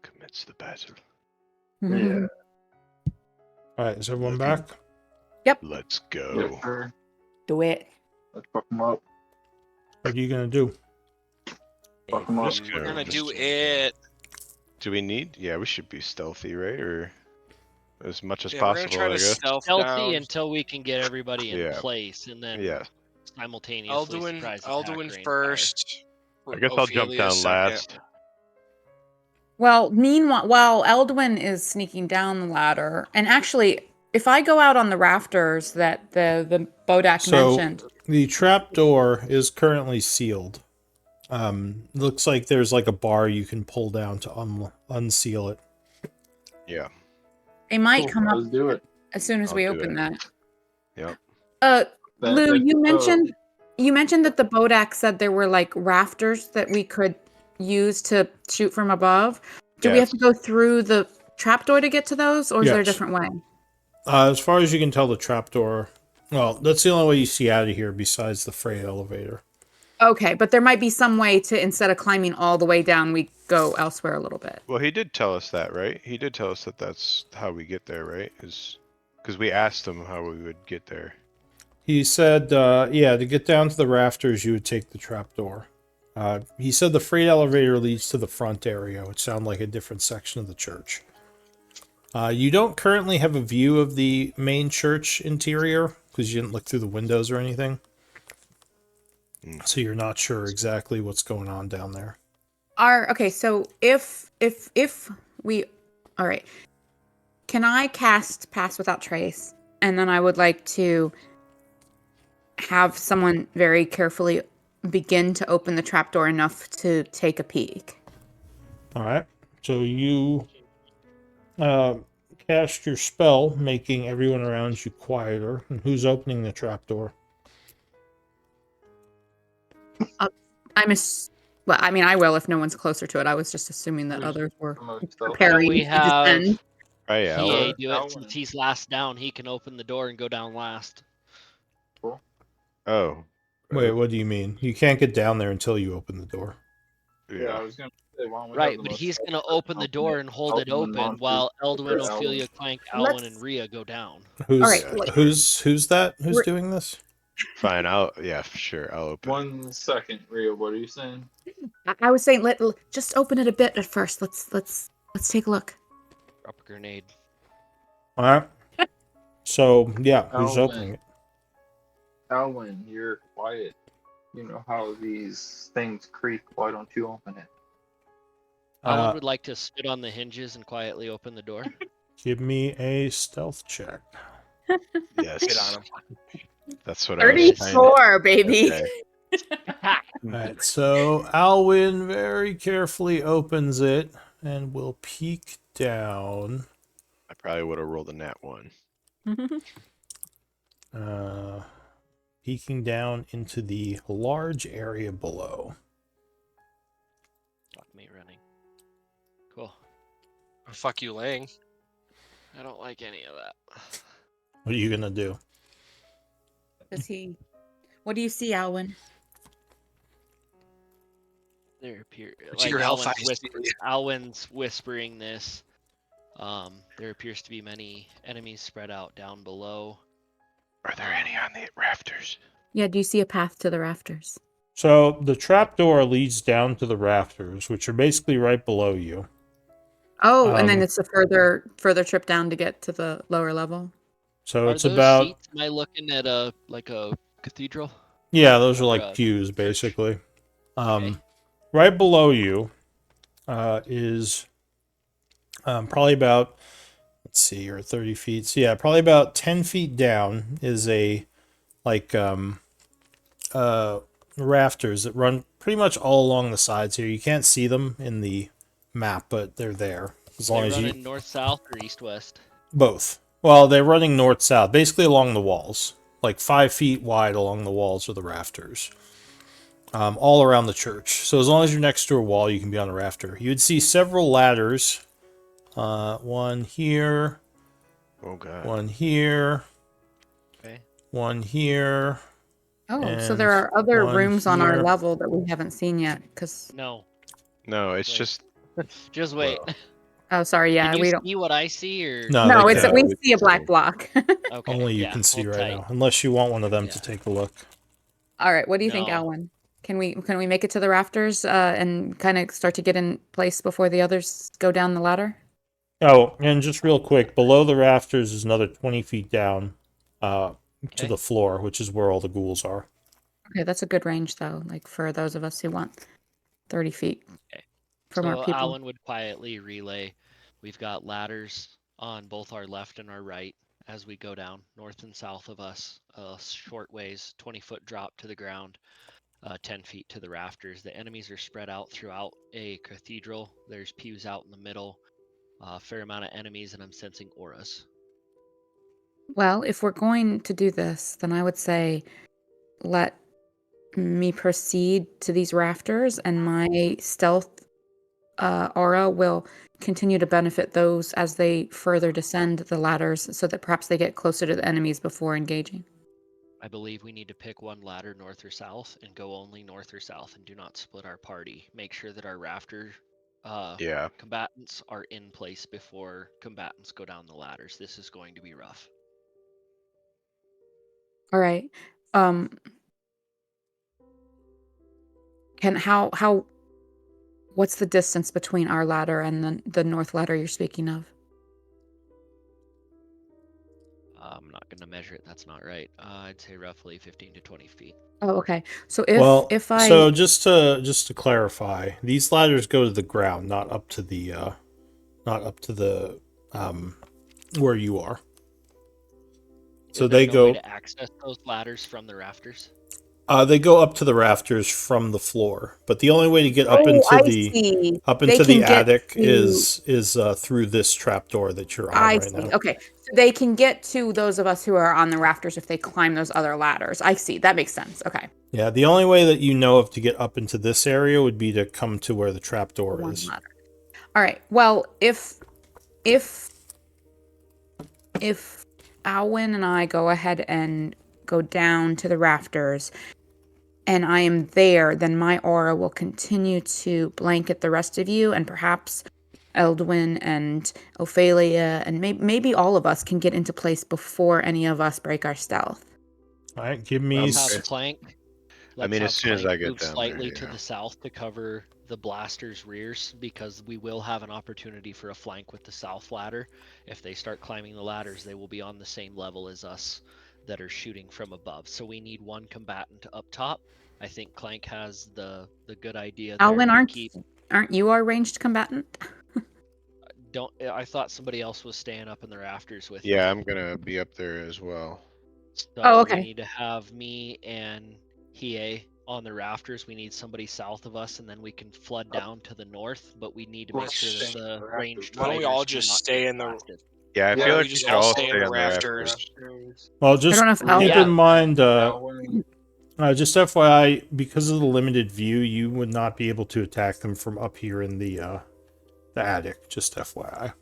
Commence the battle. Yeah. All right, is everyone back? Let's go. Yes, sir. Do it. Let's fuck them up. What are you gonna do? Fuck them up. Just We're gonna just- do it. Do we need? Yeah, we should be stealthy, right? Or as much as Yeah, we're gonna possible, try I to guess. stealth Stealthy down. until we can get everybody in Yeah. place, and then Yeah. simultaneously surprise attack our Alduin entire- first. I guess I'll jump Ophelia down second. last. Well, meanwhile, while Eldwin is sneaking down the ladder, and actually, if I go out on the rafters that the Bodak So mentioned, the trap door is currently sealed. Looks like there's like a bar you can pull down to unseal it. Yeah. they might Cool, come up let's do it. as soon as I'll we do open it. that. Yep. Lou, If you mentioned that the Bodak said there were like rafters that we could use to shoot from above. Do we have Yes. to go through the trapdoor to get to those, or is there a Yes. different way? As far as you can tell, the trapdoor. Well, that's the only way you see out of here besides the freight elevator. Okay, but there might be some way to, instead of climbing all the way down, we go elsewhere a little bit. Well, he did tell us that, right? He did tell us that that's how we get there, right? Is because we asked him how we would get there. He said, yeah, to get down to the rafters, you would take the trapdoor. He said the freight elevator leads to the front area, which sounded like a different section of the church. You don't currently have a view of the main church interior because you didn't look through the windows or anything. So you're not sure exactly what's going on down there. Okay, so if we, all right, can I cast Pass Without Trace? And then I would like to have someone very carefully begin to open the trapdoor enough to take a peek. All right. So you cast your spell, making everyone around you quieter. And who's opening the trapdoor? Well, I mean, I will if no one's closer to it. I was just assuming that Who's others were the most stealthy? preparing we to have descend. Right, PA Alan. do it Alwyn. since he's last down. He can open the door and go down last. Cool. Oh. Wait, what do you mean? You can't get down there until you open the door. Yeah, I was gonna say, why don't we have Right, the but most he's stealthy gonna person open the door and hold it Alwyn open launches while Eldwin, for Ophelia, Alwyn. Clank, Let's- Alwyn, and Rhea go down. Who's All right, who's that? Who's We're- doing this? Fine, yeah, sure, I'll open it. 1 second, Rhea. What are you saying? I was saying just open it a bit at first. Let's take a look. Drop a grenade. All right. So yeah, who's Alwyn. opening it? Alwyn, you're quiet. You know how these things creak. Why don't you open it? Alwyn would like to sit on the hinges and quietly open the door. Give me a stealth check. Yes. Get on him. That's what I was trying to... 34, baby. Okay. All right. So Alwyn very carefully opens it and will peek down. I probably would have rolled a nat 1. Peeking down into the large area below. Fuck me running. Cool. Fuck you, laying. I don't like any of that. What are you gonna do? What do you see, Alwyn? There appear But your hellfire Alwyn's whispering this. There appears to be many enemies spread out down below. Are there any on the rafters? Yeah, do you see a path to the rafters? So the trapdoor leads down to the rafters, which are basically right below you. Oh, and then Um, it's a further trip down to get to the lower level. So Are it's those about seats? Am I looking at a cathedral? yeah, those are or like a pews church? basically. Okay. Right below you is probably about, let's see, you're at 30 feet. So yeah, probably about 10 feet down is a like rafters that run pretty much all along the sides here. You can't see them in the map, but they're there as long They as you running north south or east west? both. Well, they're running north south, basically along the walls, like 5 feet wide along the walls of the rafters. All around the church. So as long as you're next to a wall, you can be on a rafter. You would see several ladders. One here, Oh god. one here, Okay. one here. Oh, so And there are other one rooms on our here. level that we haven't seen yet. Because No, No, it's Wait. just just wait. oh, sorry, yeah, Can we you don't. see what I see or No, No, they it's can't. we we see a can black see. block. Okay, Only you yeah, can see hold right tight. now, unless you want one of them Yeah. to take a look. All right, what do you think, No. Alwyn? Can we make it to the rafters and kind of start to get in place before the others go down the ladder? Oh, and just real quick, below the rafters is another 20 feet down to Okay. the floor, which is where all the ghouls are. Okay, that's a good range though. Like for those of us who want 30 feet Okay. from So our people. Alwyn would quietly relay. We've got ladders on both our left and our right as we go down north and south of us. Short ways, 20-foot drop to the ground, 10 feet to the rafters. The enemies are spread out throughout a cathedral. There's pews out in the middle. A fair amount of enemies, and I'm sensing auras. Well, if we're going to do this, then I would say let me proceed to these rafters, and my stealth aura will continue to benefit those as they further descend the ladders so that perhaps they get closer to the enemies before engaging. I believe we need to pick one ladder north or south and go only north or south and do not split our party. Make sure that our rafter yeah. combatants are in place before combatants go down the ladders. This is going to be rough. All right. How what's the distance between our ladder and the north ladder you're speaking of? I'm not going to measure it. That's not right. I'd say roughly 15 to 20 feet. Oh, okay. So Well, if I so just to clarify, these ladders go to the ground, not up to the where you are. So Is there they no way go to access those ladders from the rafters? they go up to the rafters from the floor, but the only way to get Oh, I see. They the can get attic to. is through this trapdoor that you're on I right see. now. Okay. So they can get to those of us who are on the rafters if they climb those other ladders. I see. That makes sense. Okay. Yeah, the only way that you know of to get up into this area would be to come to where the trapdoor One is. ladder. All right. Well, if Alwyn and I go ahead and go down to the rafters and I am there, then my aura will continue to blanket the rest of you, and perhaps Eldwin and Ophelia and maybe all of us can get into place before any of us break our stealth. All right, give me. Let's have Clank. I mean, as soon as I get move down slightly there, to yeah. the south to cover the blaster's rears, because we will have an opportunity for a flank with the south ladder. If they start climbing the ladders, they will be on the same level as us that are shooting from above. So we need one combatant up top. I think Clank has the good idea there Alwyn, to keep. aren't you our ranged combatant? I thought somebody else was staying up in the rafters with Yeah, me. I'm gonna be up there as well. So Oh, we okay. need to have me and Hiei on the rafters. We need somebody south of us, and then we can flood down to the north. But we need to make sure that the ranged Why don't we all fighters do just not stay get in the? blasted. Yeah, I Why feel don't like we we just should all all stay in stay the on the rafters? rafters. Well, I just don't know if keep Yeah. in mind, Alwyn, just FYI, because of the limited view, you would not be able to attack them from up here in the attic. Just FYI.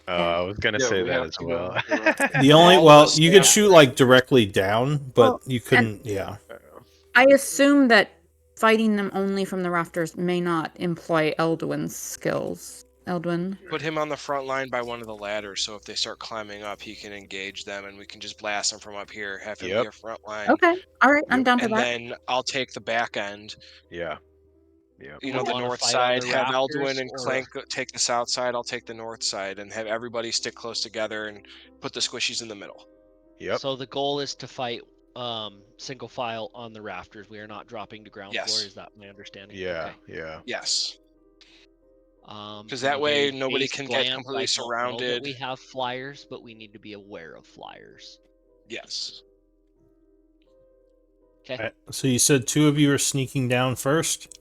I was gonna yeah, say we that have as to go well. into the rafters. The only All of well, us you stay could on shoot the like directly down, but Well, you couldn't. Yeah. I assume that fighting them only from the rafters may not employ Eldwin's skills. Eldwin. Put him on the front line by one of the ladders, so if they start climbing up, he can engage them, and we can just blast them from up here. Have him be Yep. a front line, Okay. All right. I'm Yep. down for and that. then I'll take the back end. Yeah. Yeah. You You know, the wanna north fight on side. the Have rafters, Alduin and or Clank take the south side. I'll take the north side, and have everybody stick close together and put the squishies in the middle. Yep. so the goal is to fight single file on the rafters. We are not dropping to ground floor. Yes. Is that my understanding? Yeah. Okay. Yeah. Yes, because From that a way very nobody base can get glance, completely I don't know that surrounded. we have flyers, but we need to be aware of flyers. Yes. Okay. All right, so you said two of you are sneaking down first.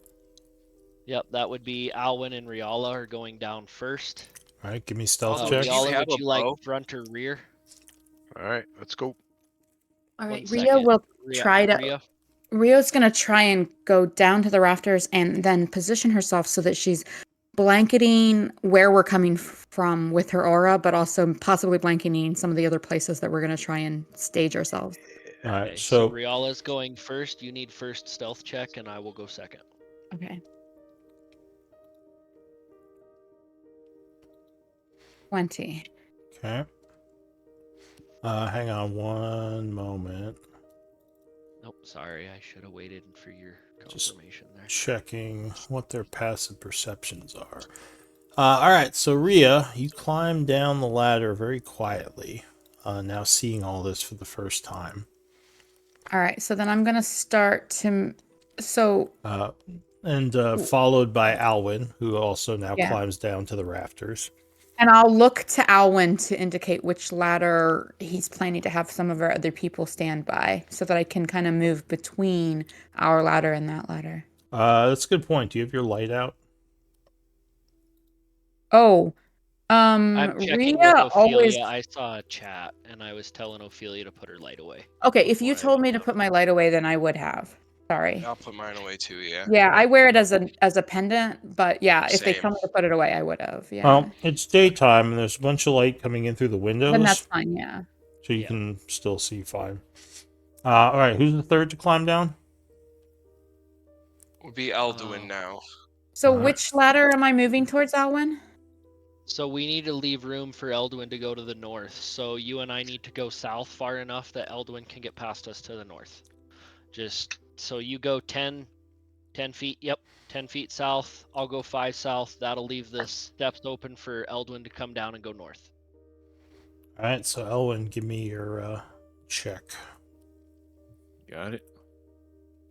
Yep, that would be Alwyn and Riala are going down first. All right, give me stealth Although, checks. do you Riala, have would a you like bow? front or rear? All right. Let's go. All right. One Ria second. will Ria- try to. Ria? Rio's going to try and go down to the rafters and then position herself so that she's blanketing where we're coming from with her aura, but also possibly blanketing some of the other places that we're going to try and stage ourselves. All right, Okay, so so Riala's going first. You need first stealth check, and I will go second. Okay. 20. okay. Hang on one moment. Nope, sorry. I should have waited for your Just confirmation there. checking what their passive perceptions are. All right, so Ria, you climb down the ladder very quietly. Now seeing all this for the first time. All right. So then I'm going to start to. So. Followed by Alwyn, who also now Yeah. climbs down to the rafters. And I'll look to Alwyn to indicate which ladder he's planning to have some of our other people stand by so that I can kind of move between our ladder and that ladder. That's a good point. Do you have your light out? Oh, I'm checking Ria with Ophelia. always. I saw a chat, and I was telling Ophelia to put her light away. Okay, if you before I told me looked to up. put my light away, then I would have. Sorry. I'll put mine away too. Yeah. Yeah, I wear it as a pendant, but yeah, if they Same. tell me to put it away, I would have. Yeah. Well, it's daytime and there's a bunch of light coming in through the windows. Then that's fine. Yeah. So you Yeah. can still see fine. All right, who's the third to climb down? Would be Alduin now. So Alright. which ladder am I moving towards, Alwyn? So we need to leave room for Eldwin to go to the north. So you and I need to go south far enough that Eldwin can get past us to the north. Just so you go 10 feet. Yep, 10 feet south. I'll go 5 south. That'll leave the steps open for Eldwin to come down and go north. All right, so Elwin, give me your check. Got it.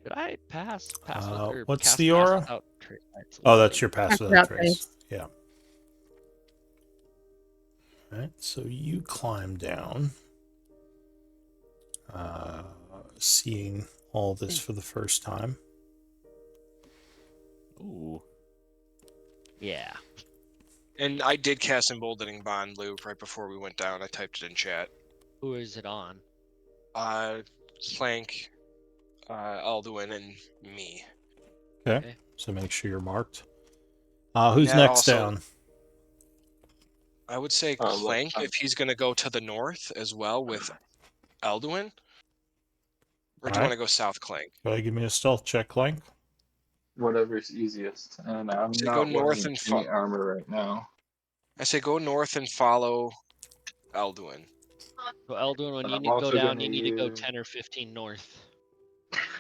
Did I pass with or What's cast the pass aura? without trace? Oh, that's your pass Pass without without trace. trace. Yeah. All right, so you climb down, seeing all this for the first time. Ooh. Yeah. And I did cast Emboldening Bond, Lou, right before we went down. I typed it in chat. Who is it on? Clank, Alduin, and me. Okay. So make sure you're marked. Who's That next also- down? I would say well, Clank if he's going to go to the north as well with Alduin. Or do you Alright. want to go south, Clank? Go ahead, give me a stealth check, Clank. Whatever's easiest. And I'm So not go north wearing and any armor right now. I say go north and follow Alduin. So Elduin, when you I'm need to go also down, gonna you need to go use- 10 or 15 north.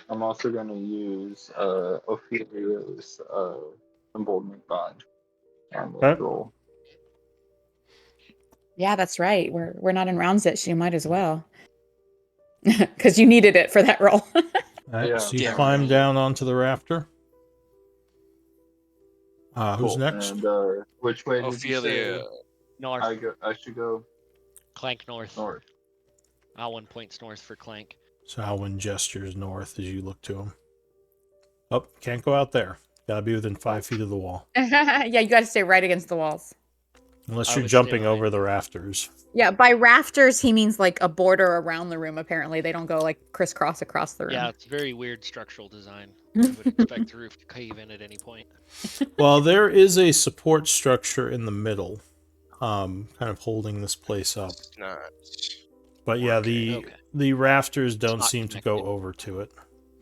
I'm also going to use Ophelia's Emboldening Bond on this Okay. roll. Yeah, that's right. We're not in rounds yet, so you might as well. Because you needed it for that roll. Alright, Yeah. so you Yeah, climb right. down onto the rafter. Who's Cool. next? And which way did you Ophelia. say North. I should go? Clank north. North. Alwyn points north for Clank. So Alwyn gestures north as you look to him. Oh, can't go out there. Gotta be within 5 feet of the wall. Yeah, you got to stay right against the walls. Unless I you're would stay jumping right. over the rafters. Yeah, by rafters, he means like a border around the room, apparently. They don't go like crisscross across the room. Yeah, it's very weird structural design. I would expect the roof to cave in at any point. Well, there is a support structure in the middle, kind of holding this place up. It's not. But yeah, Okay. the rafters don't not seem to go connected. over to it.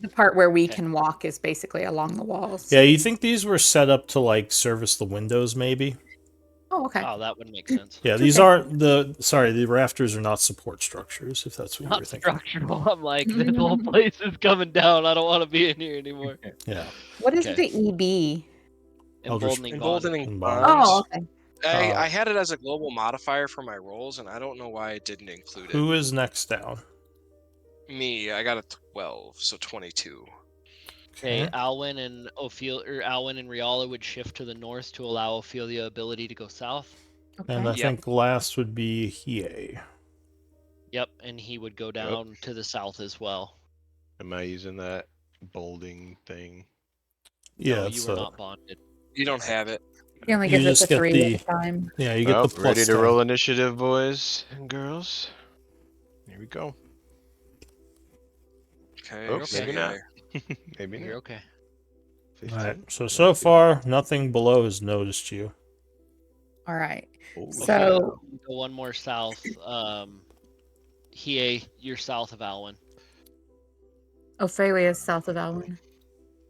The part where we Okay. can walk is basically along the walls. Yeah, you think these were set up to like service the windows, maybe? Oh, okay. Oh, that would make sense. Yeah, these Okay. aren't the rafters are not support structures, if that's what you were Not thinking. structural. I'm like, this whole place is coming down. I don't want to be in here anymore. Yeah. What is Okay. the EB? Eldritch- Emboldening bond. Emboldening And Bonds. Oh, okay. I had it as a global modifier for my rolls, and I don't know why it didn't include it. Who is next down? Me, I got a 12, so 22. Okay, Alwyn and Alwyn and Riala would shift to the north to allow Ophelia ability to go south. And I Okay. Yep. think last would be Hiei. Yep, and he would go down to the south as well. Am I using that bolding thing? Yeah, No, it's you were not bonded. You don't have it. He only You gives just us a get 3 the- at a time. yeah, you get Well, the plus ready to 10. roll initiative, boys and girls. Here we go. Okay. Oh, okay. maybe not. Maybe You're not. okay. 15. Alright, so far nothing below has noticed you. All right. Oh, So- Go one more south. Hiei, you're south of Alwyn. Ophelia is south of Alwyn.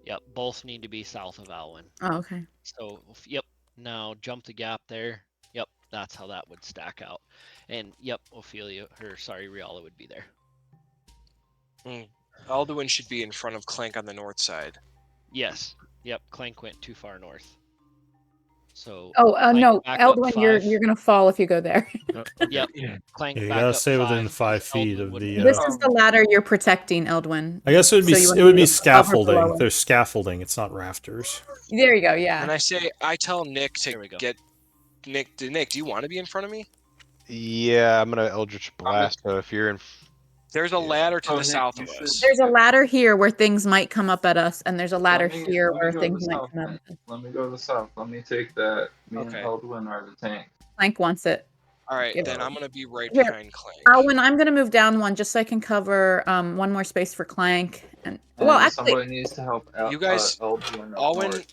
Yep, both need to be south of Alwyn. Oh, okay. So, yep, now jump the gap there. Yep, that's how that would stack out. And yep, Riala would be there. Alduin should be in front of Clank on the north side. Yes. Yep, Clank went too far north. So Oh, Clank no, back up Eldwin, 5. you're gonna fall if you go there. Yep. Clank Yeah, you back gotta up stay within 5, 5 'cause feet Eldwin of wouldn't the, be This there. is the ladder you're protecting, Eldwin. I guess it would be So you wanna it would be be above or scaffolding. below it? There's scaffolding, it's not rafters. There you go. Yeah. And I tell Nick There to we go. get Nick. Nick, do you want to be in front of me? Yeah, I'm gonna Eldritch Blast. So if you're in, There's a Yeah. ladder to Oh, the Nick, south you of should- us. There's a ladder here where things might come up at us, and there's a ladder here let me where go to things the might south come up. then. Let me go to the south. Let me take that. Me Okay. and Eldwin are the tank. Plank wants it. All right, Give then it. I'm gonna be right Here. behind Clank. Alwyn, I'm gonna move down one just so I can cover one more space for Clank. And well, And actually, somebody needs to help out. You guys- Eldwin up Alwyn, north.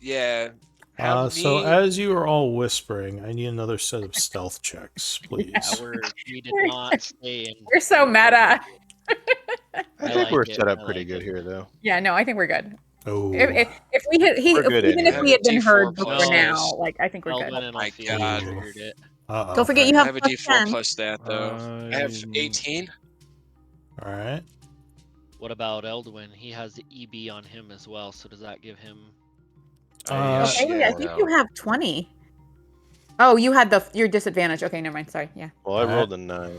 yeah. Have So me. as you are all whispering, I need another set of stealth checks, please. Yeah, we did not stay in. we're so meta. I think like we're it, set up I pretty like good it. here, though. Yeah, no, I think we're good. Oh, If we hit, We're good even if anyway. we had been D4 heard plus before now, this. like I think we're good. Eldwin and my Ophelia God. triggered it. uh-oh. Don't forget you I have have a plus D4 10. plus that though. I have 18. All right. What about Eldwin? He has the EB on him as well, so does that give him... Okay, yeah, I think you have 20. Oh, you had your disadvantage. Okay, never mind. Sorry. Yeah. Well, I Alright. rolled a 9.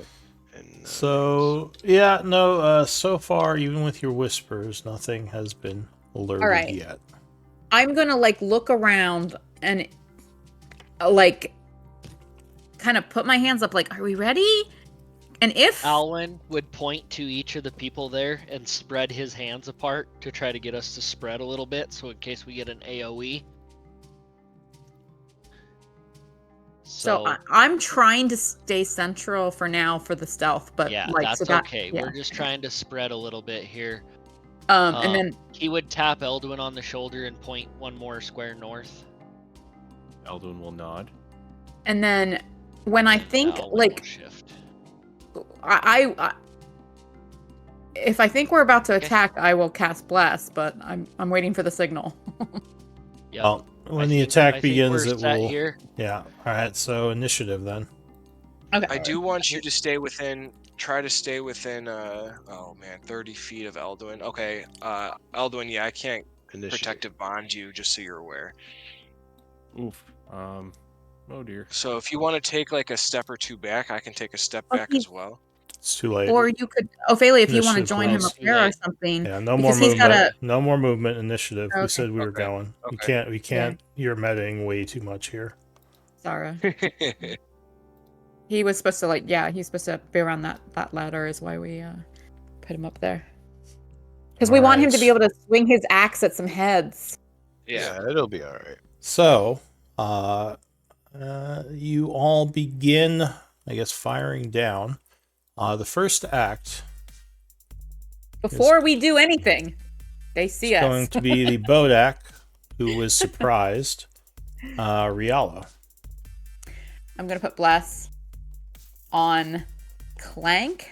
And, So yeah, no. So far, even with your whispers, nothing has been alerted All right. yet. I'm gonna like look around and like kind of put my hands up. Like, are we ready? And if Alwyn would point to each of the people there and spread his hands apart to try to get us to spread a little bit, so in case we get an AoE. so, I'm trying to stay central for now for the stealth, but yeah, like that's so that, okay. Yeah. We're just trying to spread a little bit here. And then He would tap Eldwin on the shoulder and point one more square north. Eldwin will nod. and then when I and think Alwyn will like shift. I if I think we're about to Okay. attack, I will cast Bless, but I'm waiting for the signal. Yep. Well, when I the think- attack I think begins, we're it set will. here. Yeah. All right. So initiative then. Okay. I do want you to stay within. Try to stay within. Oh man, 30 feet of Elduin. Okay. Elduin. Yeah, I can't initiative. protective bond you. Just so you're aware. Oof. Oh dear. So if you want to take like a step or two back, I can take a step back Okay. as well. It's too late. Or you could, Ophelia, if you want to Initiative, join him please. up there or Right. something. Yeah. No more because he's movement. got No more movement. Initiative. We Okay. said we were Okay. going. We Okay. can't. You're medding way too much here. Sarah. He was supposed to he's supposed to be around that ladder is why we put him up there. Because we want him to be able to swing his axe at some heads. Yeah. It'll be all right. So, you all begin, I guess, firing down. The first act Before we do anything, they see is us. going to be the Bodak, who was surprised. Riala. I'm gonna put Bless on Clank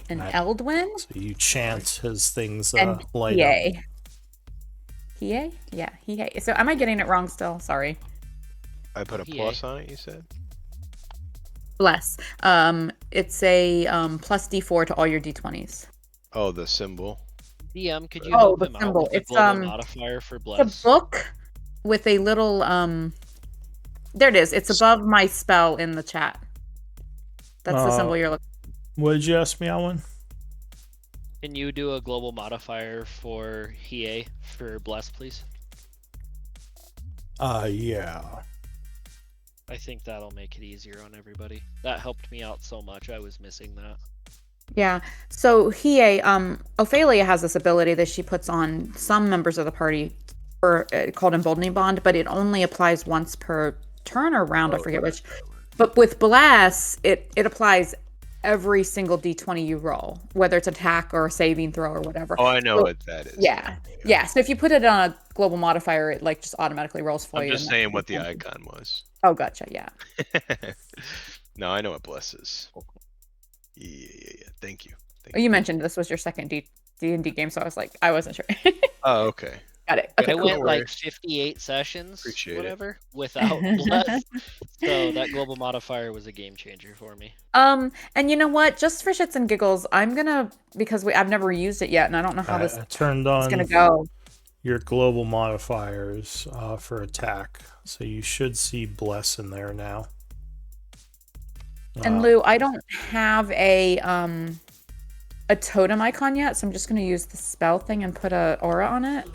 and Right. Eldwin So you chant as things and light up. Hiei. Hiei? Yeah, Hiei. So am I getting it wrong still? Sorry. I put a PA. plus on it, you said? Bless. It's a plus D4 to all your D20s. Oh, the symbol. DM, could you Oh, help the him out symbol. with the It's, global modifier for Bless? It's a book with a little there it is. It's above my spell in the chat. That's the symbol you're looking What did you ask me, Alwyn? Can you do a global modifier for Hiei for Bless, please? Yeah. I think that'll make it easier on everybody. That helped me out so much. I was missing that. Yeah. So Hiei, Ophelia has this ability that she puts on some members of the party for called emboldening bond, but it only applies once per turn or round. I forget which. But with Bless, it applies every single D20 you roll, whether it's attack or a saving throw or whatever. Oh, I know So- what that is. Yeah. So if you put it on a global modifier, it like just automatically rolls for I'm you. just and saying that's what the D20. icon was. Oh, gotcha. Yeah. No, I know what bless is. Yeah. Thank you. You mentioned this was your second D&D game, so I wasn't sure. Oh, okay. Got it. Okay, I cool. went like worries. 58 sessions, Appreciate it. whatever, without Bless. So that global modifier was a game changer for me. And you know what? Just for shits and giggles, I'm gonna because I've never used it yet, and I don't know how this I turned is on gonna go. your global modifiers for attack, so you should see bless in there now. And Lou, I don't have a totem icon yet, so I'm just gonna use the spell thing and put a aura on it.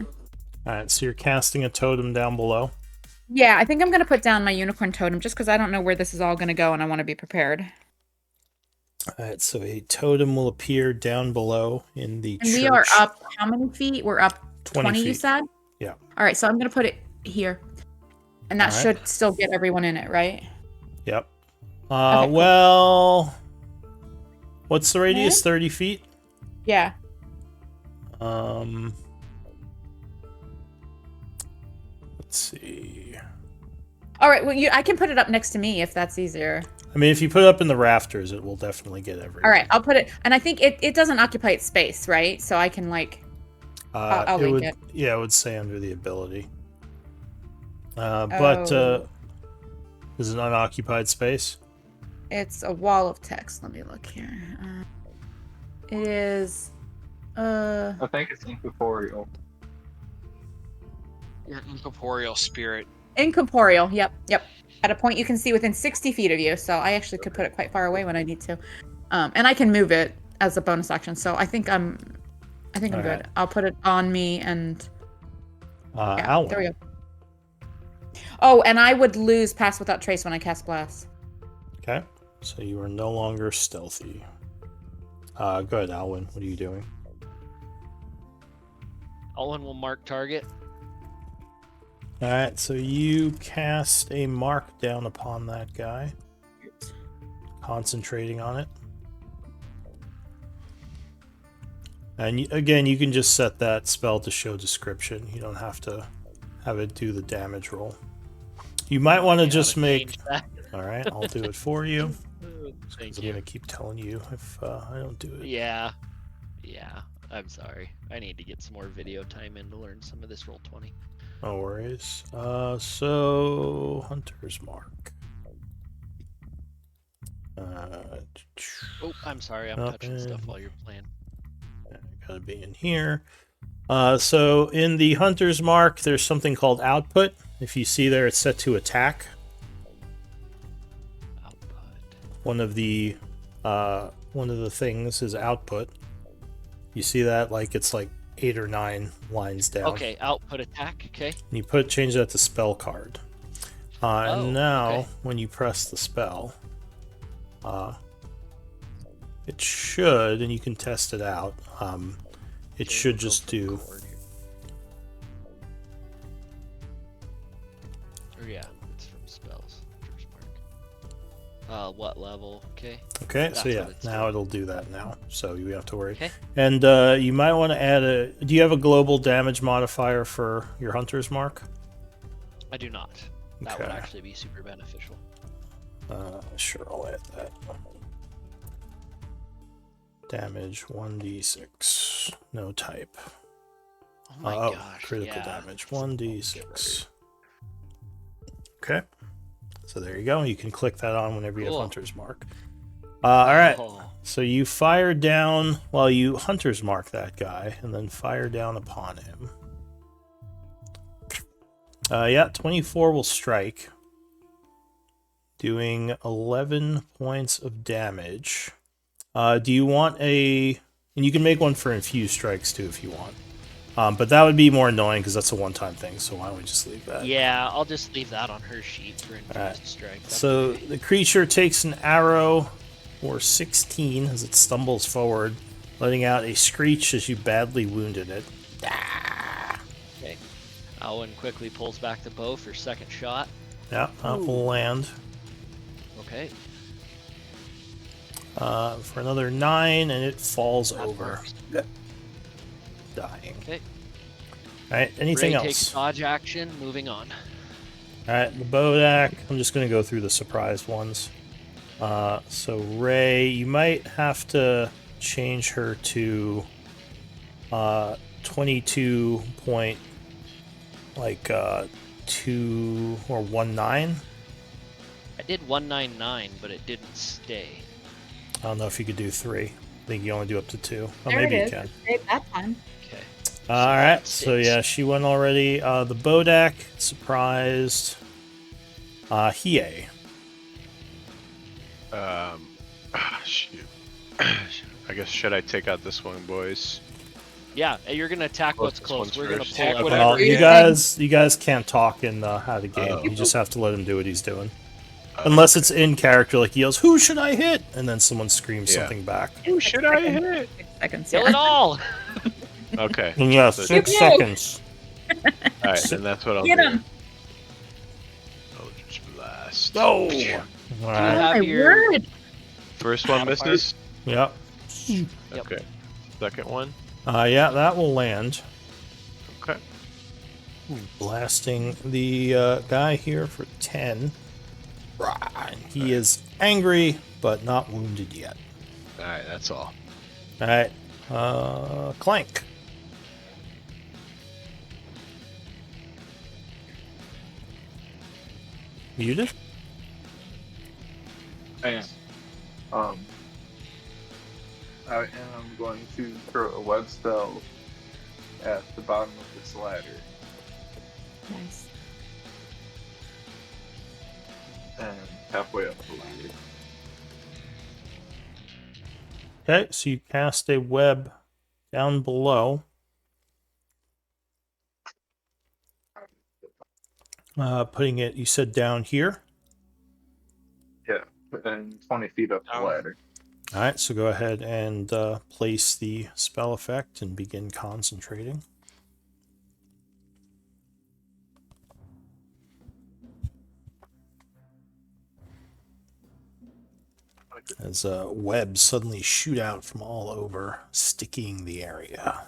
All right, so you're casting a totem down below. Yeah, I think I'm gonna put down my unicorn totem just because I don't know where this is all gonna go, and I want to be prepared. All right, so a totem will appear down below in the And church. we are up how many feet? We're up 20, you feet. said? Yeah. All right, so I'm gonna put it here, and that All right. should still get everyone in it, right? Yep. Okay, cool. Well, what's the radius? 30 feet? Yeah. Let's see. All right. Well, I can put it up next to me if that's easier. I mean, if you put it up in the rafters, it will definitely get everyone. All right, I'll put it, and I think it doesn't occupy its space, right? So I can I'll it link would, it. Yeah, it would say under the ability. Oh. Is it unoccupied space? It's a wall of text. Let me look here. It is. I think it's incorporeal. Your incorporeal spirit Incorporeal. Yep. At a point you can see within 60 feet of you. So I actually could put it quite far away when I need to. And I can move it as a bonus action. So I think I'm good. Alright. I'll put it on me and yeah, Alwyn. there we go. Oh, and I would lose Pass Without Trace when I cast Blast. Okay. So you are no longer stealthy. Go ahead, Alwyn. What are you doing? Alwyn will mark target. Alright, so you cast a mark down upon that guy. Concentrating on it. And again, you can just set that spell to show description. You don't have to have it do the damage roll. You might want to just make... Alright, I'll do it for you. Thank I'm you. going to keep telling you if I don't do it. Yeah. I'm sorry. I need to get some more video time in to learn some of this Roll20. No worries. So Hunter's Mark. Oh, I'm sorry. I'm Up touching stuff in- while you're playing. Gotta be in here. So in the Hunter's Mark, there's something called Output. If you see there, it's set to attack. Output. One of the things is Output. You see that? Like it's like 8 or 9 lines down. Okay, output attack. Okay. And you change that to spell card. Oh, and now, okay. when you press the spell, it should, and you can test it out. It Okay, should we'll go just for do. chord here. Or yeah, it's from spells. First mark. What level? Okay. Okay, That's so yeah, what it's now doing. it'll do that now. So you have to worry. Okay. And you might want to add a. Do you have a global damage modifier for your Hunter's Mark? I do not. That would Okay. actually be super beneficial. Sure, I'll add that. Damage 1d6. No type. Oh my gosh. Critical yeah. damage 1d6. Okay. So there you go. You can click that on whenever you have Cool. Hunter's Mark. All right. Oh, So you fire down while you Hunter's Mark that guy, and then fire down upon him. Yeah, 24 will strike, doing 11 points of damage. Do you want a... And you can make one for infused strikes, too, if you want. But that would be more annoying, because that's a one-time thing, so why don't we just leave that? yeah, I'll just leave that on her sheet for infused Alright. strike. That's So okay. the creature takes an arrow, or 16, as it stumbles forward, letting out a screech as you badly wounded it. Okay. Alwyn quickly pulls back the bow for second shot. Yeah, that will land. Okay. For another 9, and it falls That over. works. Dying. Okay. Alright, anything Ray else? takes dodge action. Moving on. Alright, the Bodak. I'm just going to go through the surprised ones. So Ray, you might have to change her to 22 point, like 2 or 19. I did 199, but it didn't stay. I don't know if you could do 3. I think you only do up to 2. Oh, There maybe it you is. can. Save that time. Okay. All right, that's so 6. yeah, she went already. The Bodak surprised. Hiei. Shoot. I guess should I take out this one, boys? Yeah, you're gonna attack Well, what's this close. one's We're gonna first. pull Attack up. whatever Well, he you has. guys can't talk in how to game. Oh. You just have to let him do what he's doing. Unless it's in character, like he yells, "Who should I hit?" and then someone screams Yeah. something back. Who should I hit? 6 seconds. Kill Yeah. it all. Okay. And yeah, So- 6 Pew, pew. seconds. Alright, and that's what I'll Get do. him. Eldritch Blast. No. All Do you right. have My your word. First one misses. Yep. Yep. Okay. Second one. Yeah, that will land. Okay. Blasting the guy here for 10. And he is angry, but not wounded yet. Alright, that's all. All right. Clank. Muted? And I am going to throw a web spell at the bottom of this ladder. Nice. halfway up the ladder. Okay, so you cast a web down below. Putting it, you said down here. Yeah, and 20 feet up the Down. ladder. All right, so go ahead and place the spell effect and begin concentrating. As webs suddenly shoot out from all over, sticking the area.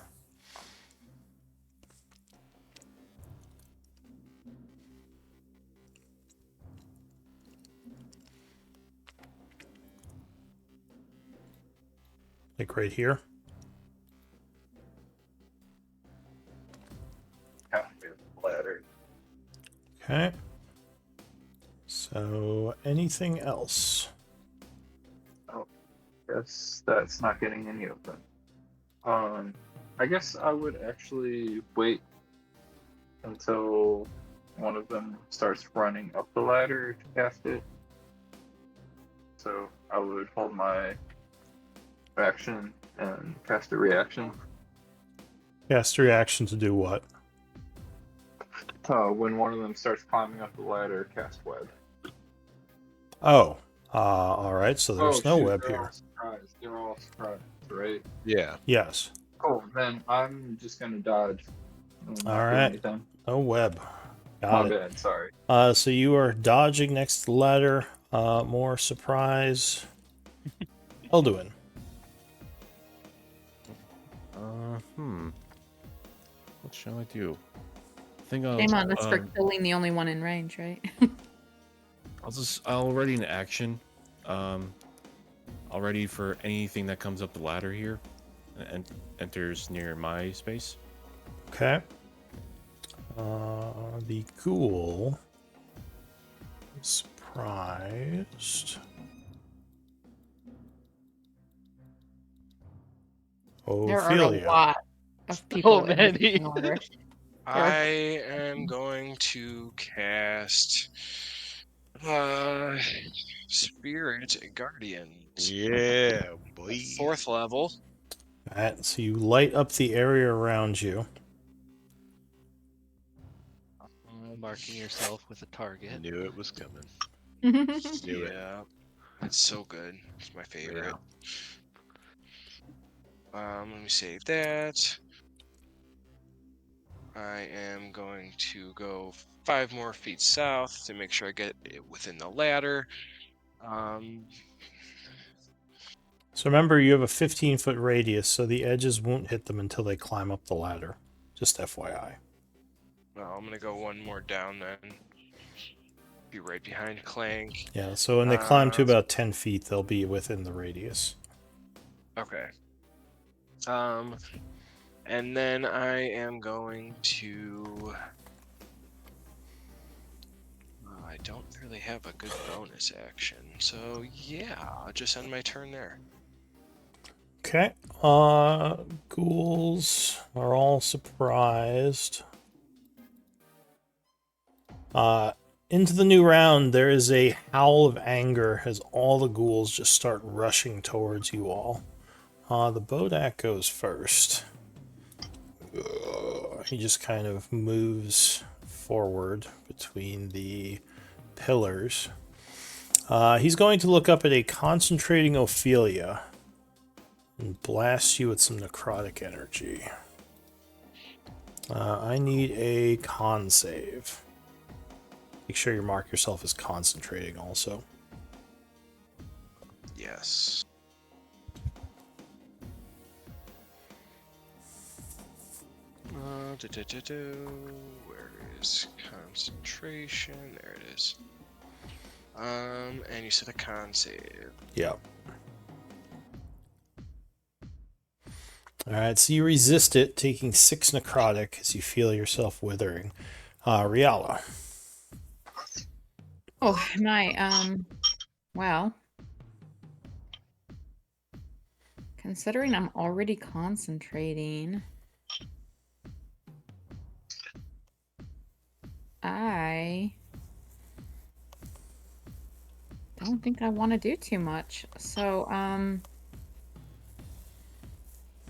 Like right here. Halfway up the ladder. Okay. So, anything else? Guess that's not getting any of them. I guess I would actually wait until one of them starts running up the ladder to cast it. So I would hold my action and cast a reaction. Cast a reaction to do what? When one of them starts climbing up the ladder, cast web. Oh, all right. So there's no web they're here. All surprised. They're all surprised, right? Yeah. Yes. Cool. Then I'm just gonna dodge. Not do Alright. anything. No web. My Got it. bad. Sorry. So you are dodging next to the ladder. More surprise. Elduin. What shall I do? I think I'll. Shame on us for killing the only one in range, right? I'll ready an action. I'll ready for anything that comes up the ladder here, and enters near my space. Okay. The ghoul is surprised. There are a Ophelia. lot of people. So in many. this order. I am going to cast Spirit Guardians. Yeah, boy. 4th level. Alright, so you light up the area around you. Marking yourself with a target. Knew it was coming. Knew it. Yeah. It's so good. It's my favorite. Let me save that. I am going to go 5 more feet south to make sure I get it within the ladder. So remember, you have a 15-foot radius, so the edges won't hit them until they climb up the ladder. Just FYI. Well, I'm gonna go 1 more down then. Be right behind Clank. Yeah, so when they climb to about 10 feet, they'll be within the radius. Okay. And then I am going to. I don't really have a good bonus action, so yeah, I'll just end my turn there. Okay. Ghouls are all surprised. Into the new round, there is a howl of anger as all the ghouls just start rushing towards you all. The Bodak goes first. He just kind of moves forward between the pillars. He's going to look up at a concentrating Ophelia and blast you with some necrotic energy. I need a con save. Make sure you mark yourself as concentrating also. Yes. Where is concentration? There it is. And you said a con save. Yep. Alright, so you resist it, taking 6 necrotic as you feel yourself withering. Riala. Oh my, well, considering I'm already concentrating, think I want to do too much. So,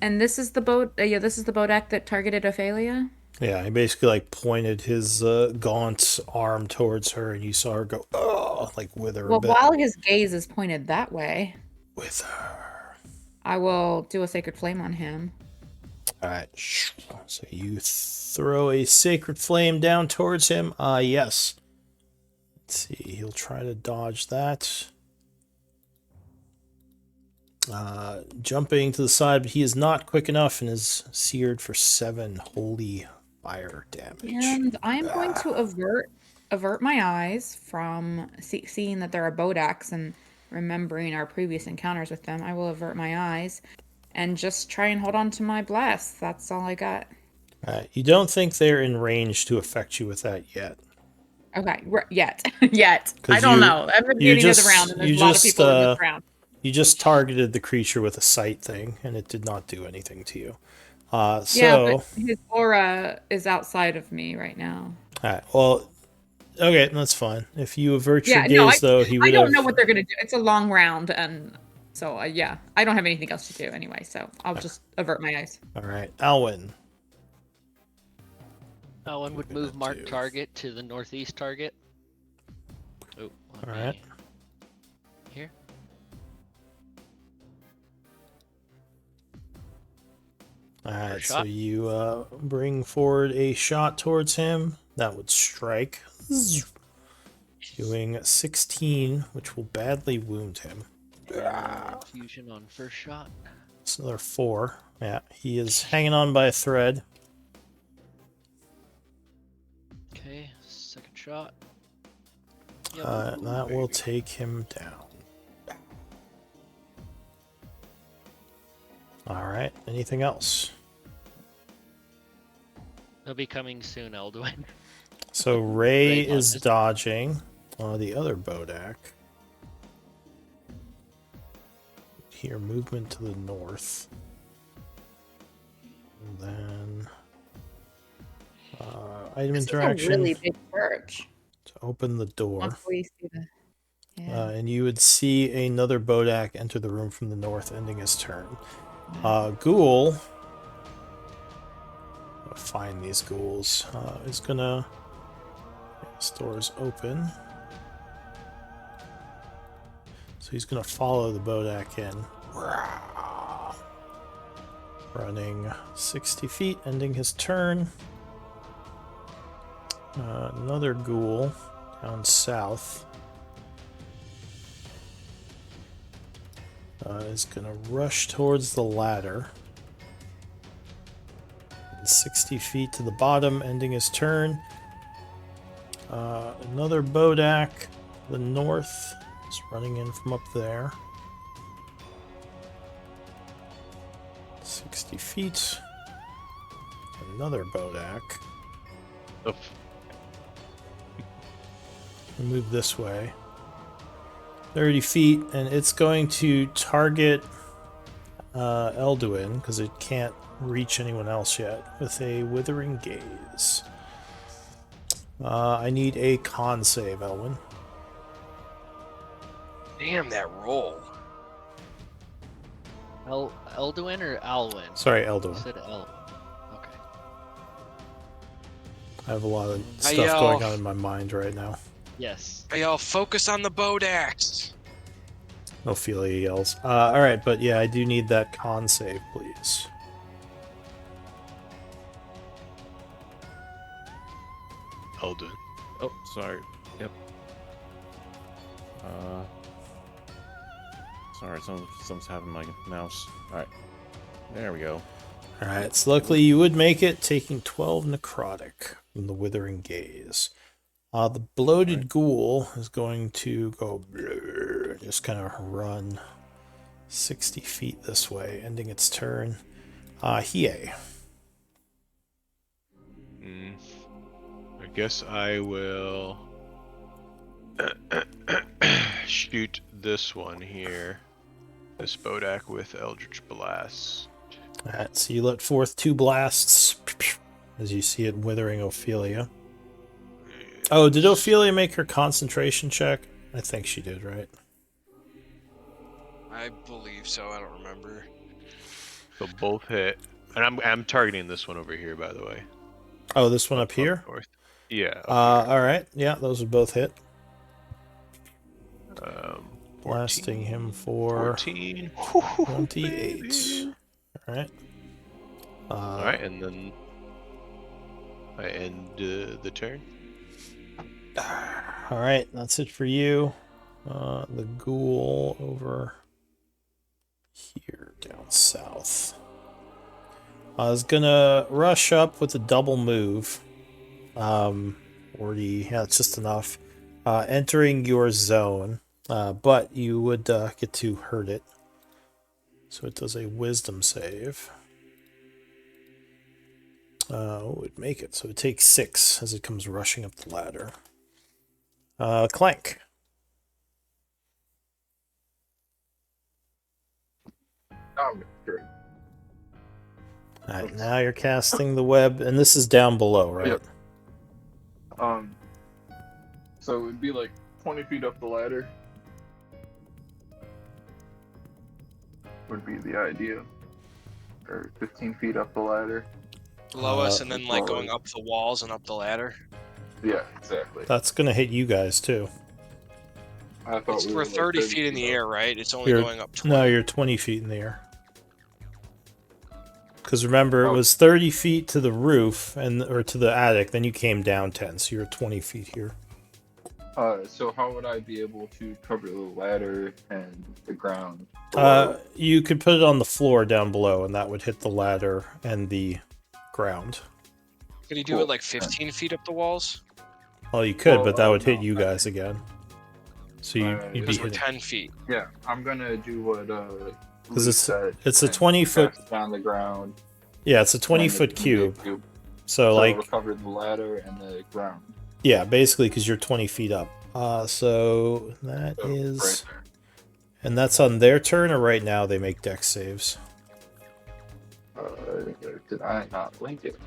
and this is the boat. Yeah, this is the Bodak that targeted Ophelia. Yeah, he basically like pointed his gaunt arm towards her, and you saw her go, oh, like wither a Well, bit. while his gaze is pointed that way, Wither. I will do a sacred flame on him. All right. So you throw a sacred flame down towards him. Yes. Let's see. He'll try to dodge that. Jumping to the side, but he is not quick enough and is seared for 7 holy fire damage. And I am going to avert my eyes from seeing that there are Bodaks and remembering our previous encounters with them. I will avert my eyes and just try and hold on to my blast. That's all I got. You don't think they're in range to affect you with that yet. Okay, yet. Yet. 'Cause I don't you- know. I'm at the you beginning of just- the round, and there's you a lot of just, people in this round. You just targeted the creature with a sight thing, and it did not do anything to you. Yeah, So, but his aura is outside of me right now. alright, well, okay, that's fine. If you avert your Yeah, gaze, no, though, he I would don't have... know what they're gonna do. It's a long round, and so yeah, I don't have anything else to do anyway. So I'll just avert my eyes. Alright, Alwyn. One would move mark target to the northeast target. Oh, Alright. Here. Alright, so shot. you bring forward a shot towards him. That would strike. Doing 16, which will badly wound him. Fusion on first shot. It's another 4. Yeah, he is hanging on by a thread. Okay, second shot. That will take him down. Alright, anything else? He'll be coming soon, Elduin. So Ray Ray is dodges. dodging the other Bodak. Here, movement to the north. And then item This is interaction a really big church. to open the door. Once we see the, yeah. And you would see another Bodak enter the room from the north, ending his turn. Ghoul, I'll find these ghouls, is gonna... This door is open. So he's gonna follow the Bodak in. Running 60 feet, ending his turn. Another ghoul down south. Is gonna rush towards the ladder. 60 feet to the bottom, ending his turn. Another Bodak to the north is running in from up there. 60 feet. Another Bodak. Oof. We'll move this way. 30 feet, and it's going to target Elduin because it can't reach anyone else yet with a withering gaze. I need a con save, Elwyn. Damn that roll. Elduin or Alwyn? Sorry, You Elduin. said El. Okay. I have a lot of Hey, stuff yo. going on in my mind right now. Yes. Hey, y'all, focus on the Bodaks. Ophelia yells. Alright, but yeah, I do need that con save, please. Eldon. Oh, sorry. Yep. Sorry, something's happening to my mouse. Alright. There we go. Alright, so luckily you would make it, taking 12 necrotic from the withering gaze. The bloated ghoul is going to go blur, just kind of run 60 feet this way, ending its turn. Hiei. I guess I will shoot this one here. This Bodak with Eldritch Blast. Alright, so you let forth 2 blasts as you see it withering Ophelia. Oh, did Ophelia make her concentration check? I think she did, right? I believe so. I don't remember. So both hit, and I'm targeting this one over here, by the way. Oh, this one up here? North. Yeah. Up All right. Yeah, those would both hit. here. Blasting 14, him for 14. 28. All right. All right, and then I end the turn. All right, that's it for you. The ghoul over here down south. I was gonna rush up with a double move. 40, yeah, it's just enough. Entering your zone, but you would get to hurt it. So it does a wisdom save. What would make it? So it takes 6 as it comes rushing up the ladder. Clank. Sure. Alright, now you're casting the web, and this is down below, right? Yep. So it would be like 20 feet up the ladder. Would be the idea. Or 15 feet up the ladder. Below us, and then like below going us. up the walls and up the ladder. Yeah, exactly. That's gonna hit you guys too. I thought We're like 30 feet in the up. air, right? It's only You're- going up 20. No, you're 20 feet in the air. Because remember, it Oh. was 30 feet to the roof or to the attic, then you came down 10, so you're 20 feet here. So how would I be able to cover the ladder and the ground? You could put it on the floor down below, and that would hit the ladder and the ground. Could he do it like 15 feet up the walls? Well, you could, Well, but that would hit no, you guys again. So you'd be Because we're hitting. 10 feet. Yeah, I'm gonna do what Because Luke it's said a and 20-foot. cast on the ground. Yeah, it's a and 20-foot the cube. So So like, it'll cover the ladder and the ground. yeah, basically because you're 20 feet up. So that So, is, right there. and that's on their turn, or right now they make dex saves. Did I not link it?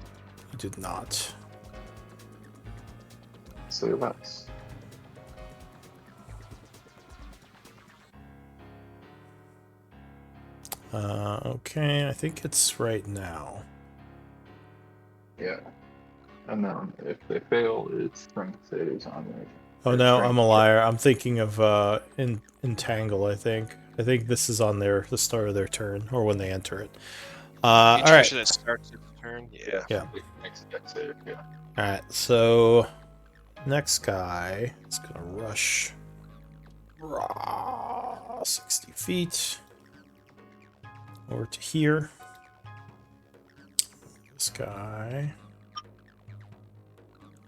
You did not. Say less. Okay, I think it's right now. Yeah. And then if they fail, it's strength saves on there. Oh no, I'm a liar. I'm thinking of entangle. I think this is on the start of their turn, or when they enter it. All right. That starts your turn. Yeah. Yeah. Makes a dex save, yeah. All right. So next guy is gonna rush 60 feet over to here. This guy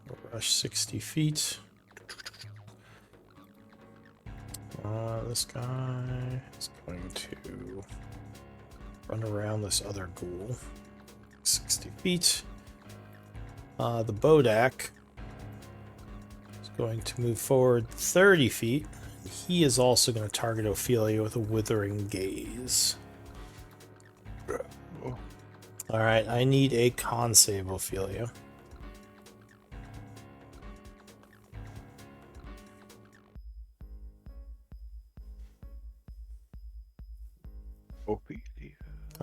will rush 60 feet. This guy is going to run around this other ghoul 60 feet. The Bodak is going to move forward 30 feet. He is also going to target Ophelia with a withering gaze. Alright, I need a con save, Ophelia.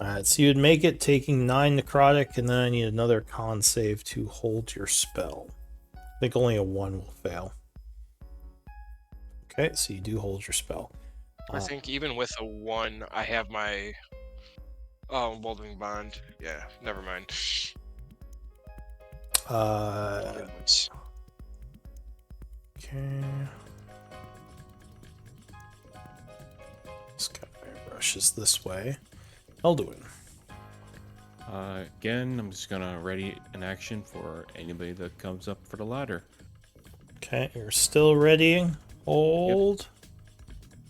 Alright, so you'd make it taking 9 necrotic, and then I need another con save to hold your spell. I think only a 1 will fail. Okay, so you do hold your spell. I think even with a 1, I have my Welding Bond. Yeah, never mind. Okay. This guy rushes this way. Elduin. Again, I'm just gonna ready an action for anybody that comes up for the ladder. Okay, you're still readying. Hold.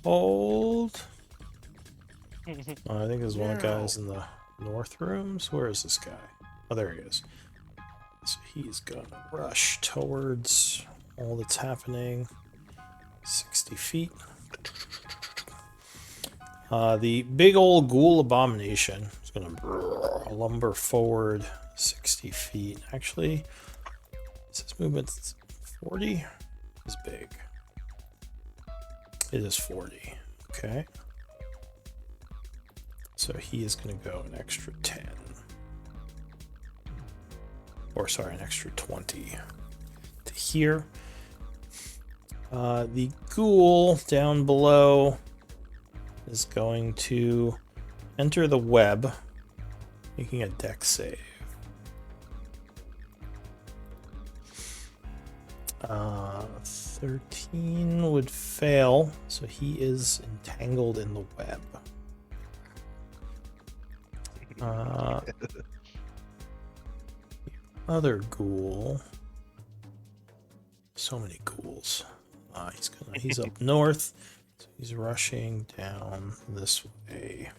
Hold. I think there's one of the guys in the north rooms. Where is this guy? Oh, there he is. So he's gonna rush towards all that's happening. 60 feet. The big old ghoul abomination is gonna lumber forward 60 feet. Actually, is his movement 40? Is big. It is 40. Okay. So he is going to go an extra 10. Or sorry, an extra 20 to here. The ghoul down below is going to enter the web, making a dex save. 13 would fail, so he is entangled in the web. Other ghoul. So many ghouls. He's up north, so he's rushing down this way.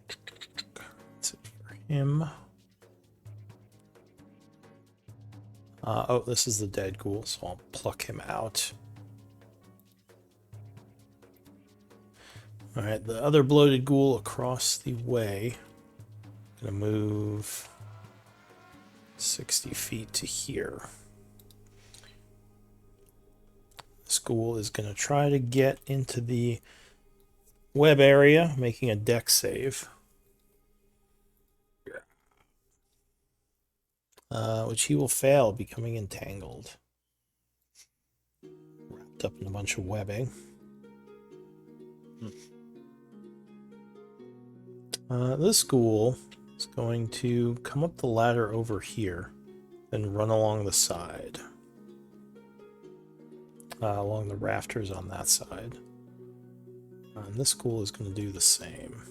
That's it for him. Oh, this is the dead ghoul, so I'll pluck him out. Alright, the other bloated ghoul across the way. Gonna move 60 feet to here. This ghoul is gonna try to get into the web area, making a dex save. Which he will fail, becoming entangled. Wrapped up in a bunch of webbing. This ghoul is going to come up the ladder over here, then run along the side. Along the rafters on that side. And this ghoul is going to do the same.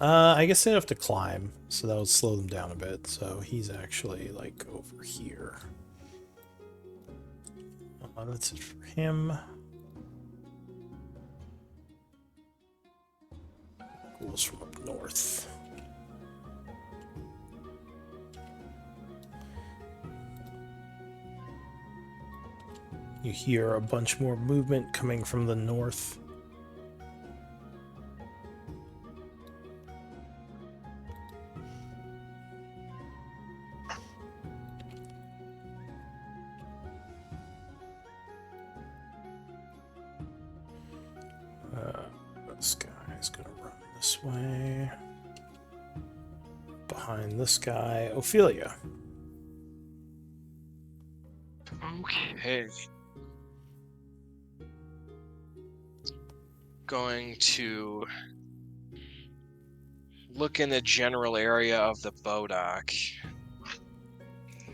I guess they'd have to climb, so that would slow them down a bit. So he's actually like over here. That's it for him. Ghouls from up north. You hear a bunch more movement coming from the north. This guy's gonna run this way. Behind this guy, Ophelia. Okay. Going to look in the general area of the bow dock,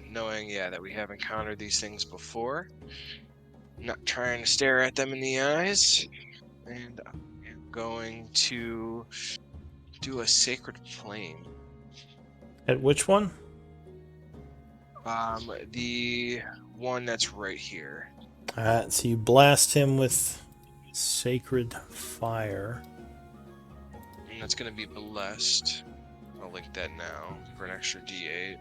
knowing, that we have encountered these things before. Not trying to stare at them in the eyes, and I'm going to do a sacred flame. At which one? The one that's right here. Alright, so you blast him with sacred fire. And that's going to be blessed. I'll link that now for an extra D8.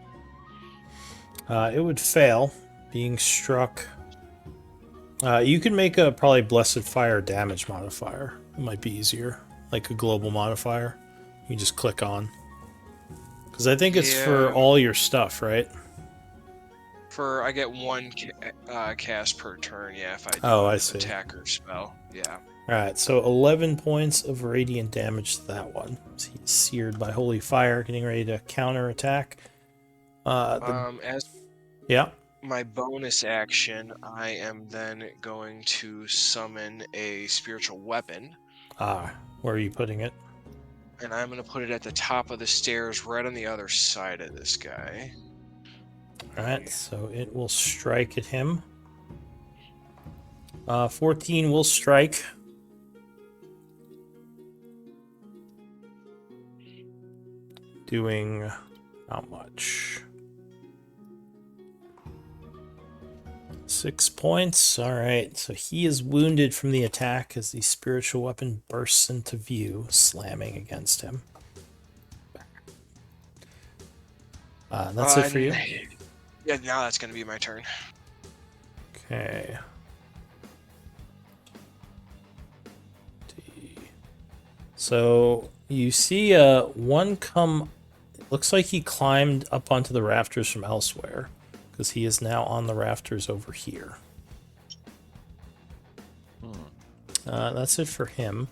It would fail, being struck. You can make a probably blessed fire damage modifier. It might be easier, like a global modifier. You just click on. Because I think it's for all your stuff, right? I get one cast per turn, if I do I an see. attacker spell. Yeah. Alright, so 11 points of radiant damage to that one. So he's seared by holy fire, getting ready to counterattack. As Yeah. my bonus action, I am then going to summon a spiritual weapon. Where are you putting it? And I'm going to put it at the top of the stairs, right on the other side of this guy. Alright, so it will strike at him. 14 will strike. Doing how much? 6 points. Alright, so he is wounded from the attack as the spiritual weapon bursts into view, slamming against him. That's it for you? Yeah, now that's going to be my turn. Okay. So you see one come. It looks like he climbed up onto the rafters from elsewhere, because he is now on the rafters over here. That's it for him.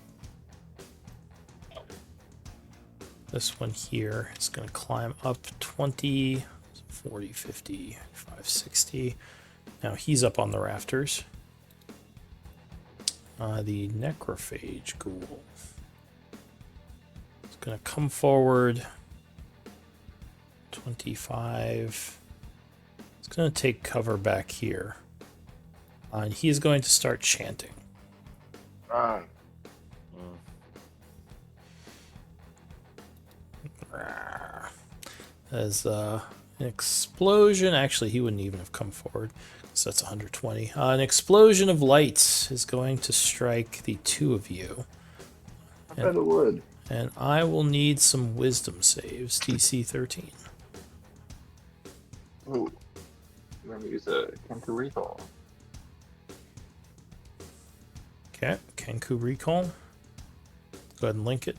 This one here is going to climb up 20, 40, 50, 5, 60. Now he's up on the rafters. The necrophage ghoul is going to come forward 25. It's going to take cover back here. And he's going to start chanting. As an explosion, actually, he wouldn't even have come forward, so that's 120. An explosion of lights is going to strike the two of you. I bet it would. And I will need some wisdom saves, DC 13. Ooh. Let me use a Kenku Recall. Okay, Kenku Recall. Go ahead and link it.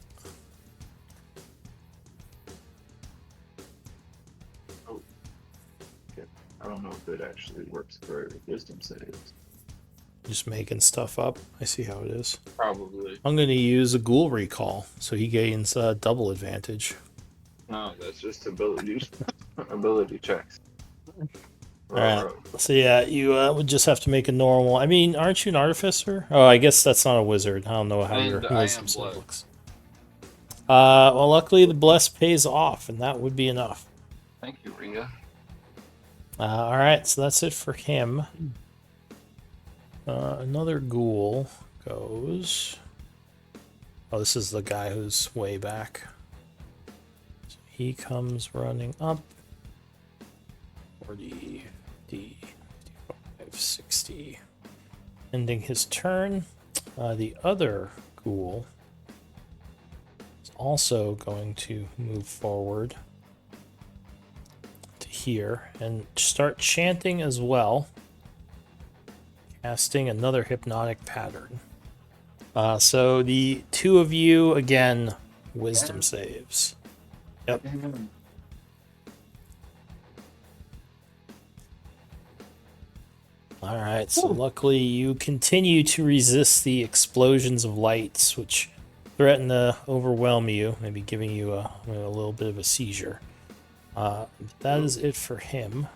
I don't know if it actually works for wisdom saves. Just making stuff up. I see how it is. Probably. I'm going to use a ghoul recall, so he gains double advantage. No, that's just ability checks. Alright, so yeah, you would just have to make a normal... I mean, aren't you an artificer? Oh, I guess that's not a wizard. I don't know how your wisdom save looks. Well, luckily the bless pays off, and that would be enough. Thank you, Ria. Alright, so that's it for him. Another ghoul goes... Oh, this is the guy who's way back. So he comes running up. 40, 50, 55, 60. Ending his turn. The other ghoul is also going to move forward to here and start chanting as well. Casting another hypnotic pattern. So the two of you, again, wisdom saves. Yep. Alright, so luckily you continue to resist the explosions of lights, which threaten to overwhelm you, maybe giving you a little bit of a seizure. That is it for him.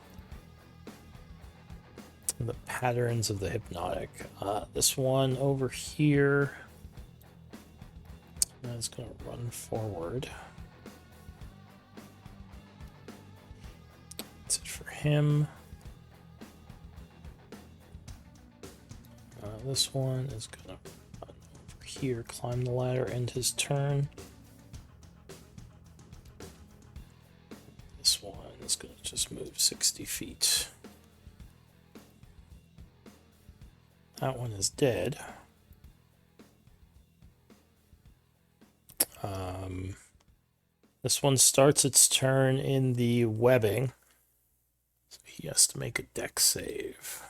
The patterns of the hypnotic. This one over here is going to run forward. That's it for him. This one is going to run over here, climb the ladder, end his turn. This one is going to just move 60 feet. That one is dead. This one starts its turn in the webbing. So he has to make a dex save.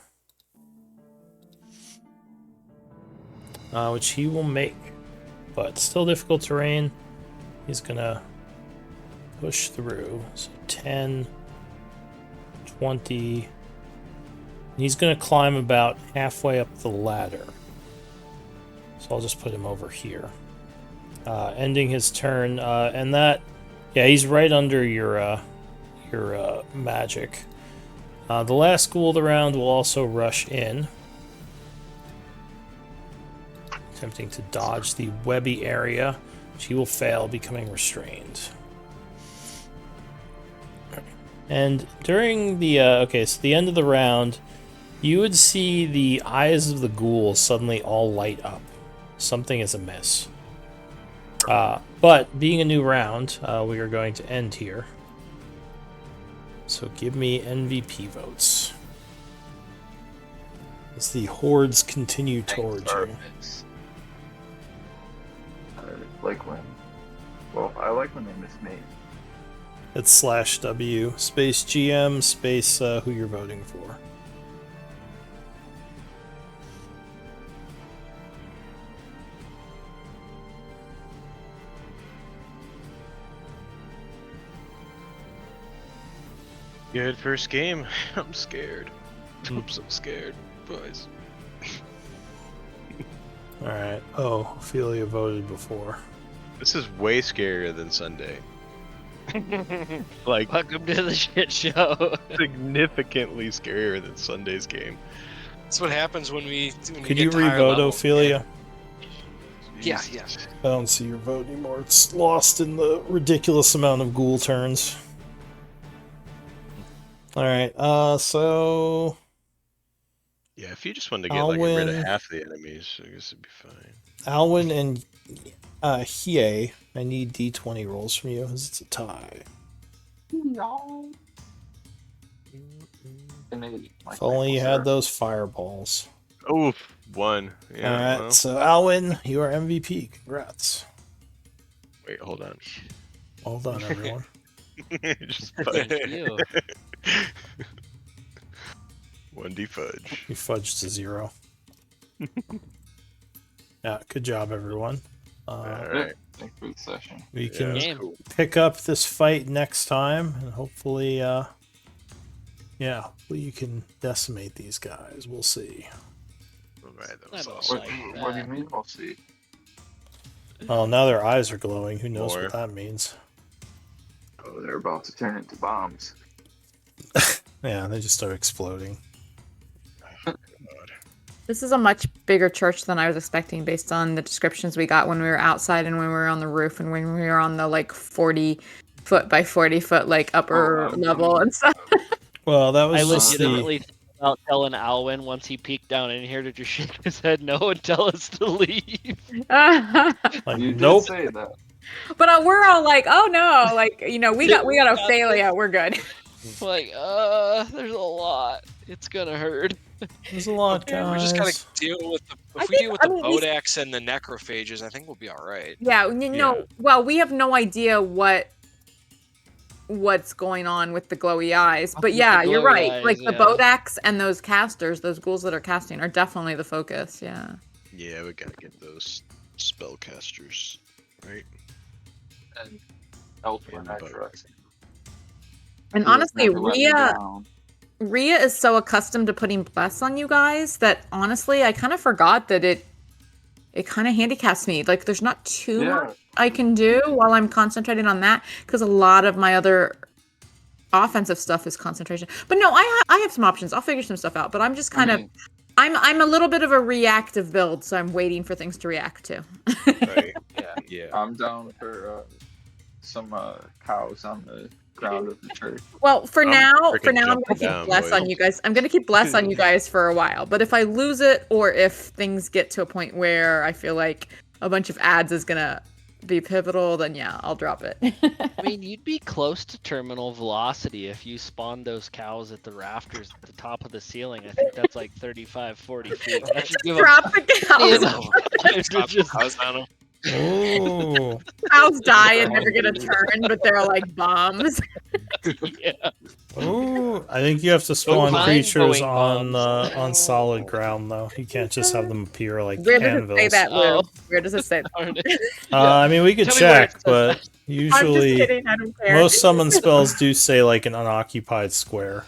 Which he will make. But still difficult terrain. He's going to push through. So 10, 20... He's going to climb about halfway up the ladder. So I'll just put him over here. Ending his turn. And that... Yeah, he's right under your magic. The last ghoul of the round will also rush in. Attempting to dodge the webby area. She will fail, becoming restrained. And during the... okay, so the end of the round... You would see the eyes of the ghoul suddenly all light up. Something is amiss. But being a new round, we are going to end here. So give me MVP votes. As the hordes continue towards you. I like when... Well, I like when they miss me. It's /W, space GM, space who you're voting for. Good first game. I'm scared. I'm so scared, boys. Alright. Oh, Ophelia voted before. This is way scarier than Sunday. Like, Welcome to the shit show. significantly scarier than Sunday's game. That's what happens when Could get you to higher revote, levels, Ophelia? Yeah, Jesus. I don't see your vote anymore. It's lost in the ridiculous amount of ghoul turns. Alright, so... Yeah, if you just wanted to get like rid of Alwyn. half the enemies, I guess it'd be fine. Alwyn and Hiei, I need d20 rolls from you, as it's a tie. No. If only you had those fireballs. Oof, one. Yeah. Alright, Well, so Alwyn, you are MVP. Congrats. wait, hold on. Well done, everyone. Just Thank fudge. you. 1D fudge. You fudged to 0. Yeah, good job, everyone. Alright. Thanks for the session. We Yeah, can that's Game. cool. pick up this fight next time, and hopefully, hopefully you can decimate these guys. We'll see. Alright, that I was don't awesome. like What do you that. mean? We'll see. Oh, now their eyes are glowing. Who knows More. what that means? Oh, they're about to turn into bombs. Yeah, they just start exploding. God. This is a much bigger church than I was expecting based on the descriptions we got when we were outside and when we were on the roof and when we were on the like 40-foot by 40-foot like upper level and stuff. Well, that was I just legitimately thought about telling Alwyn once he peeked down in here to just shake his head no and tell us to leave. like, You did nope. say that. But we're all like, oh no, like we got Ophelia, we're good. Like, there's a lot. It's gonna hurt. There's a lot, guys. we just gotta deal with I if we think- deal with I the mean, we- Bodax and the necrophages. I think we'll be all right. Yeah, Yeah. well, we have no idea what's going on with the glowy eyes, but With yeah, the you're glowy right. eyes, Like the yeah. Bodax and those casters, those ghouls that are casting, are definitely the focus. Yeah. Yeah, we gotta get those spellcasters, right? And elsewhere, And the I boat. trust. And He has honestly, never let me down. Rhea is so accustomed to putting bless on you guys that honestly, I kind of forgot that it kind of handicaps me. Like, there's not too Yeah. much I can do while I'm concentrating on that because a lot of my other offensive stuff is concentration. But no, I have some options. I'll figure some stuff out. But I'm just kind of I'm a little bit of a reactive build, so I'm waiting for things to react to. Right. Yeah. I'm down for some cows on the ground of the church. Well, for I'm now, freaking I'm gonna jumping keep down, bless boys. on you guys. I'm gonna keep bless on you guys for a while. But if I lose it, or if things get to a point where I feel like a bunch of ads is gonna be pivotal, then yeah, I'll drop it. I mean, you'd be close to terminal velocity if you spawned those cows at the rafters at the top of the ceiling. I think that's like 35, 40 feet. That should give Drop the you cows. enough time to Stop just cows on 'em. Oh, Cows die and never get a turn, but they're like bombs. yeah. oh! I think you have to spawn Mind creatures blowing bombs. on solid ground, though. You can't just have them appear like Where does it say anvils. that, Lou? Oh. Where does it say that? Darn it. I mean, we could Tell me where it check, says but I'm just usually kidding. I don't care. most summon spells do say like an unoccupied square.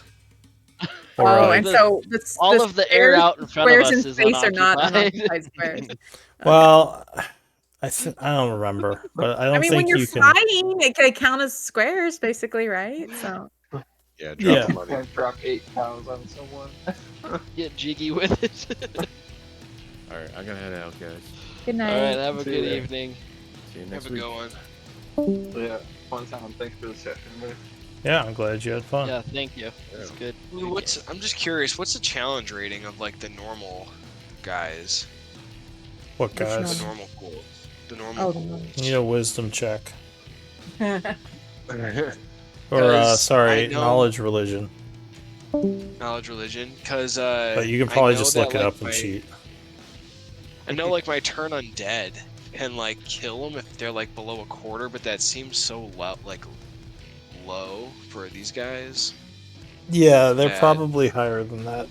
Or Oh, like, and so All of the air out in front of squares us in is space are not unoccupied. unoccupied squares. well, I don't remember, but I don't I mean, think when you're you can. flying, it could count as squares, basically, right? So Yeah, drop Yeah. the money. Can't drop 8 cows on someone. Get jiggy with it. All right, I'm gonna head out, guys. good All night. right, have a See good ya. evening. See you next Have a week. good one. Yeah, fun time. Thanks for the session, man. Yeah, I'm glad you had fun. Yeah, thank you. That's good. Ooh, I'm just curious. What's the challenge rating of like the normal guys? What Which guys? The one? normal ghouls. The normal Oh, ghouls. You need a wisdom check, or Because sorry, I know- knowledge religion. Knowledge religion, because But you can probably just look it up and cheat. I know, like my turn undead can like kill them if they're like below a quarter, but that seems so low for these guys. Yeah, they're Bad. probably higher than that.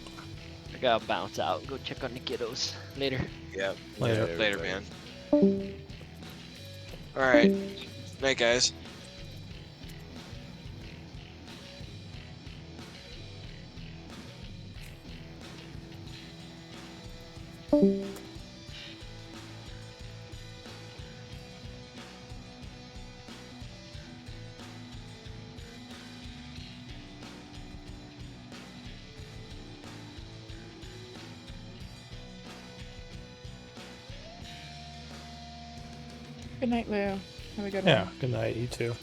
I gotta bounce out and go check on the kiddos later. Yeah. Later. Later, man. All right. Night, guys. Good night, Lou. Have a good Yeah, one. good night, you too.